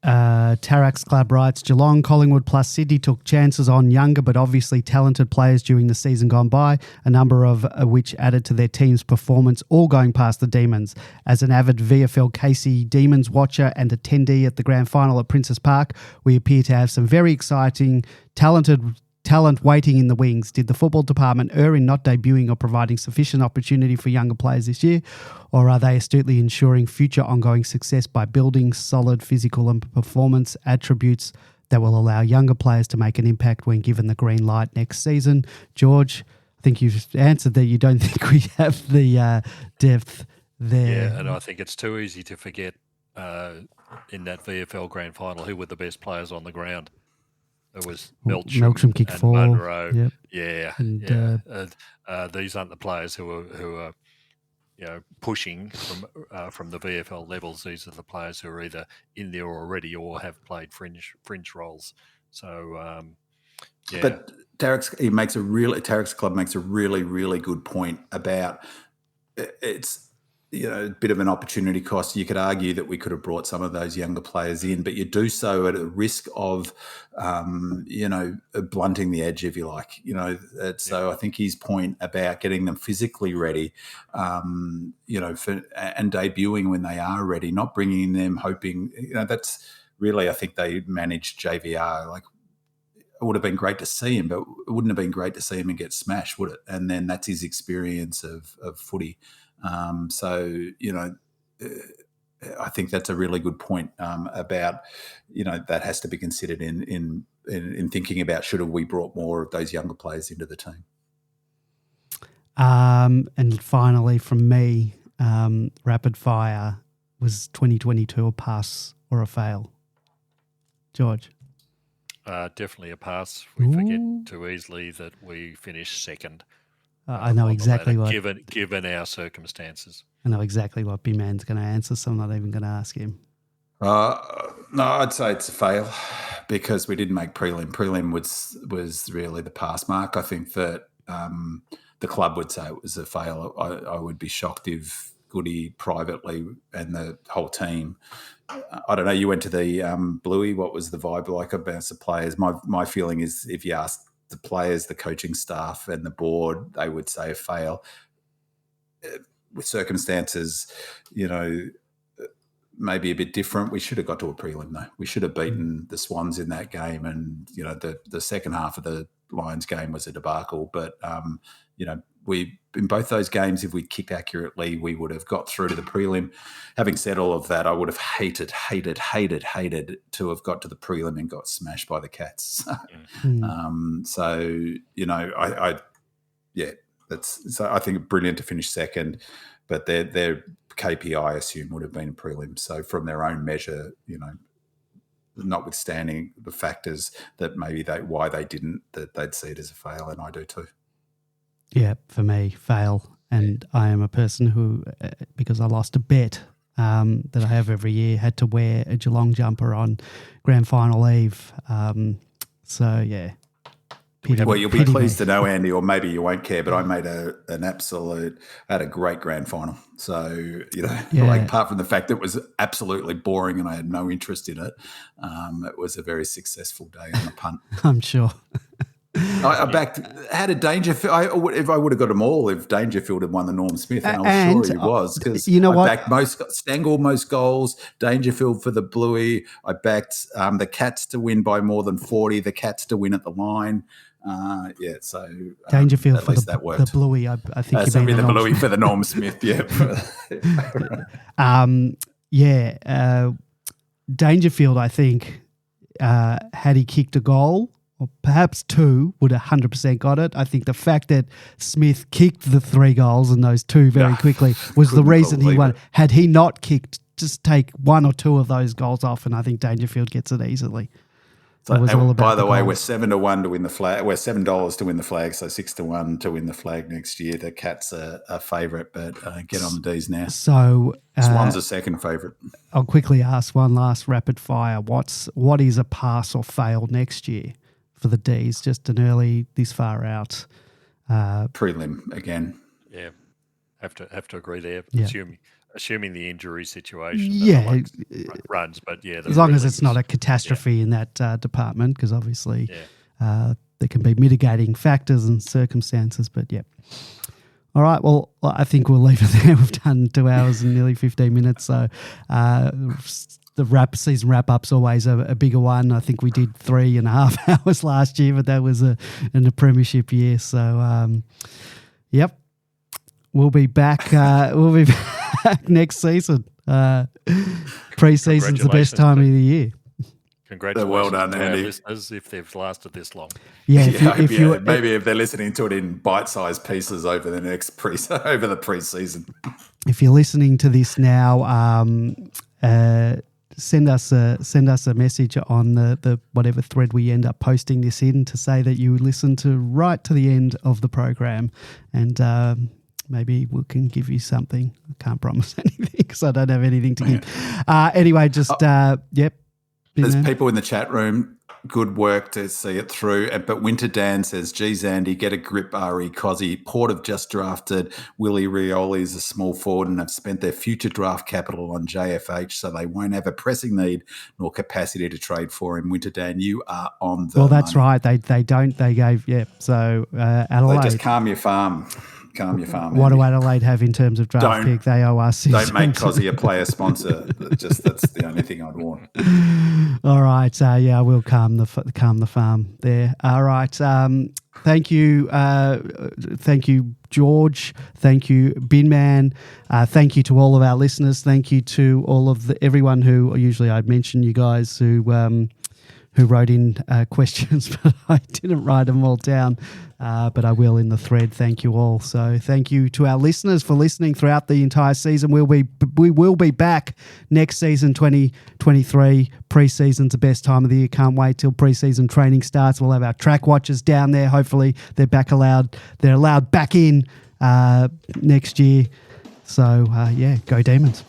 Tarax Club writes, Geelong, Collingwood plus Sydney took chances on younger but obviously talented players during the season gone by, a number of which added to their team's performance, all going past the Demons. As an avid VFL Casey Demons watcher and attendee at the grand final at Princes Park, we appear to have some very exciting, talented talent waiting in the wings? Did the football department err in not debuting or providing sufficient opportunity for younger players this year? Or are they astutely ensuring future ongoing success by building solid physical and performance attributes that will allow younger players to make an impact when given the green light next season? George, I think you've answered that you don't think we have the depth there. Yeah, and I think it's too easy to forget in that VFL Grand Final who were the best players on the ground. It was Melksham kicked and 4. Munro. Yep. Yeah, And, these aren't the players who are pushing from the VFL levels. These are the players who are either in there already or have played fringe roles. So, But Tarek's Club makes a really, really good point about it's a bit of an opportunity cost. You could argue that we could have brought some of those younger players in, but you do so at a risk of, blunting the edge, if you like. So I think his point about getting them physically ready, and debuting when they are ready, not bringing them hoping, that's really, I think they managed JVR. Like, it would have been great to see him, but it wouldn't have been great to see him and get smashed, would it? And then that's his experience of footy. I think that's a really good point about, that has to be considered in thinking about should have we brought more of those younger players into the team. And finally, from me, rapid fire, was 2022 a pass or a fail? George? Definitely a pass. We forget too easily that we finished second. I know exactly what. Given our circumstances. I know exactly what B-Man's going to answer, so I'm not even going to ask him. No, I'd say it's a fail because we didn't make prelim. Prelim was really the pass mark. I think that the club would say it was a fail. I would be shocked if Goody privately and the whole team. I don't know. You went to the Bluey. What was the vibe like about the players? My feeling is if you ask the players, the coaching staff and the board, they would say a fail. With circumstances, maybe a bit different. We should have got to a prelim though. We should have beaten the Swans in that game, and the second half of the Lions game was a debacle. But we in both those games, if we kicked accurately, we would have got through to the prelim. Having said all of that, I would have hated to have got to the prelim and got smashed by the Cats. I think brilliant to finish second, but their KPI, I assume, would have been a prelim. So from their own measure, notwithstanding the factors that maybe why they didn't, that they'd see it as a fail, and I do too. Yeah, for me, fail. And I am a person who, because I lost a bet that I have every year, had to wear a Geelong jumper on grand final eve. Well, you'll be pleased to know, Andy, or maybe you won't care, but I made I had a great grand final. So, apart from the fact that it was absolutely boring and I had no interest in it, it was a very successful day on the punt. I'm sure. I backed, had a Dangerfield. If I would have got them all, if Dangerfield had won the Norm Smith, and I was sure he was, because I backed Stangl most goals, Dangerfield for the Bluey. I backed the Cats to win by more than 40, the Cats to win at the line. So Dangerfield for the Bluey. I think the Bluey for the Norm Smith. Dangerfield, I think, had he kicked a goal, or perhaps two, would 100% got it. I think the fact that Smith kicked the 3 goals and those 2 very quickly was the reason he won. Had he not kicked, just take 1 or 2 of those goals off, and I think Dangerfield gets it easily. So, by the way, we're 7-1 to win the flag. We're $7 to win the flag, so 6-1 to win the flag next year. The Cats are a favourite, but get on the D's now. So Swans a second favourite. I'll quickly ask one last rapid fire. What is a pass or fail next year for the D's? Just an early this far out prelim again. Yeah, have to agree there. Yeah. Assuming the injury situation runs, but as long as it's not a catastrophe in that department, because obviously there can be mitigating factors and circumstances, but all right, well, I think we'll leave it there. We've done 2 hours and nearly 15 minutes, so the season wrap-up's always a bigger one. I think we did 3.5 hours last year, but that was in the premiership year. So, yep, we'll be back. We'll be back next season. Pre-season's the best time of the year. Congratulations well done, to our Andy. listeners if they've lasted this long. Yeah, maybe if they're listening to it in bite-sized pieces over the over the pre-season. If you're listening to this now, send us a message on the whatever thread we end up posting this in to say that you listened to right to the end of the program, and maybe we can give you something. I can't promise anything because I don't have anything to give. Anyway, just yep. There's people in the chat room. Good work to see it through. But Winter Dan says, geez, Andy, get a grip, R.E. Cozzy. Port have just drafted Willie Rioli as a small forward and have spent their future draft capital on JFH, so they won't have a pressing need nor capacity to trade for him. Winter Dan, you are on the that's money. right. They don't. They gave, So Adelaide. They just calm your farm. Calm your farm. What Andy. do Adelaide have in terms of draft pick? They owe us. Don't make Cozzy a player sponsor. That's the only thing I'd want. All right. I will calm the farm there. All right. Thank you. Thank you, George. Thank you, Binman. Thank you to all of our listeners. Thank you to all of everyone who usually I'd mention you guys who wrote in questions, but I didn't write them all down. But I will in the thread. Thank you all. So thank you to our listeners for listening throughout the entire season. We will be back next season, 2023. Pre-season's the best time of the year. Can't wait till pre-season training starts. We'll have our track watchers down there. Hopefully they're allowed back in next year. So go Demons.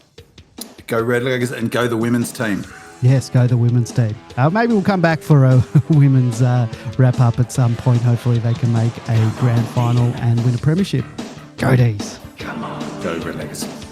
Go Red Legs and go the women's team. Yes, go the women's team. Maybe we'll come back for a women's wrap-up at some point. Hopefully they can make a grand final and win a premiership. Go D's. Come on. Go Red Legs.